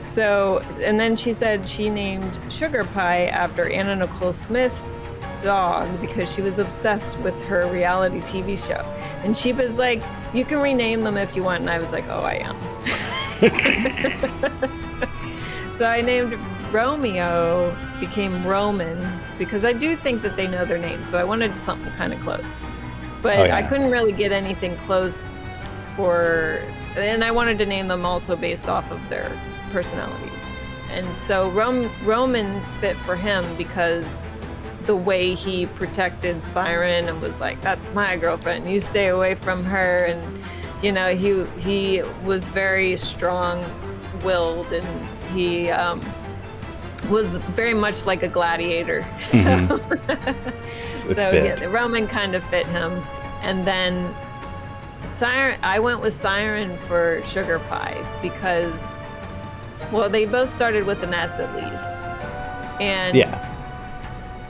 So, and then she said she named Sugar Pie after Anna Nicole Smith's dog because she was obsessed with her reality TV show. And she was like, you can rename them if you want, and I was like, oh, I am. So I named Romeo, became Roman, because I do think that they know their names, so I wanted something kind of close. But I couldn't really get anything close and I wanted to name them also based off of their personalities. And so Roman fit for him because the way he protected Siren and was like, that's my girlfriend, you stay away from her. And, you know, he was very strong-willed, and he was very much like a gladiator. So yeah, Roman kind of fit him. And then Siren, I went with Siren for Sugar Pie because, well, they both started with an S at least. And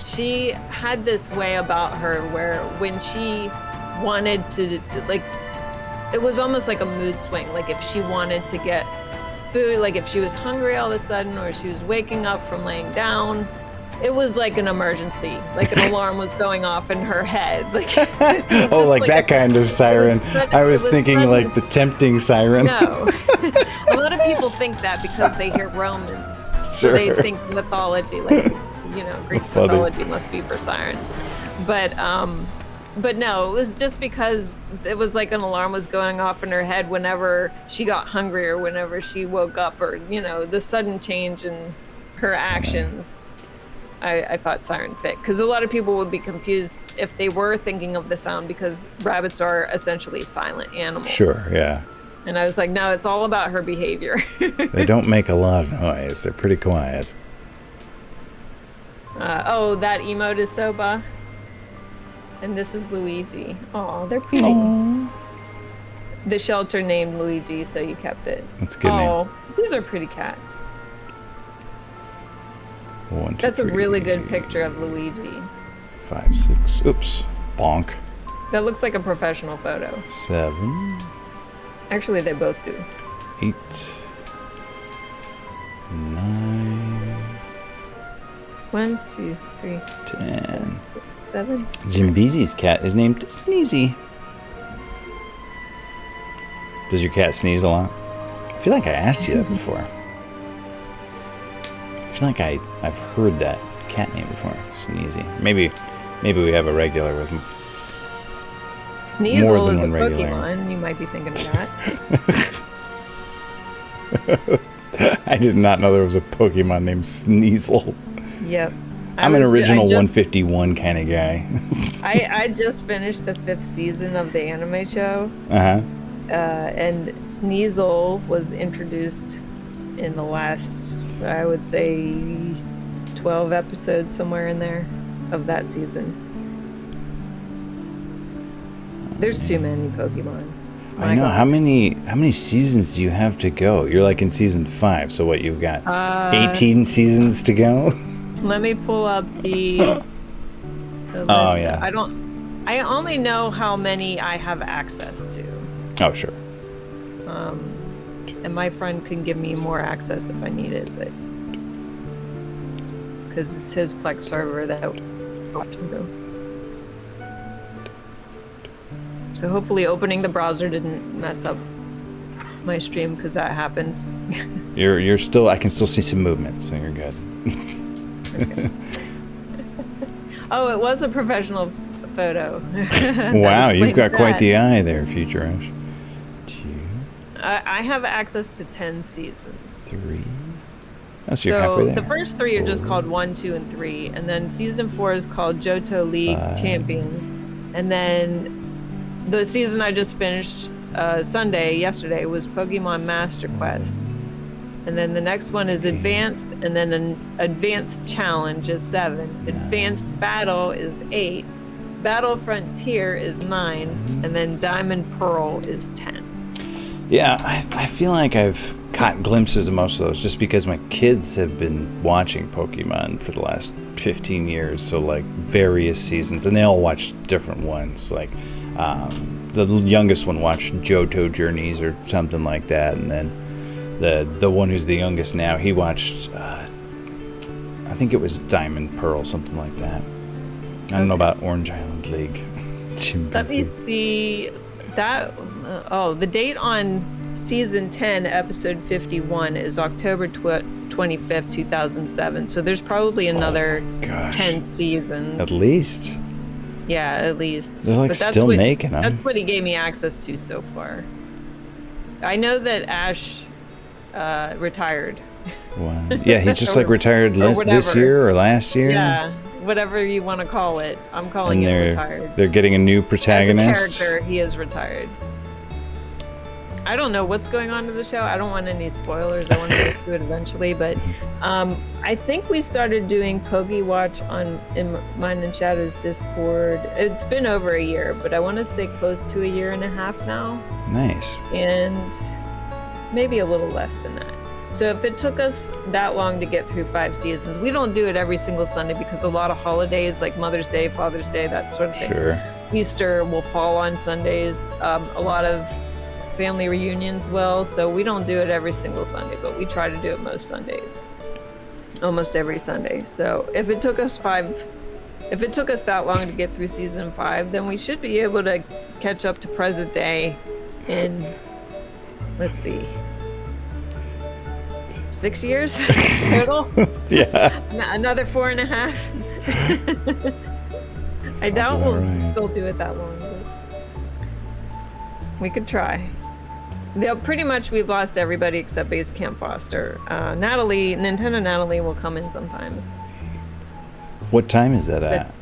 she had this way about her where when she wanted to, like, it was almost like a mood swing. Like if she wanted to get food, like if she was hungry all of a sudden, or she was waking up from laying down, it was like an emergency, like an alarm was going off in her head. Like, oh, like that kind of siren. I was thinking sudden. Like the tempting siren. No, a lot of people think that because they hear Roman, so they think mythology, like, you know, Greek mythology must be for siren. But no, it was just because it was like an alarm was going off in her head whenever she got hungry or whenever she woke up, or, you know, the sudden change in her actions. I thought siren fit, because a lot of people would be confused if they were thinking of the sound, because rabbits are essentially silent animals. Sure, yeah. And I was like, no, it's all about her behavior. They don't make a lot of noise. They're pretty quiet. Oh, that emote is Soba. And this is Luigi. Oh, they're pretty. Aww. The shelter named Luigi, so you kept it. That's a good name. Oh, these are pretty cats. 1, 2, That's 3, a really good picture of Luigi. 5, 6. Oops. Bonk. That looks like a professional photo. 7. Actually, they both do. 8. 9. 1, 2, 3. 10. 7. Jimbeezy's cat is named Sneezy. Does your cat sneeze a lot? I feel like I asked you that before. I feel like I've heard that cat name before. Sneezy. Maybe we have a regular with him. Sneasel is a Pokemon. You might be thinking of that. I did not know there was a Pokemon named Sneasel. Yep. I'm an original 151 kind of guy. I just finished the 5th season of the anime show. And Sneasel was introduced in the last, I would say, 12 episodes, somewhere in there, of that season. There's too many Pokemon. I know. How many seasons do you have to go? You're like in season 5, so what, you've got 18 seasons to go? Let me pull up the list. Oh, yeah. I only know how many I have access to. Oh, sure. And my friend can give me more access if I need it, but because it's his Plex server that I'm watching through. So hopefully opening the browser didn't mess up my stream, because that happens. You're still, I can still see some movement, so you're good. Okay. Oh, it was a professional photo. Wow, you've got quite the eye there, FutureRush. 2. I have access to 10 seasons. 3. Oh, so you're halfway there. The first 3 are just called 1, 2, and 3, and then season 4 is called Johto League 5. Champions, and then the season I just finished yesterday was Pokemon Master Quest. And then the next one is Advanced, and then an Advanced Challenge is 7. Advanced Battle is 8. Battle Frontier is 9. And then Diamond Pearl is 10. Yeah, I feel like I've caught glimpses of most of those just because my kids have been watching Pokemon for the last 15 years. So, like, various seasons. And they all watch different ones. Like, the youngest one watched Johto Journeys or something like that. And then the one who's the youngest now, he watched, I think it was Diamond Pearl, something like that. I don't know about Orange Island League. Let me see that. The date on season 10, episode 51 is October 25th, 2007. So there's probably another 10 seasons. At least. Yeah, at least. They're like still making them. That's what he gave me access to so far. I know that Ash retired. Wow. Yeah, he just like retired this year or last year. Yeah, whatever you want to call it. I'm calling it retired. They're getting a new protagonist. As a character, he is retired. I don't know what's going on in the show. I don't want any spoilers. I want to get to it eventually, but I think we started doing PokeWatch in Mine and Shadow's Discord. It's been over a year, but I want to say close to a year and a half now. Nice. And maybe a little less than that. So if it took us that long to get through 5 seasons, we don't do it every single Sunday because a lot of holidays like Mother's Day, Father's Day, that sort of thing. Sure. Easter will fall on Sundays. A lot of family reunions will, so we don't do it every single Sunday, but we try to do it most Sundays. Almost every Sunday. So if it took us that long to get through season 5, then we should be able to catch up to present day in, let's see, 6 years total? Yeah. Another 4.5. I doubt we'll still do it that long, but we could try. Pretty much we've lost everybody except Base Camp Foster. Nintendo Natalie will come in sometimes. What time is that at?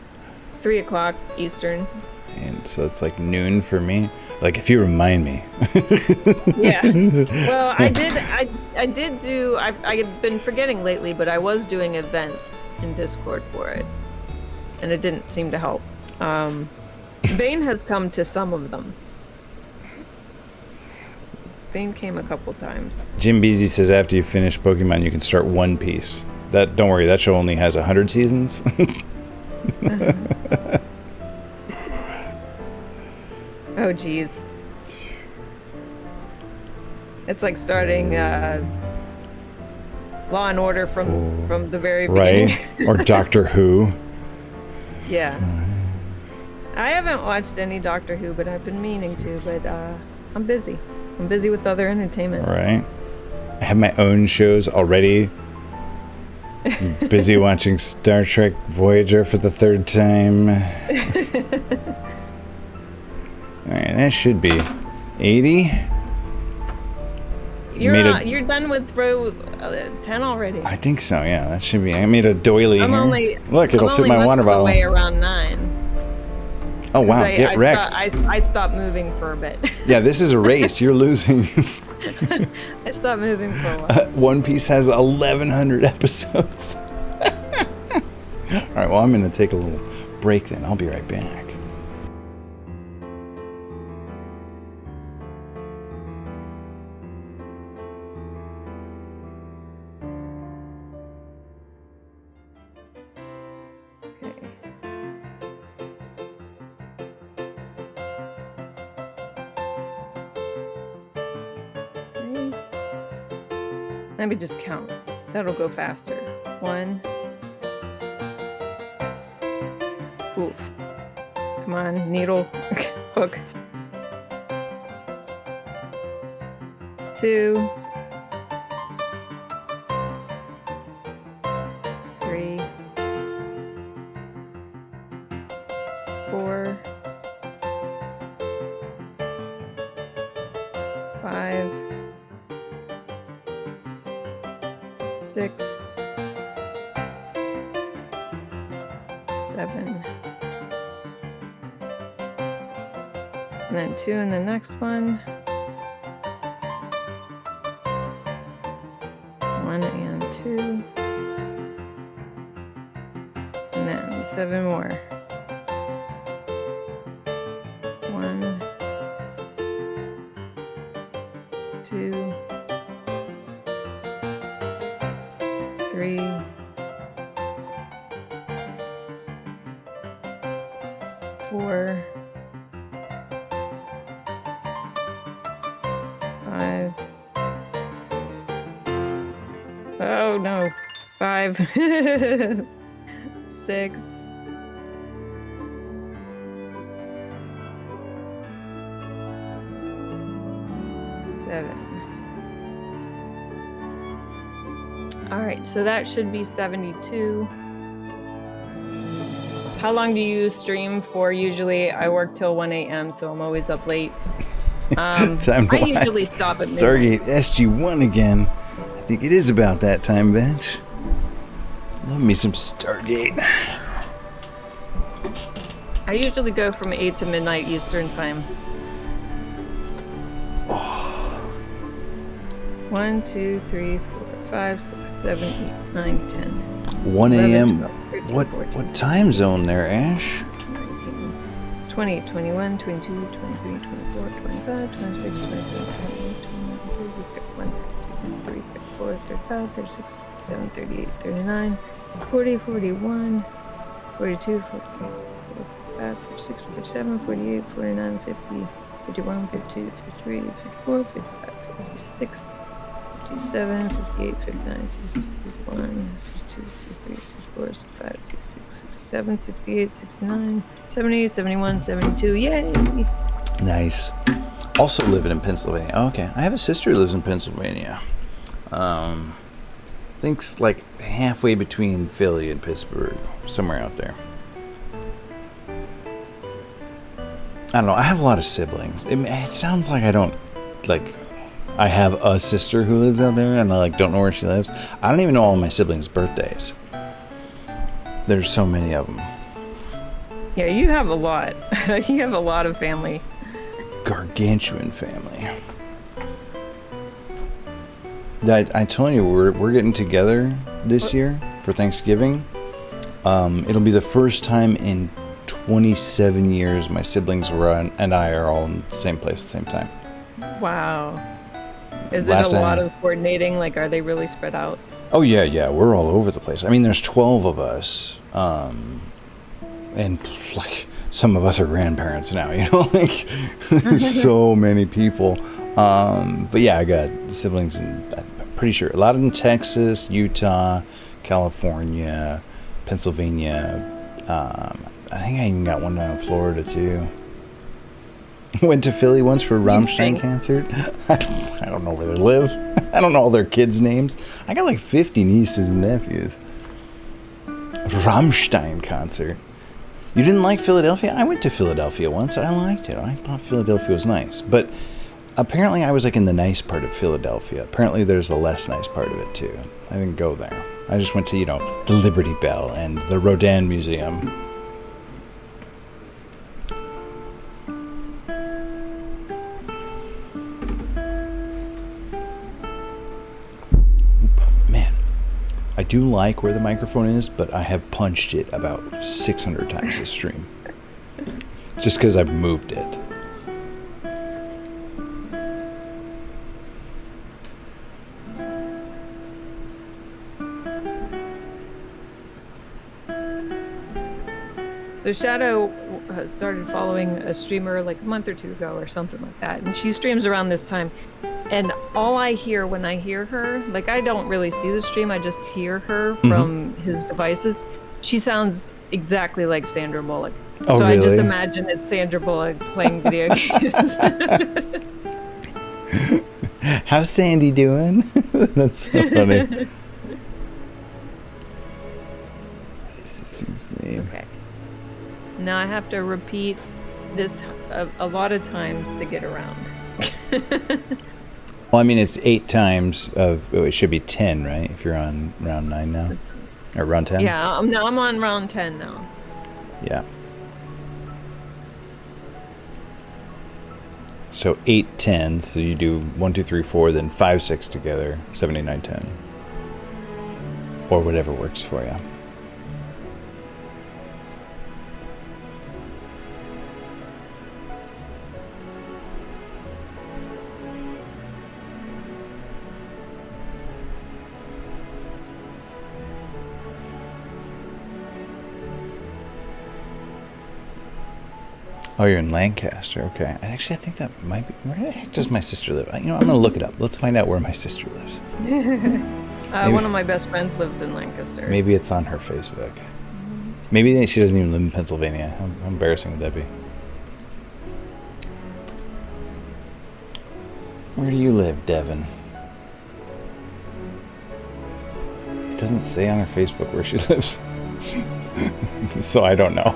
3 o'clock Eastern. And so it's like noon for me. Like if you remind me. Yeah. Well, I did do. I've been forgetting lately, but I was doing events in Discord for it, and it didn't seem to help. Vane has come to some of them. Vane came a couple times. Jim Beasy says after you finish Pokemon, you can start One Piece. Don't worry, that show only has 100 seasons. Oh, geez. It's like starting Law and Order from the very beginning. Right, or Doctor Who. Yeah. I haven't watched any Doctor Who, but I've been meaning to, but I'm busy. I'm busy with other entertainment. All right. I have my own shows already. I'm busy watching Star Trek Voyager for the 3rd time. right, that should be 80. You're done with row 10 already. I think so. Yeah, that should be. I made a doily here. Look, it'll I'm fit my water bottle. Way around 9. Oh wow, get wrecked. I stopped moving for a bit. Yeah, this is a race. You're losing. I stopped moving for a while. One Piece has 1,100 episodes. All right, well, I'm going to take a little break then. I'll be right back. Let me just count. That'll go faster. 1. Ooh. Come on, needle, hook. 2. 3. 4. 5. 6, 7, and then 2 in the next one. 1 and 2, and then 7 more. 1, 2, 3, 4, 5. Oh no, 5, 6, 7. All right, so that should be 72. How long do you stream for? Usually I work till 1 a.m., so I'm always up late. I usually stop at midnight. Stargate SG-1 again. I think it is about that time, bitch. Love me some Stargate. I usually go from 8 to midnight Eastern time. 1, 2, 3, 4, 5, 6, 7, 8, 9, 10. 1 a.m. 13, What 14, what time zone there, Ash? 19, 20, 21, 22, 23, 24, 25, 26, 27, 28, 29, 30, 31, 32, 34, 35, 36, 37, 38, 39, 40, 41, 42, 43, 45, 46, 47, 48, 49, 50, 51, 52, 53, 54, 55, 56, 57, 58, 59, 60, 61, 62, 63, 64, 65, 66, 67, 68, 69, 70, 71, 72. Yay! Nice. Also living in Pennsylvania. Oh, okay. I have a sister who lives in Pennsylvania. Thinks like halfway between Philly and Pittsburgh, somewhere out there. I don't know. I have a lot of siblings. It sounds like I don't like. I have a sister who lives out there, and I like don't know where she lives. I don't even know all my siblings' birthdays. There's so many of them. Yeah, you have a lot. You have a lot of family. Gargantuan family. I told you we're getting together this year for Thanksgiving. It'll be the first time in 27 years my siblings and I are all in the same place at the same time. Wow. Is it a lot of coordinating? Like, are they really spread out? Oh, yeah. We're all over the place. I mean, there's 12 of us. And, like, some of us are grandparents now, you know? Like, so many people. But, yeah, I got siblings in, I'm pretty sure, a lot in Texas, Utah, California, Pennsylvania. I think I even got one down in Florida, too. Went to Philly once for a Rammstein concert. I don't know where they live. I don't know all their kids' names. I got like 50 nieces and nephews. Rammstein concert. You didn't like Philadelphia? I went to Philadelphia once. I liked it. I thought Philadelphia was nice. But apparently I was like in the nice part of Philadelphia. Apparently there's a less nice part of it too. I didn't go there. I just went to, the Liberty Bell and the Rodin Museum. Man, I do like where the microphone is, but I have punched it about 600 times this stream. Just because I've moved it. So Shadow started following a streamer like a month or two ago or something like that. And she streams around this time. And all I hear when I hear her, like I don't really see the stream, I just hear her from his devices. She sounds exactly like Sandra Bullock. Oh, so really? I just imagine it's Sandra Bullock playing video games. How's Sandy doing? That's so funny. What is this dude's name? Okay. Now I have to repeat this a lot of times to get around. Well, I mean, it's 8 times of... Oh, it should be 10, right? If you're on round 9 now? Or round 10? Yeah, I'm on round 10 now. Yeah. So 8 10s, so you do 1, 2, 3, 4, then 5, 6 together, 7, 8, 9, 10. Or whatever works for you. Oh, you're in Lancaster. Okay. Actually, I think that might be... Where the heck does my sister live? I'm going to look it up. Let's find out where my sister lives. One of my best friends lives in Lancaster. Maybe it's on her Facebook. Maybe she doesn't even live in Pennsylvania. How embarrassing would that be? Where do you live, Devin? It doesn't say on her Facebook where she lives. So I don't know.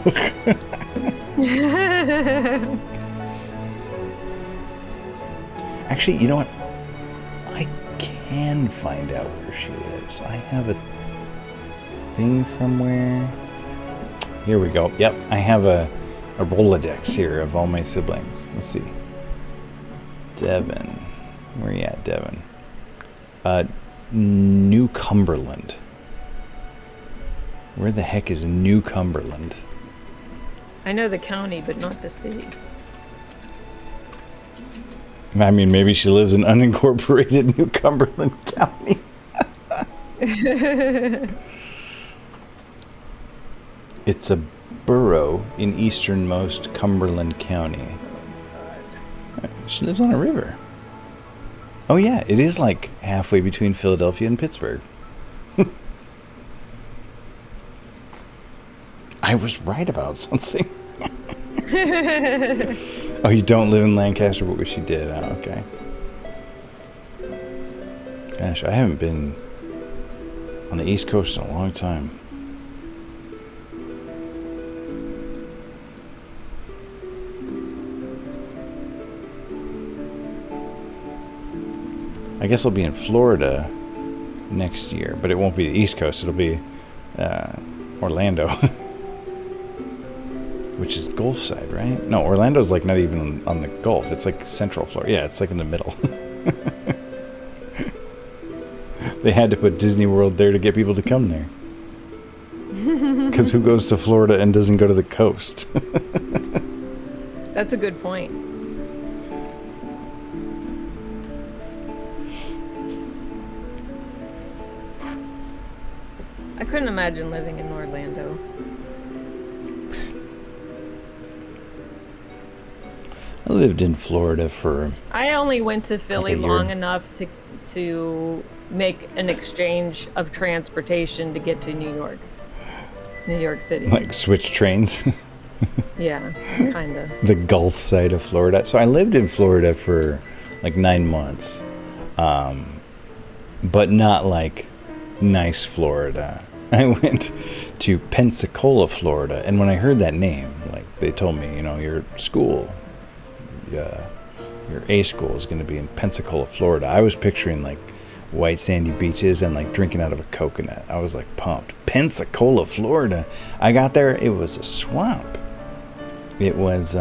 Actually, you know what? I can find out where she lives. I have a thing somewhere. Here we go. Yep, I have a Rolodex here of all my siblings. Let's see. Devin. Where you at, Devin? New Cumberland. Where the heck is New Cumberland? I know the county, but not the city. I mean, maybe she lives in unincorporated New Cumberland County. It's a borough in easternmost Cumberland County. She lives on a river. Oh yeah, it is like halfway between Philadelphia and Pittsburgh. I was right about something. Oh, you don't live in Lancaster, but wish you did. Oh, okay. Gosh, I haven't been on the East Coast in a long time. I guess I'll be in Florida next year, but it won't be the East Coast. It'll be Orlando. Which is Gulf side, right? No, Orlando's like not even on the Gulf. It's like Central Florida. Yeah, it's like in the middle. They had to put Disney World there to get people to come there. Because who goes to Florida and doesn't go to the coast? That's a good point. I couldn't imagine living in Orlando. I lived in Florida for... I only went to Philly long enough to make an exchange of transportation to get to New York City. Like switch trains? Yeah, kind of. The Gulf side of Florida. So I lived in Florida for like 9 months. But not like nice Florida. I went to Pensacola, Florida. And when I heard that name, like they told me, your school, your A school is going to be in Pensacola, Florida. I was picturing like white sandy beaches and like drinking out of a coconut. I was like pumped. Pensacola, Florida. I got there, it was a swamp. It was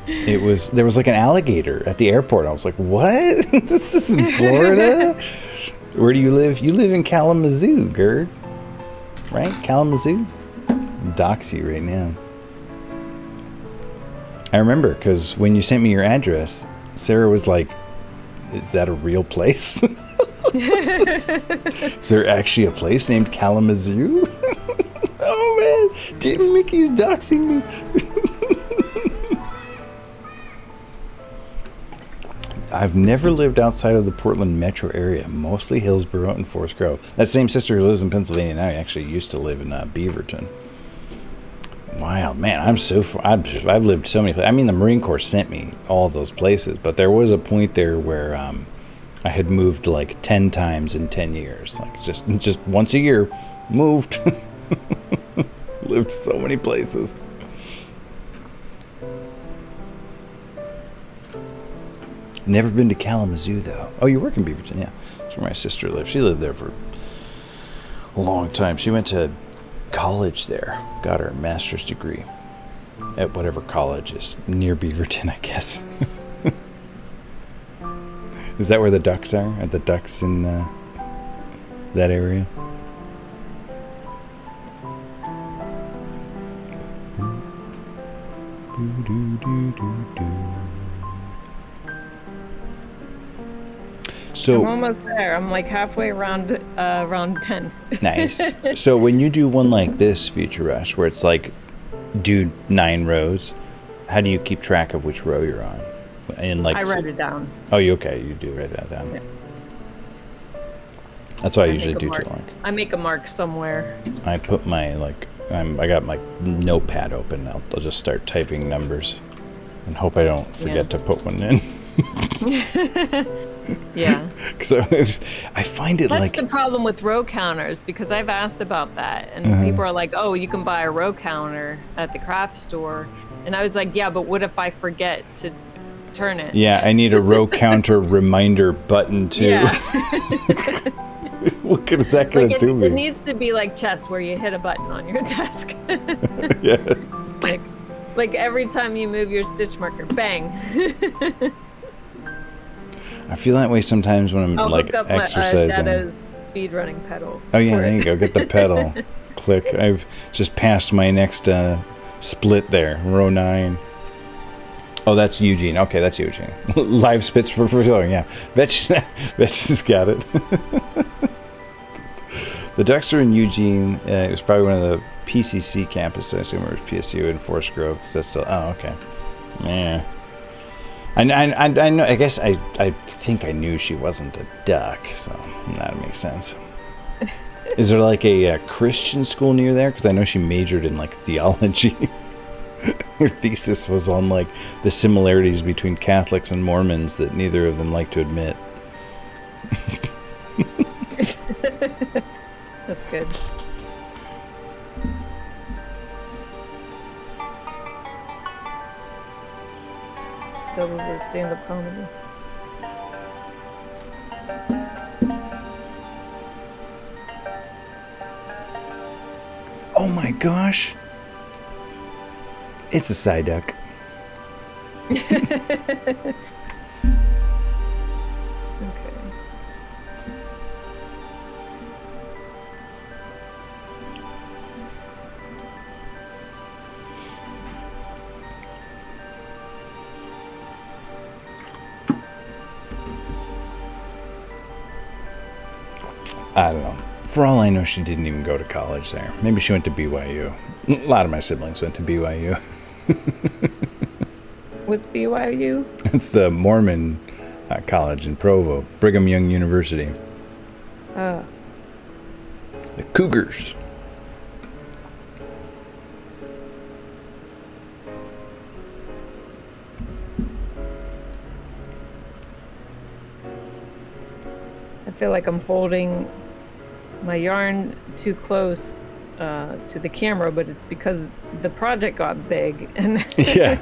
there was like an alligator at the airport. I was like, what? This is in Florida? Where do you live? You live in Kalamazoo, Gerd. Right? Kalamazoo? Dox you right now. I remember because when you sent me your address, Sarah was like, is that a real place? Is there actually a place named Kalamazoo? Oh man, dude, Mickey's doxing me. I've never lived outside of the Portland metro area, mostly Hillsborough and Forest Grove. That same sister who lives in Pennsylvania now actually used to live in Beaverton. Wow, man, I'm so far. I've lived so many places. I mean, the Marine Corps sent me all those places, but there was a point there where I had moved like 10 times in 10 years. Like just once a year, moved. Lived so many places. Never been to Kalamazoo, though. Oh, you work in Beaverton, yeah. That's where my sister lived. She lived there for a long time. She went to college there. Got her master's degree at whatever college is near Beaverton, I guess. Is that where the ducks are? Are the ducks in that area? So I'm almost there. I'm like halfway around 10. Nice. So when you do one like this, FutureRush, where it's like do 9 rows, how do you keep track of which row you're on? And like I write it down. Oh, you do write that down. Yeah. That's why I usually do too. I make a mark somewhere. I put my I got my notepad open. I'll just start typing numbers and hope I don't forget to put one in. Yeah. So I find it That's the problem with row counters, because I've asked about that, and people are like, "Oh, you can buy a row counter at the craft store," and I was like, "Yeah, but what if I forget to turn it?" Yeah, I need a row counter reminder button too. Yeah. What is that gonna do me? It needs to be like chess, where you hit a button on your desk. Yeah. Like every time you move your stitch marker, bang. I feel that way sometimes when I'm like exercising. Shadow's speedrunning pedal. Oh yeah, there you go. Get the pedal. Click. I've just passed my next split there. Row 9. Oh, that's Eugene. Okay, that's Eugene. Live spits for filling. Yeah, Vetch has got it. The ducks are in Eugene. It was probably one of the PCC campuses. I assume it was PSU in Forest Grove, because that's still. Oh, okay. Yeah. I know. I guess I think I knew she wasn't a duck, so that makes sense. Is there like a Christian school near there? Because I know she majored in like theology. Her thesis was on like the similarities between Catholics and Mormons that neither of them like to admit. That's good. Doubles as stand-up comedy. Oh my gosh! It's a Psyduck. Okay. I don't know. For all I know, she didn't even go to college there. Maybe she went to BYU. A lot of my siblings went to BYU. What's BYU? It's the Mormon college in Provo, Brigham Young University. Oh. The Cougars. I feel like I'm holding my yarn too close to the camera, but it's because the project got big and yeah.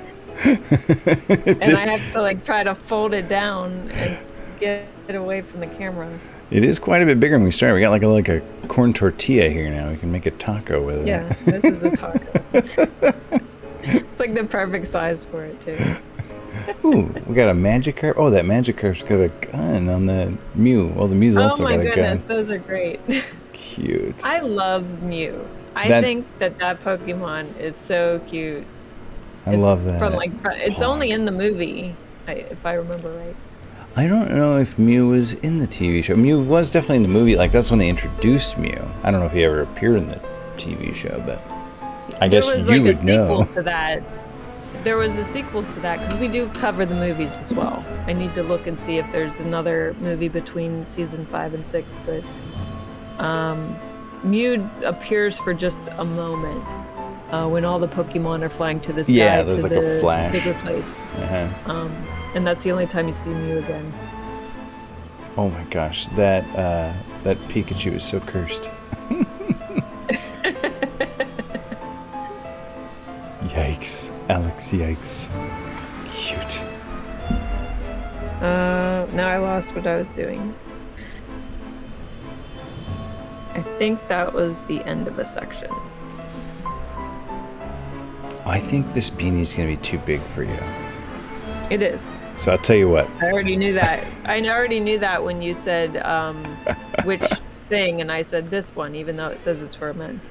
and I have to like try to fold it down and get it away from the camera. It is quite a bit bigger than we started. We got like a corn tortilla here now. We can make a taco with it. Yeah, this is a taco. It's like the perfect size for it too. Ooh, we got a Magikarp. Oh, that Magikarp's got a gun on the Mew. Well, the Mew's also got a gun. Oh my goodness, those are great. Cute. I love Mew. I think that Pokemon is so cute. I love that. It's only in the movie, if I remember right. I don't know if Mew was in the TV show. Mew was definitely in the movie. Like, that's when they introduced Mew. I don't know if he ever appeared in the TV show, but I guess you would know. There was a sequel to that, because we do cover the movies as well. I need to look and see if there's another movie between season 5 and 6, but Mew appears for just a moment when all the Pokemon are flying to the sky. Yeah, there's like a flash. Secret place. Uh-huh. And that's the only time you see Mew again. Oh my gosh, that Pikachu is so cursed. Yikes, Alex, yikes. Cute. Now I lost what I was doing. I think that was the end of a section. I think this beanie's gonna be too big for you. It is. So I'll tell you what. I already knew that. I already knew that when you said which thing, and I said this one, even though it says it's for men.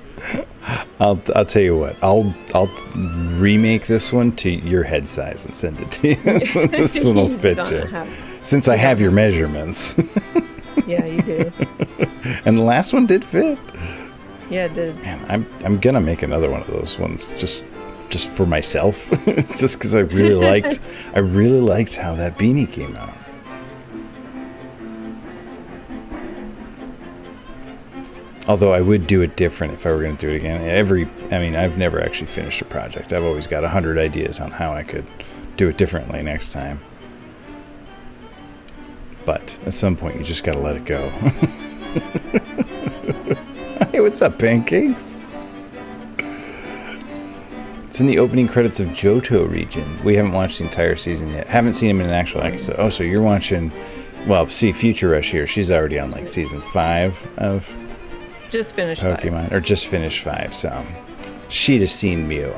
I'll tell you what. I'll remake this one to your head size and send it to you. This one will fit you. Since I have your measurements. Yeah, you do. And the last one did fit. Yeah, it did. Man, I'm gonna make another one of those ones just for myself, just because I really liked how that beanie came out. Although I would do it different if I were going to do it again. I've never actually finished a project. I've always got 100 ideas on how I could do it differently next time. But at some point, you just got to let it go. Hey, what's up, Pancakes? It's in the opening credits of Johto region. We haven't watched the entire season yet. Haven't seen him in an actual episode. Oh, so you're watching... Well, see, FutureRush here. She's already on, like, season 5 of... Just finished Pokemon. 5. Or just finished 5, so... She'd have seen Mew.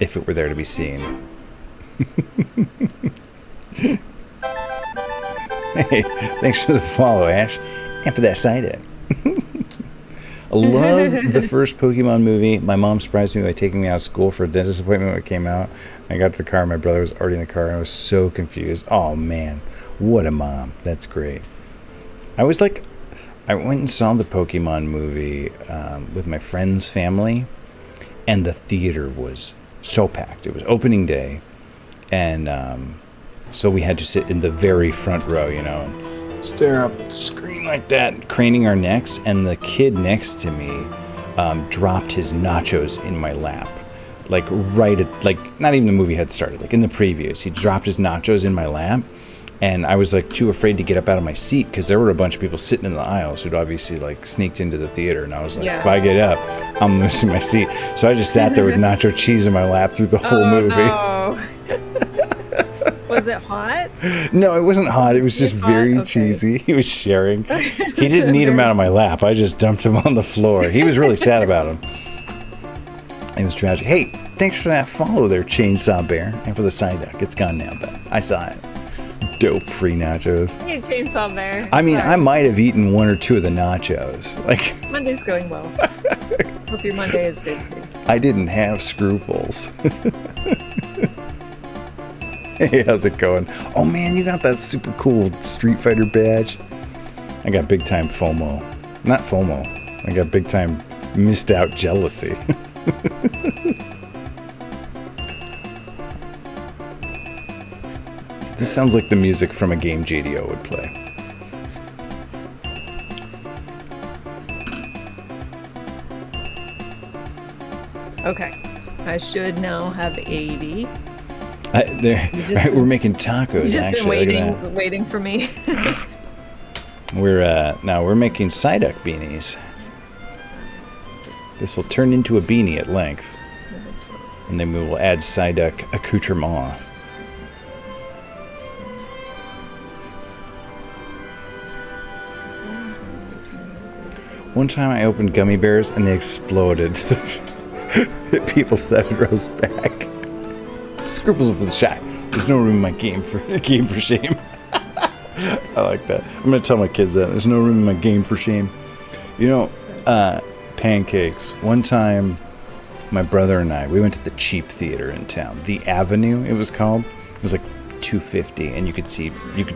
If it were there to be seen. Hey, thanks for the follow, Ash. And for that Psyduck. I love the first Pokemon movie. My mom surprised me by taking me out of school for a dentist appointment when it came out. I got to the car, my brother was already in the car, and I was so confused. Oh, man. What a mom. That's great. I went and saw the Pokemon movie with my friend's family, and the theater was so packed. It was opening day, and so we had to sit in the very front row, and stare up at the screen like that, craning our necks, and the kid next to me dropped his nachos in my lap. Like, not even the movie had started, like in the previews. He dropped his nachos in my lap. And I was like too afraid to get up out of my seat because there were a bunch of people sitting in the aisles who'd obviously like sneaked into the theater. And I was like, If I get up, I'm losing my seat. So I just sat there with nacho cheese in my lap through the whole movie. No. Was it hot? No, it wasn't hot. It was just very cheesy. He was sharing. He didn't need him out of my lap. I just dumped him on the floor. He was really sad about him. It was tragic. Hey, thanks for that follow there, Chainsaw Bear. And for the Psyduck. It's gone now, but I saw it. Dope free nachos. Hey, Chainsaw Bear. I mean, I might have eaten 1 or 2 of the nachos. Like, Monday's going well. Hope your Monday is good too. I didn't have scruples. Hey, how's it going? Oh man, you got that super cool Street Fighter badge. I got big time FOMO. Not FOMO. I got big time missed out jealousy. This sounds like the music from a game GDO would play. Okay. I should now have 80. We're making tacos, You've just actually. been waiting for me. We're making Psyduck beanies. This will turn into a beanie at length. And then we will add Psyduck accoutrement. One time I opened gummy bears and they exploded. Hit people 7 rows back. Scruples for the shy. There's no room in my game for shame. I like that. I'm gonna tell my kids that. There's no room in my game for shame. You know, pancakes. One time, my brother and I, we went to the cheap theater in town. The Avenue, it was called. It was like $2.50, and you could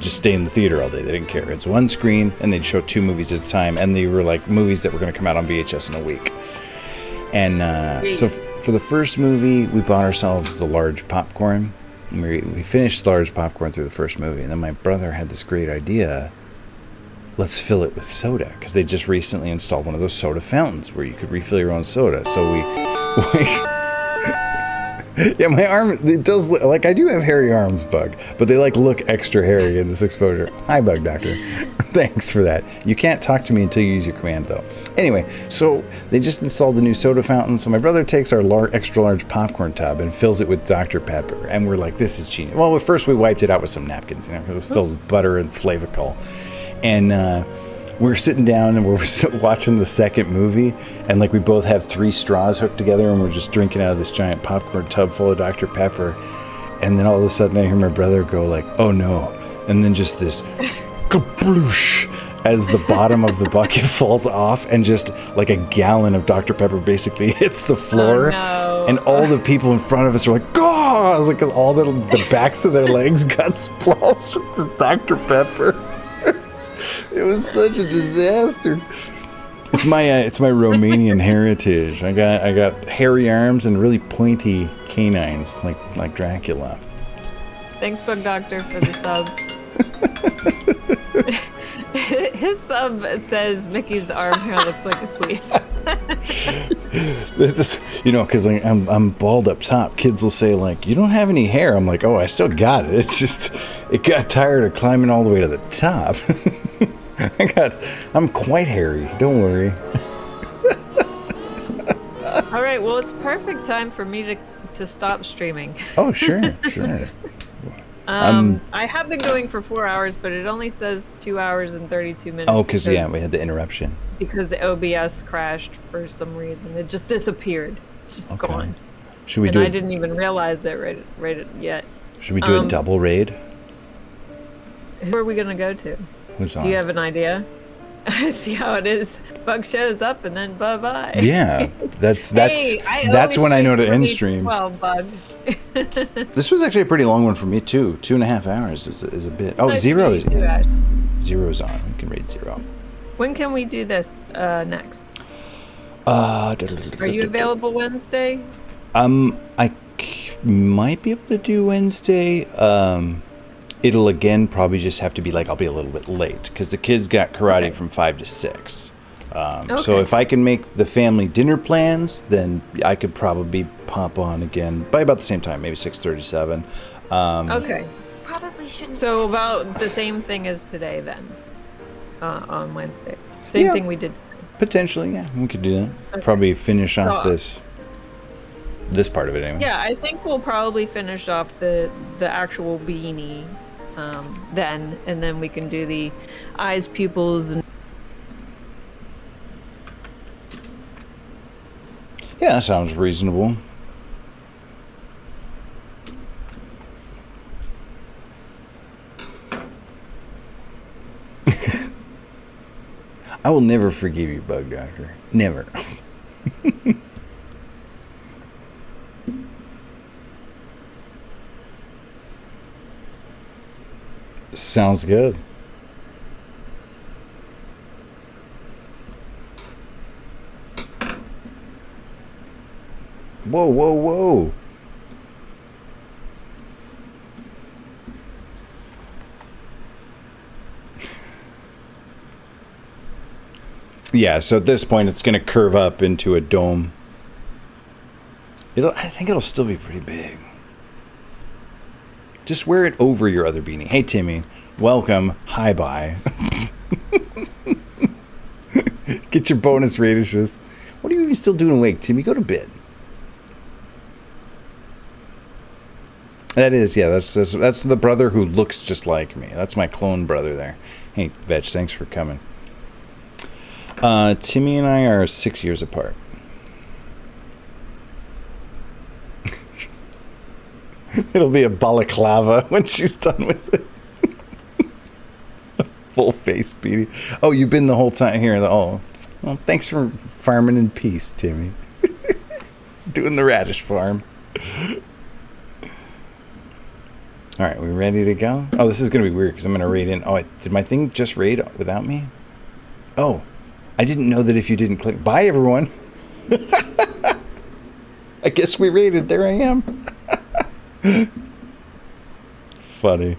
just stay in the theater all day. They didn't care. It's one screen, and they'd show 2 movies at a time, and they were like movies that were going to come out on VHS in a week. And so for the first movie, we bought ourselves the large popcorn. And we finished the large popcorn through the first movie, and then my brother had this great idea. Let's fill it with soda, because they just recently installed one of those soda fountains where you could refill your own soda. So we yeah, my arm, it does look like I do have hairy arms, Bug, but they like look extra hairy in this exposure. Hi, Bug Doctor. Thanks for that. You can't talk to me until you use your command, though. Anyway, so they just installed the new soda fountain. So my brother takes our extra large popcorn tub and fills it with Dr. Pepper, and we're like, this is genius. Well, at first we wiped it out with some napkins, because it was filled with butter and Flavacol, and we're sitting down and we're watching the second movie, and like we both have 3 straws hooked together, and we're just drinking out of this giant popcorn tub full of Dr. Pepper. And then all of a sudden I hear my brother go like, oh no. And then just this kabloosh as the bottom of the bucket falls off, and just like a gallon of Dr. Pepper basically hits the floor. Oh, no. And all the people in front of us are like, oh, like, cause all the backs of their legs got splashed with the Dr. Pepper. It was such a disaster. It's my Romanian heritage. I got hairy arms and really pointy canines, like Dracula. Thanks, Bug Doctor, for the sub. His sub says Mickey's arm hair looks like a sleeve. This, because I'm bald up top. Kids will say like, "You don't have any hair." I'm like, "Oh, I still got it. It's just it got tired of climbing all the way to the top." I'm quite hairy. Don't worry. All right. Well, it's perfect time for me to stop streaming. Oh, sure. I have been going for 4 hours, but it only says 2 hours and 32 minutes. Oh, because we had the interruption. Because the OBS crashed for some reason. It just disappeared. Just gone. Should we I didn't even realize that right yet. Should we do a double raid? Who are we gonna go to? Who's on? Do you have an idea? See how it is. Bug shows up and then bye-bye. Yeah, that's when I know to end stream. Well, Bug. This was actually a pretty long one for me too. 2.5 hours is a bit. Oh, Zero's on. We can raid Zero. When can we do this next? Are you available Wednesday? I might be able to do Wednesday. It'll again probably just have to be like I'll be a little bit late because the kids got karate from 5 to 6. So if I can make the family dinner plans, then I could probably pop on again by about the same time, maybe 6:37. Okay. Probably shouldn't. So about the same thing as today then, on Wednesday. Same thing we did today. Potentially, yeah, we could do that. Okay. Probably finish off this part of it anyway. Yeah, I think we'll probably finish off the actual beanie then, and then we can do the eyes, pupils, and yeah, that sounds reasonable. I will never forgive you, Bug Doctor. Never. Sounds good. Whoa, whoa, whoa. Yeah, so at this point it's going to curve up into a dome. I think it'll still be pretty big. Just wear it over your other beanie. Hey, Timmy. Welcome. Hi, bye. Get your bonus radishes. What are you even still doing awake, Timmy? Go to bed. That is, yeah, that's the brother who looks just like me. That's my clone brother there. Hey, Vetch, thanks for coming. Timmy and I are 6 years apart. It'll be a balaclava when she's done with it. Full face Beanie. Oh, you've been the whole time here. Oh, well, thanks for farming in peace, Timmy. Doing the radish farm. All right, we ready to go? Oh, this is going to be weird because I'm going to raid in. Oh, did my thing just raid without me? Oh, I didn't know that if you didn't click. Bye, everyone. I guess we raided. There I am. Funny.